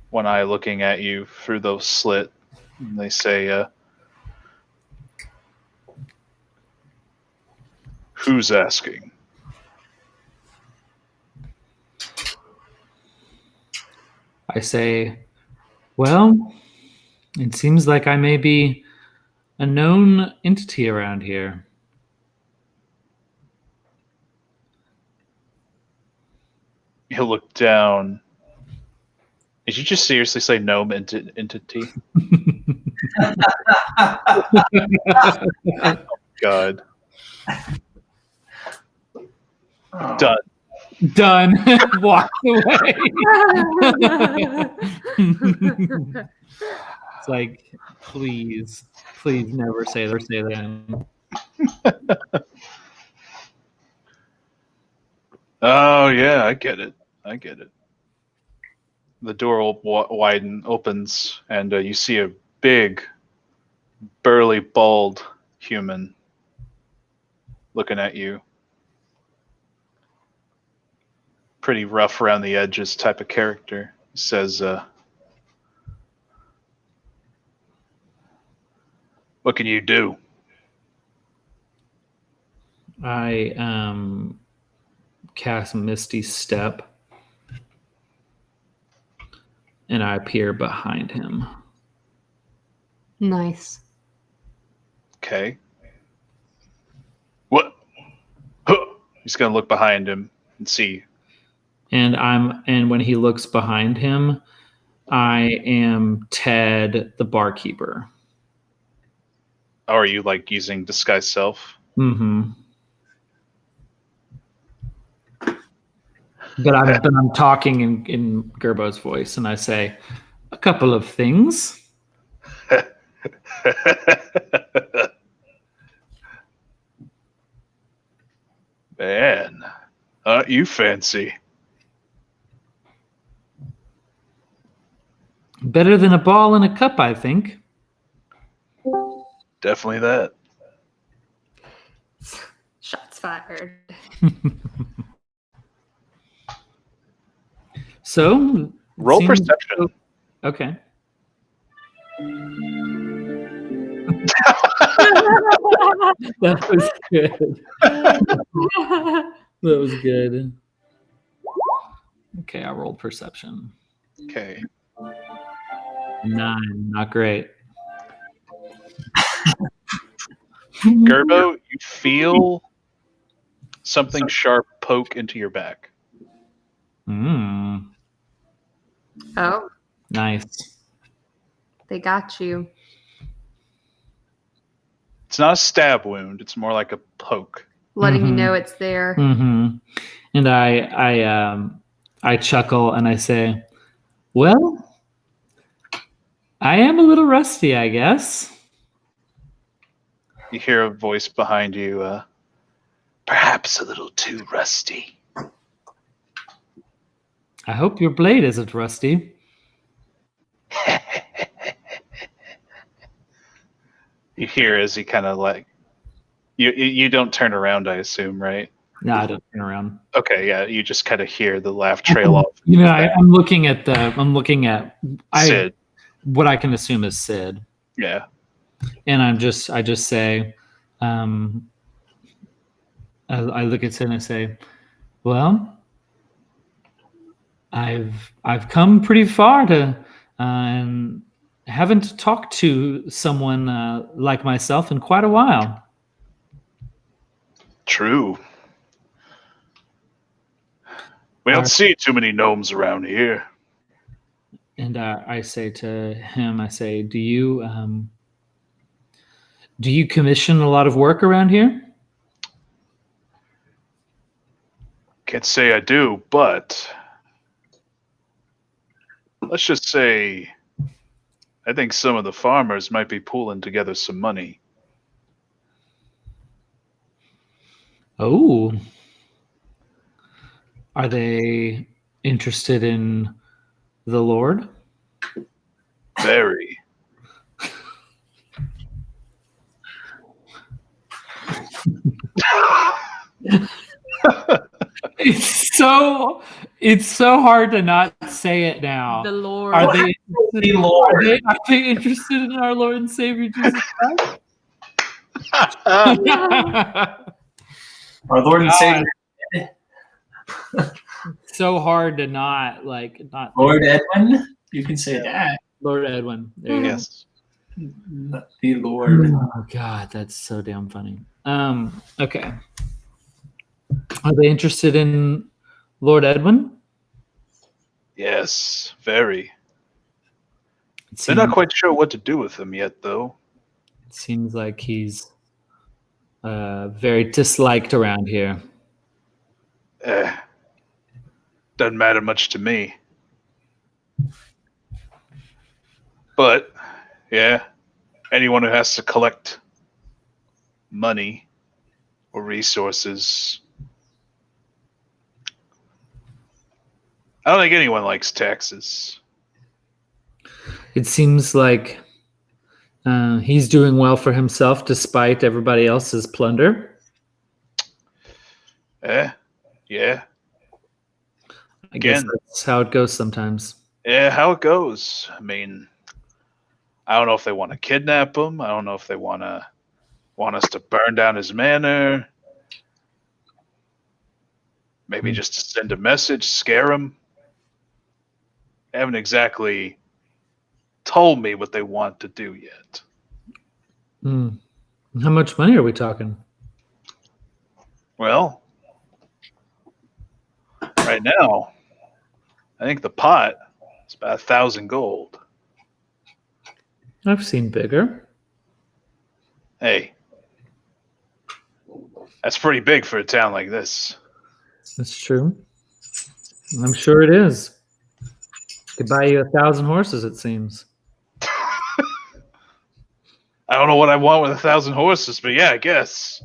one eye looking at you through the slit, and they say, "Who's asking?"
I say, well, it seems like I may be a known entity around here.
He'll look down. Did you just seriously say gnome entity? God.
Oh.
Done.
Done. Walk away. It's like, please never say that.
Oh yeah, I get it. The door opens, and you see a big, burly, bald human looking at you. Pretty rough around the edges type of character. He says, "What can you do?"
I cast Misty Step, and I appear behind him.
Nice.
Okay. What? Huh. He's gonna look behind him and see.
And when he looks behind him, I am Ted, the barkeeper.
Oh, are you like using disguise self?
Mm-hmm. But I'm talking in Gerbo's voice, and I say a couple of things.
Man, aren't you fancy?
Better than a ball in a cup, I think.
Definitely that.
Shots fired.
So
Roll perception.
Okay. That was good. That was good. Okay, I rolled perception.
Okay.
9, not great.
Gerbo, you feel something sharp poke into your back.
Mm,
Oh,
nice.
they got you.
It's not a stab wound. It's more like a poke.
Letting you
Mhm.
know it's there.
Mm-hmm. And I chuckle and I say, well, I am a little rusty, I guess.
You hear a voice behind you. Perhaps a little too rusty.
I hope your blade isn't rusty.
You hear as he kind of like you don't turn around, I assume, right?
No, I don't turn around.
Okay, yeah, you just kind of hear the laugh trail off.
You know, I'm looking at
Sid.
what I can assume is Sid,
Yeah.
and I just say, I look at Sid and I say, well, I've come pretty far to, and haven't talked to someone like myself in quite a while.
True. We don't see too many gnomes around here.
And I say to him, I say, do you commission a lot of work around here?
Can't say I do, but let's just say I think some of the farmers might be pooling together some money.
Oh. Are they interested in the Lord?
Very.
It's so hard to not say it now.
The Lord.
Are they
The Lord.
are they interested in our Lord and Savior Jesus Christ?
Our Lord and Savior,
So hard to not not
Lord Edwin. You can say that.
Lord Edwin. There you
Yes.
The Lord.
go. Oh God, that's so damn funny. Okay. Are they interested in Lord Edwin?
Yes, very.
It
They're not
seems,
quite sure what to do with him yet, though.
it seems like he's very disliked around here.
Eh, doesn't matter much to me. But, yeah, anyone who has to collect money or resources. I don't think anyone likes taxes.
It seems like he's doing well for himself despite everybody else's plunder.
Yeah.
I guess
Again.
that's how it goes sometimes.
Yeah, how it goes. I mean, I don't know if they want to kidnap him. I don't know if they want us to burn down his manor. Maybe just to send a message, scare him. They haven't exactly told me what they want to do yet.
Hmm. How much money are we talking?
Well, right now, I think the pot is about 1,000 gold.
I've seen bigger.
Hey, that's pretty big for a town like this.
That's true. I'm sure it is. Could buy you 1,000 horses, it seems.
I don't know what I want with 1,000 horses, but yeah, I guess.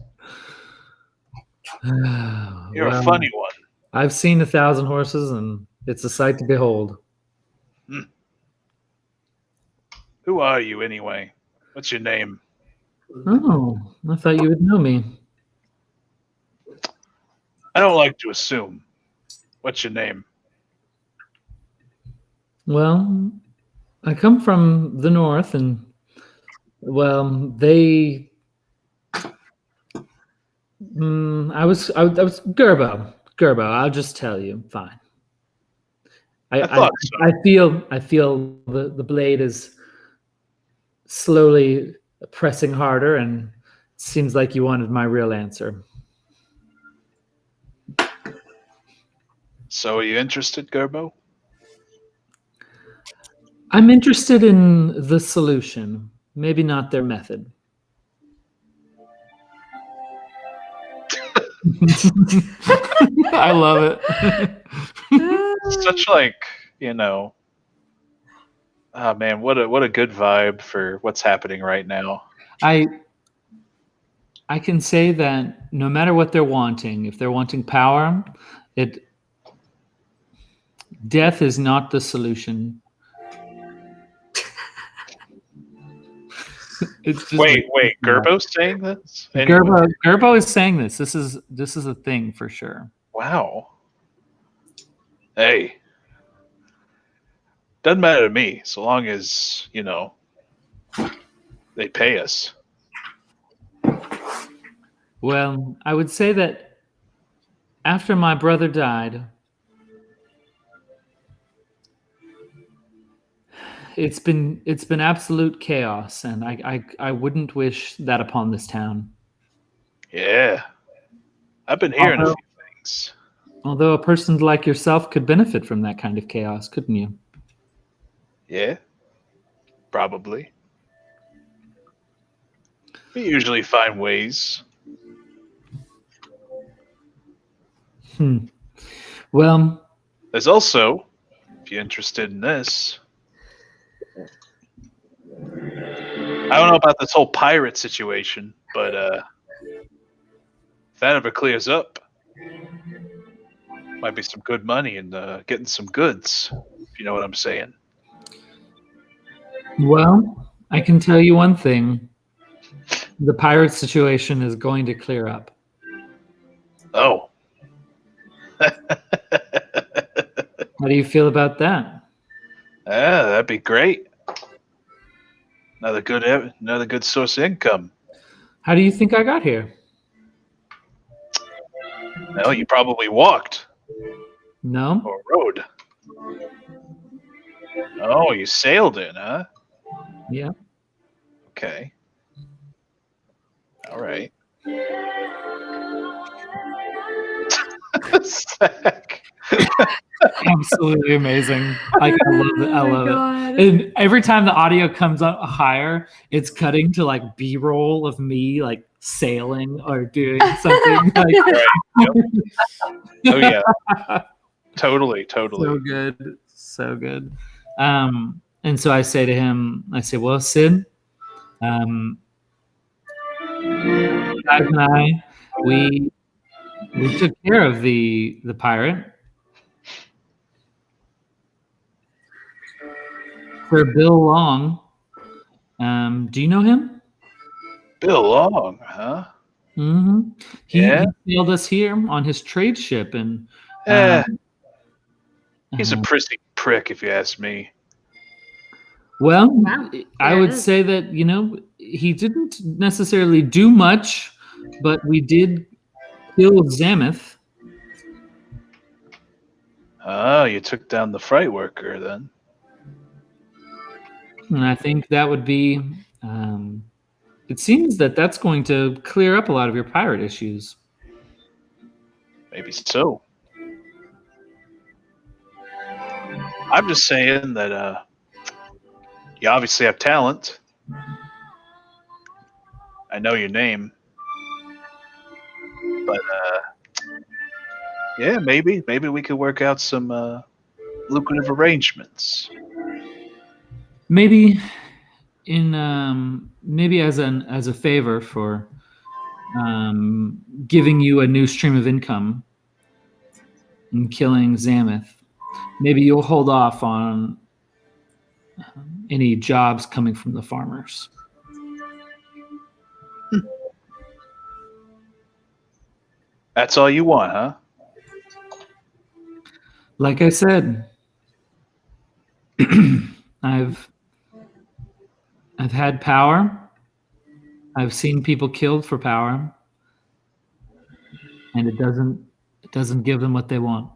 You're a funny one.
I've seen 1,000 horses, and it's a sight to behold.
Who are you anyway? What's your name?
Oh, I thought you would know me.
I don't like to assume. What's your name?
Well, I come from the north, and they. I was Gerbo. Gerbo. I'll just tell you. Fine.
I thought so.
I feel the blade is slowly pressing harder, and it seems like you wanted my real answer.
So are you interested, Gerbo?
I'm interested in the solution, maybe not their method. I love it.
Such oh man, what a good vibe for what's happening right now.
I can say that no matter what they're wanting, if they're wanting power, death is not the solution. It's just
wait, Gerbo's saying this?
Gerbo is saying this. This is a thing for sure.
Wow. Hey. Doesn't matter to me, so long as, they pay us.
Well, I would say that after my brother died, it's been absolute chaos, and I wouldn't wish that upon this town.
Yeah. I've been hearing a few things.
Although a person like yourself could benefit from that kind of chaos, couldn't you?
Yeah. Probably. We usually find ways.
Well,
there's also, if you're interested in this, I don't know about this whole pirate situation, but if that ever clears up, might be some good money and getting some goods, if you know what I'm saying.
Well, I can tell you one thing. The pirate situation is going to clear up.
Oh.
How do you feel about that?
Yeah, that'd be great. Another good source of income.
How do you think I got here?
Well, you probably walked
No?
or rode. Oh, you sailed in, huh?
Yeah.
Okay. All right. Zach.
Absolutely amazing. I love it. I love it. And every time the audio comes up higher, it's cutting to like B-roll of me like sailing or doing something. Like,
Oh yeah. Totally.
so good. So good. And so I say to him, I say, well, Sid, Zach and I, we took care of the pirate. Sir Bill Long. Do you know him?
Bill Long, huh?
Mm-hmm.
Yeah.
He sailed us here on his trade ship, and
He's a prissy prick, if you ask me.
well,
Wow.
I
There it
would
is.
say that he didn't necessarily do much, but we did kill Zamoth.
Oh, you took down the fright worker then.
And I think that would be. It seems that that's going to clear up a lot of your pirate issues.
Maybe so. I'm just saying that you obviously have talent. I know your name. But yeah, maybe we could work out some lucrative arrangements.
Maybe maybe as a favor for giving you a new stream of income and killing Zamoth. Maybe you'll hold off on any jobs coming from the farmers.
That's all you want, huh?
Like I said, I've had power. I've seen people killed for power, and it doesn't give them what they want.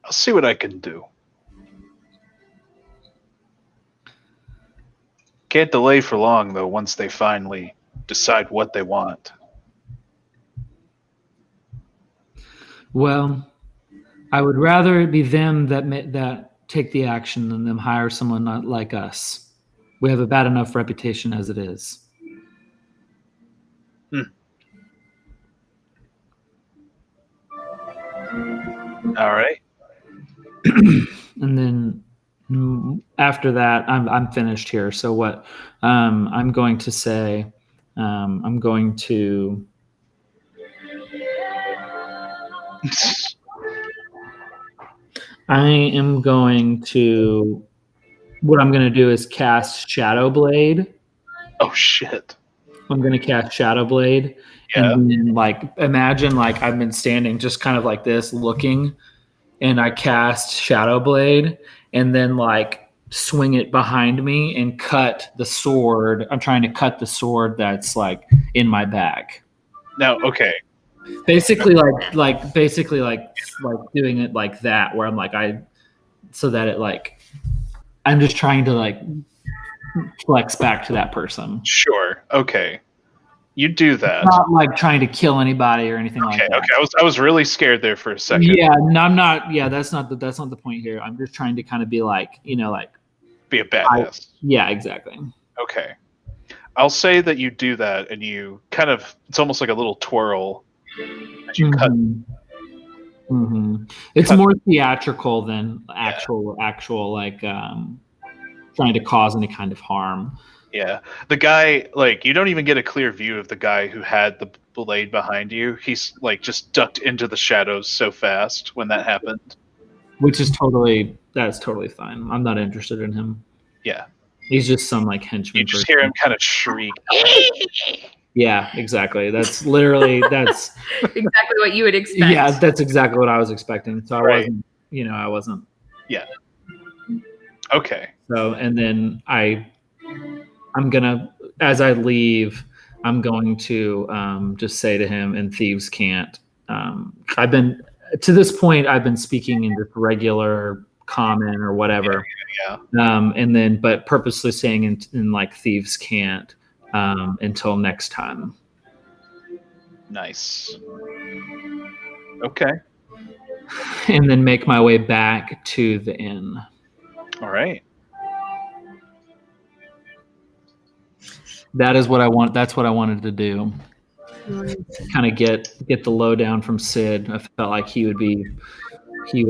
I'll see what I can do. Can't delay for long, though, once they finally decide what they want.
Well, I would rather it be them that take the action than them hire someone not like us. We have a bad enough reputation as it is.
All right.
And then after that, I'm finished here. So what I'm going to say, I'm going to. I am going to. What I'm going to do is cast Shadow Blade.
Oh shit!
I'm going to cast Shadow Blade,
Yeah.
and then like imagine like I've been standing just kind of like this, looking, and I cast Shadow Blade, and then like swing it behind me and cut the sword. I'm trying to cut the sword that's like in my bag.
Now, okay.
Basically, like doing it like that, where I'm like so that it like I'm just trying to like flex back to that person.
Sure. Okay. You do that.
Not like trying to kill anybody or anything like that.
Okay. I was really scared there for a second.
Yeah, no, I'm not. Yeah, that's not the point here. I'm just trying to kind of be like, like
be a badass.
Yeah, exactly.
Okay. I'll say that you do that, and you kind of it's almost like a little twirl as you cut.
Mm-hmm. It's more theatrical than actual like trying to cause any kind of harm.
Yeah. The guy, like, you don't even get a clear view of the guy who had the blade behind you. He's, like, just ducked into the shadows so fast when that happened.
Which is that's totally fine. I'm not interested in him.
Yeah.
He's just some, like, henchman.
You just hear him kind of shriek.
Yeah, exactly. That's literally that's
Exactly what you would expect.
yeah, that's exactly what I was expecting. So
Right.
I wasn't.
Okay.
So and then I'm gonna as I leave, I'm going to just say to him, and thieves can't. I've been to this point, I've been speaking in just regular common or whatever.
Yeah.
And then but purposely saying in like thieves can't until next time.
Nice. Okay.
And then make my way back to the inn.
All right.
That is what I want. That's what I wanted to do.
Mm.
Kind of get the lowdown from Sid. I felt like he would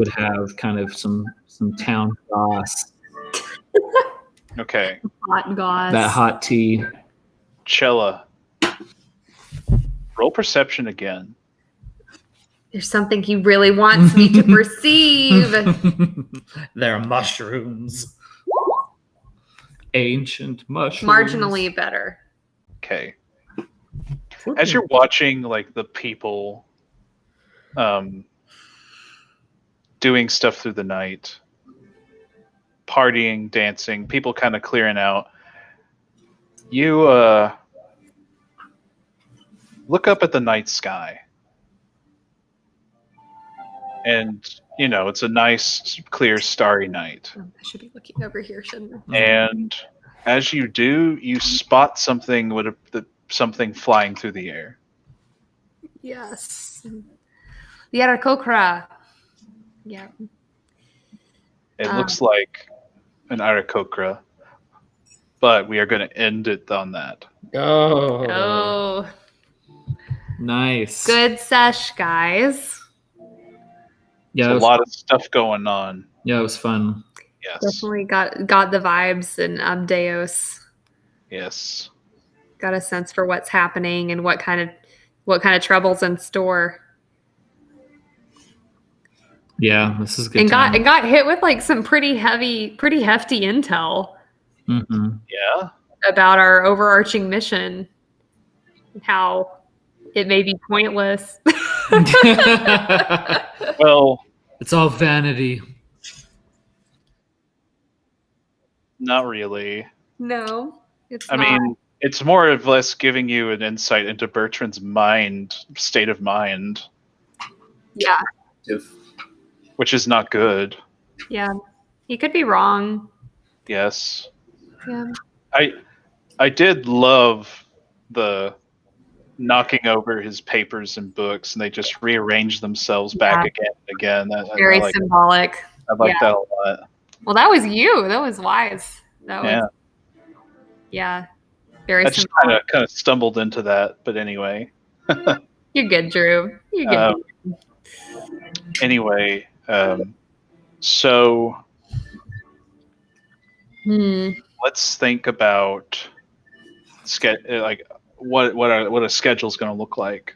have kind of some town goss,
Okay.
Hot goss.
that hot tea.
Chella. Roll perception again.
There's something he really wants me to perceive.
They're mushrooms. Ancient mushrooms.
Marginally better.
Okay. As you're watching like the people doing stuff through the night, partying, dancing, people kind of clearing out, you look up at the night sky. And, it's a nice, clear, starry night.
I should be looking over here, shouldn't I?
And as you do, you spot something something flying through the air.
Yes. The Arakokra. Yeah.
It looks like an Aarakocra, but we are going to end it on that.
Oh.
Nice.
Good sesh, guys.
Yeah,
There's a lot of stuff going on.
Yeah, it was fun.
Yes.
Definitely got the vibes in Abdeos.
Yes.
Got a sense for what's happening and what kind of trouble's in store.
Yeah, this is good.
And got hit with like some pretty hefty intel
Mm-hmm.
Yeah.
about our overarching mission and how it may be pointless.
Well,
it's all vanity.
not really.
No, it's
I
not.
mean, it's more or less giving you an insight into Bertrand's state of mind.
Yeah.
Which is not good.
Yeah. He could be wrong.
Yes.
Yeah.
I did love the knocking over his papers and books, and they just rearrange themselves back again and again.
Very symbolic.
I like that a lot.
Well, that was you. That was wise.
Yeah.
Yeah. Very
I just
symbolic.
kind of stumbled into that, but anyway.
You're good, Drew. You're good.
Anyway, so let's think about what a schedule's going to look like.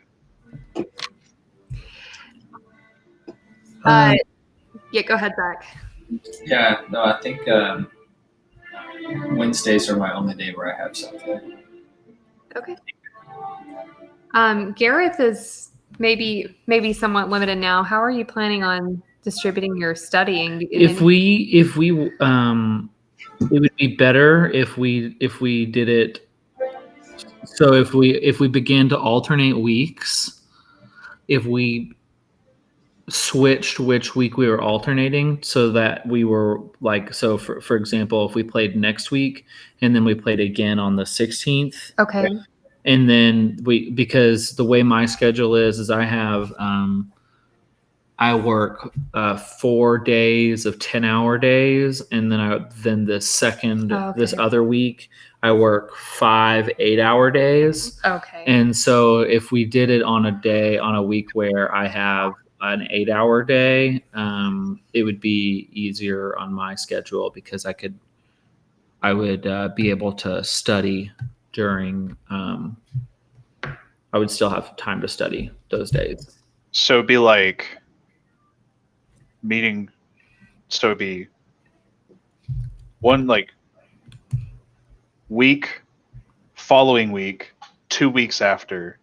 Yeah, go ahead, Zach.
Yeah, no, I think Wednesdays are my only day where I have something.
Okay. Gareth is maybe somewhat limited now. How are you planning on distributing your studying?
If we it would be better if we did it. So if we began to alternate weeks, if we switched which week we were alternating, so that we were like, so for example, if we played next week and then we played again on the 16th.
Okay.
And then because the way my schedule is I have I work 4 days of 10-hour days, and then this other week I work 5 8-hour days.
Okay.
And so if we did it on a week where I have an 8-hour day, it would be easier on my schedule because I would be able to study during. I would still have time to study those days.
So it'd be like meeting. So it'd be one like week, following week, 2 weeks after,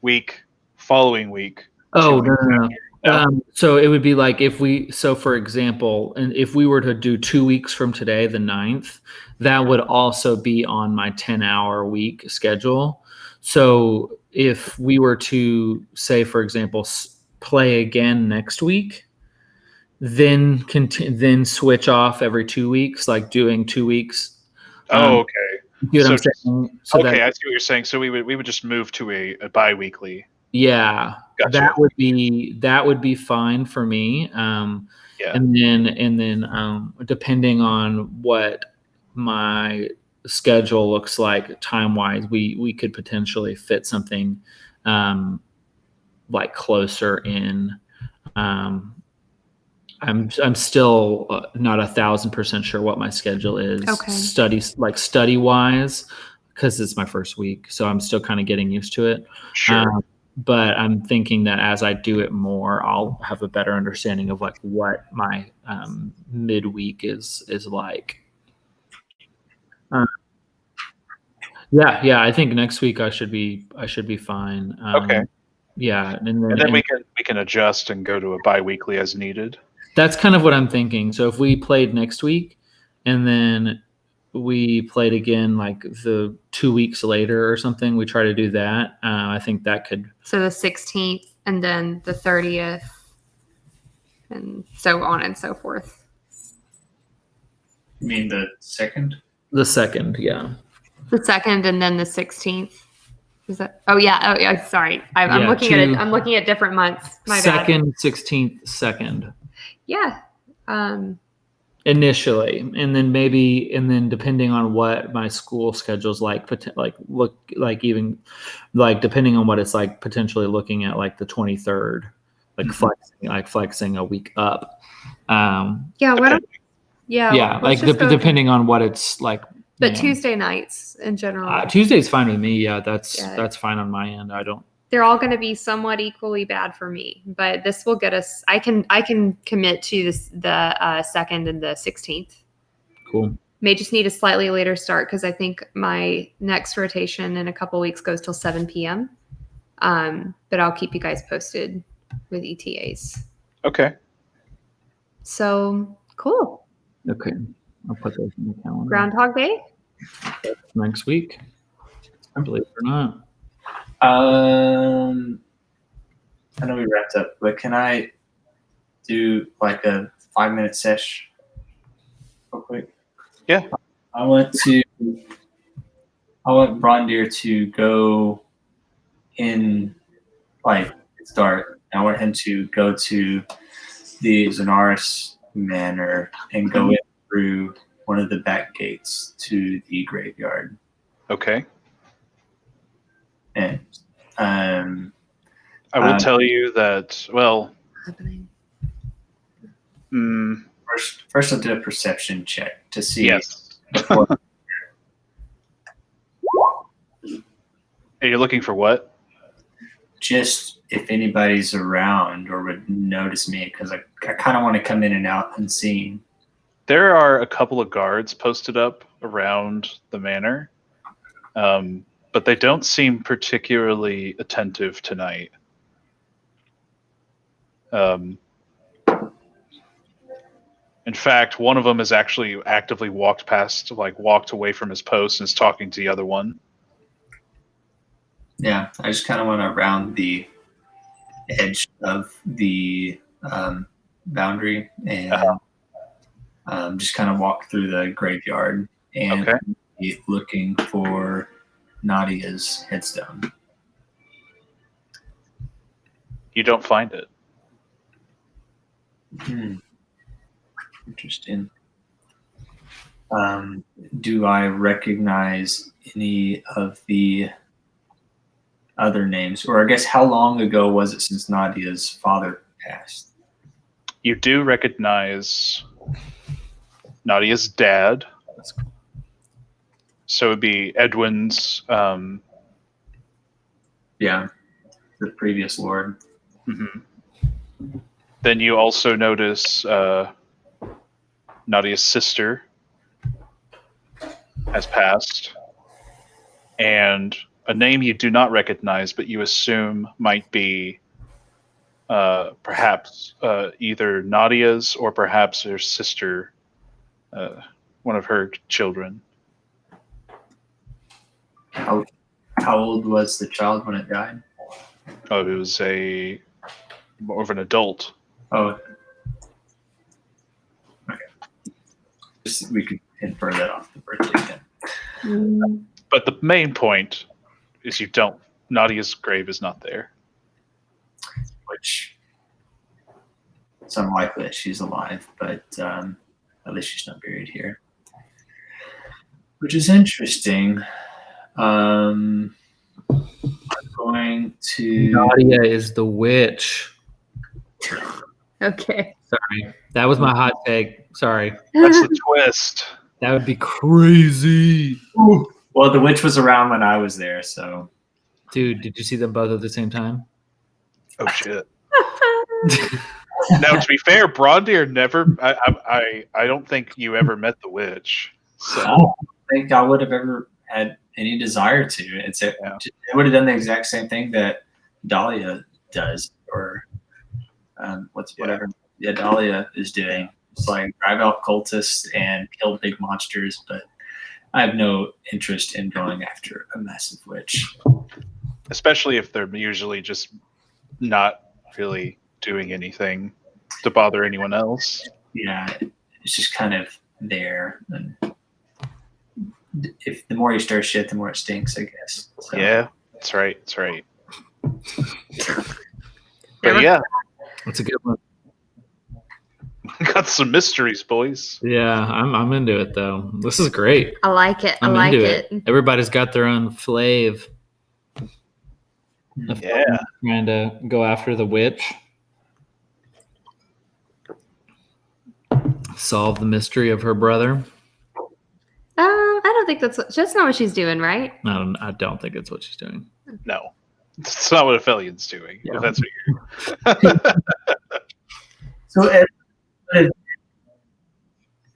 week following week.
Oh,
2
no,
weeks
no, no.
after. No?
So it would be like so for example, and if we were to do 2 weeks from today, the 9th, that would also be on my 10-hour week schedule. So if we were to say, for example, play again next week, then then switch off every 2 weeks, like doing 2 weeks.
Oh, okay.
You know what
So
I'm saying? So
okay,
that,
I see what you're saying. So we would just move to a bi-weekly.
yeah,
Gotcha.
that would be fine for me.
Yeah.
And then depending on what my schedule looks like time wise, we could potentially fit something like closer in. I'm still not 1,000% sure what my schedule is.
Okay.
Study wise, because it's my first week, so I'm still kind of getting used to it.
Sure.
But I'm thinking that as I do it more, I'll have a better understanding of like what my midweek is like. Yeah. I think next week I should be fine.
Okay.
Yeah,
And then we can adjust and go to a bi-weekly as needed.
That's kind of what I'm thinking. So if we played next week, and then we played again like the 2 weeks later or something, we try to do that. I think that could.
So the 16th and then the 30th and so on and so forth.
You mean the second?
The second, yeah.
The 2nd and then the 16th. Is that? Oh yeah. Sorry. I'm
Yeah,
looking at it. I'm looking at different months. My bad.
2nd, 16th, 2nd.
Yeah.
Initially, and then depending on what my school schedule's like depending on what it's like, potentially looking at like the 23rd, like flexing a week up.
Yeah. What? Yeah.
Yeah, like
let's just go-
depending on what it's like.
But Tuesday nights in general.
Tuesday's fine with me. Yeah, that's fine on my end.
They're all going to be somewhat equally bad for me, but this will get us. I can commit to this the 2nd and the 16th.
Cool.
May just need a slightly later start because I think my next rotation in a couple weeks goes till 7 p.m. But I'll keep you guys posted with ETAs.
Okay.
So cool.
Okay, I'll put those in the calendar.
Groundhog Day
next week. Believe it or not.
I know we wrapped up, but can I do like a 5-minute sesh real quick?
Yeah.
I want Brondir to go in, like, start. I want him to go to the Zenaris Manor and go in through one of the back gates to the graveyard.
Okay.
And
I will tell you that, well,
first I'll do a perception check to see.
Yes.
Before.
Are you looking for what?
Just if anybody's around or would notice me, because I kind of want to come in and out unseen.
There are a couple of guards posted up around the manor, but they don't seem particularly attentive tonight. In fact, one of them has actually actively walked away from his post and is talking to the other one.
Yeah, I just kind of want to round the edge of the boundary and just kind of walk through the graveyard and be looking for Nadia's headstone.
You don't find it.
Interesting. Do I recognize any of the other names? Or I guess how long ago was it since Nadia's father passed?
You do recognize Nadia's dad. So it would be Edwin's.
Yeah, the previous lord.
Mm-hmm. Then you also notice Nadia's sister has passed, and a name you do not recognize, but you assume might be perhaps either Nadia's or perhaps her sister, one of her children.
How old was the child when it died?
Oh, it was more of an adult.
Oh, okay. Just, we could infer that off the birthday then.
But the main point is Nadia's grave is not there.
Which it's unlikely that she's alive, but at least she's not buried here. Which is interesting. I'm going to.
Nadia is the witch.
Okay.
Sorry. That was my hot take. Sorry.
That's the twist.
That would be crazy.
Well, the witch was around when I was there, so.
Dude, did you see them both at the same time?
Oh shit. Now, to be fair, Brondir never. I don't think you ever met the witch. So.
I don't think I would have ever had any desire to. It would have done the exact same thing that Dahlia does, or whatever Dahlia is doing. It's like drive out cultists and kill big monsters, but I have no interest in going after a massive witch.
Especially if they're usually just not really doing anything to bother anyone else.
Yeah, it's just kind of there. And if the more you stir shit, the more it stinks, I guess. So.
Yeah, that's right. That's right. But yeah,
That's a good one.
got some mysteries, boys.
Yeah, I'm into it though. This is great.
I like it.
I'm
I like
into
it.
Everybody's got their own flav.
Yeah.
Trying to go after the witch. Solve the mystery of her brother.
I don't think that's not what she's doing, right?
I don't think it's what she's doing.
No, it's not what Aphelian's doing.
Yeah.
If that's what you're.
So, Ed,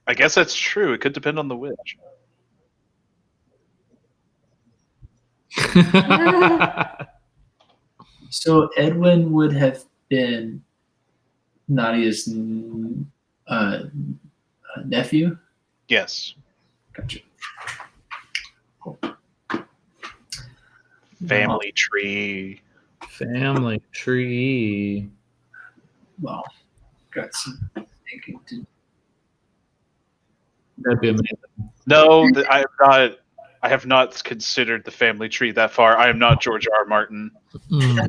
I guess that's true. It could depend on the witch.
so Edwin would have been Nadia's nephew?
Yes.
Gotcha. Cool.
Family tree.
Family tree.
Well, got some thinking to do.
That'd be amazing.
No, I have not considered the family tree that far. I am not George R. R. Martin.
Mm.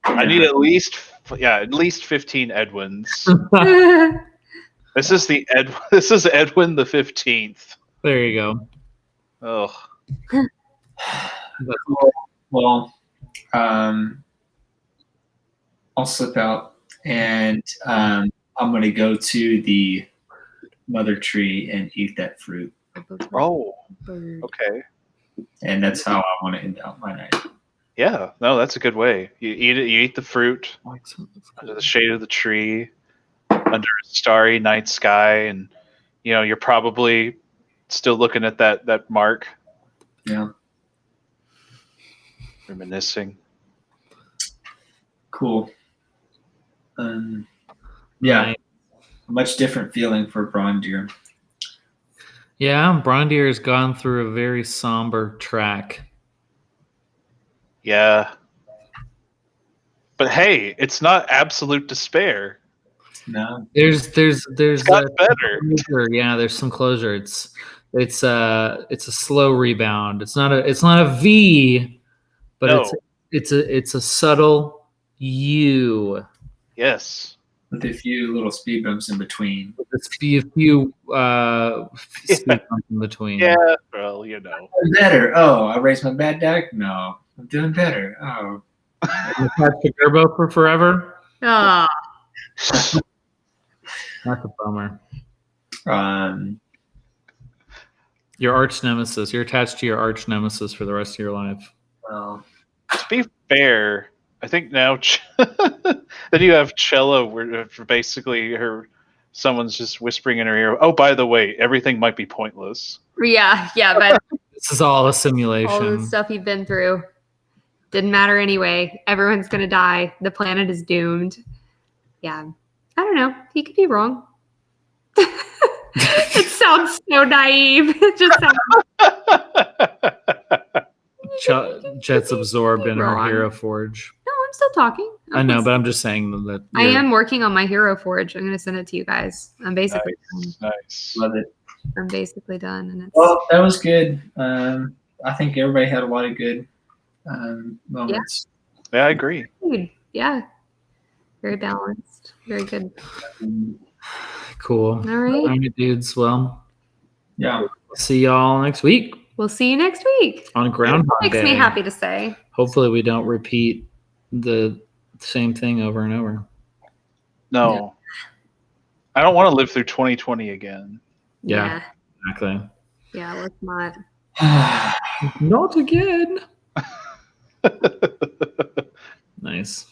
I need at least 15 Edwins. This is Edwin the 15th.
There you go.
Oh.
Well, I'll slip out and I'm going to go to the mother tree and eat that fruit.
Oh. Okay.
And that's how I want to end out my night.
Yeah. No, that's a good way. You eat it. You eat the fruit under the shade of the tree, under a starry night sky, and you're probably still looking at that mark.
Yeah.
Reminiscing.
Cool. Yeah.
Nice.
Much different feeling for Brondir.
Yeah, Brondir has gone through a very somber track.
Yeah. But hey, it's not absolute despair.
No.
There's
It's got better.
closure. Yeah, there's some closure. It's a slow rebound. It's not a V, but
No.
it's a subtle U.
Yes.
With a few little speed bumps in between.
With a few speed bumps in between.
Yeah. Well,
Better. Oh, I raised my bad deck? No. I'm doing better. Oh.
Attached to Gerbo for forever.
Ah,
That's a bummer. Your arch nemesis. You're attached to your arch nemesis for the rest of your life.
Well,
To be fair, I think now then you have Chella, where basically someone's just whispering in her ear, "Oh, by the way, everything might be pointless."
yeah, but
This is all a
All
simulation.
the stuff you've been through. Didn't matter anyway. Everyone's going to die. The planet is doomed. Yeah. I don't know. He could be wrong. It sounds so naive. It just sounds
Jet's absorbed in her
Wrong.
hero forge.
No, I'm still talking.
I know, but I'm just saying that
I am working on my hero forge. I'm going to send it to you guys. I'm basically done.
Nice.
Love it.
I'm basically done, and it's
Well, that was good. I think everybody had a lot of good moments.
Yeah, I agree.
good. Yeah, very balanced, very good.
Cool.
All right,
All right, dudes. Well,
Yeah.
see y'all next week
we'll see you next week.
on Groundhog
Makes
Day.
me happy to say.
Hopefully, we don't repeat the same thing over and over.
No. I don't want to live through 2020 again.
Yeah. Exactly.
Yeah, let's not.
Not again. Nice.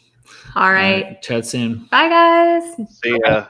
All right.
Chat soon.
Bye, guys.
See ya.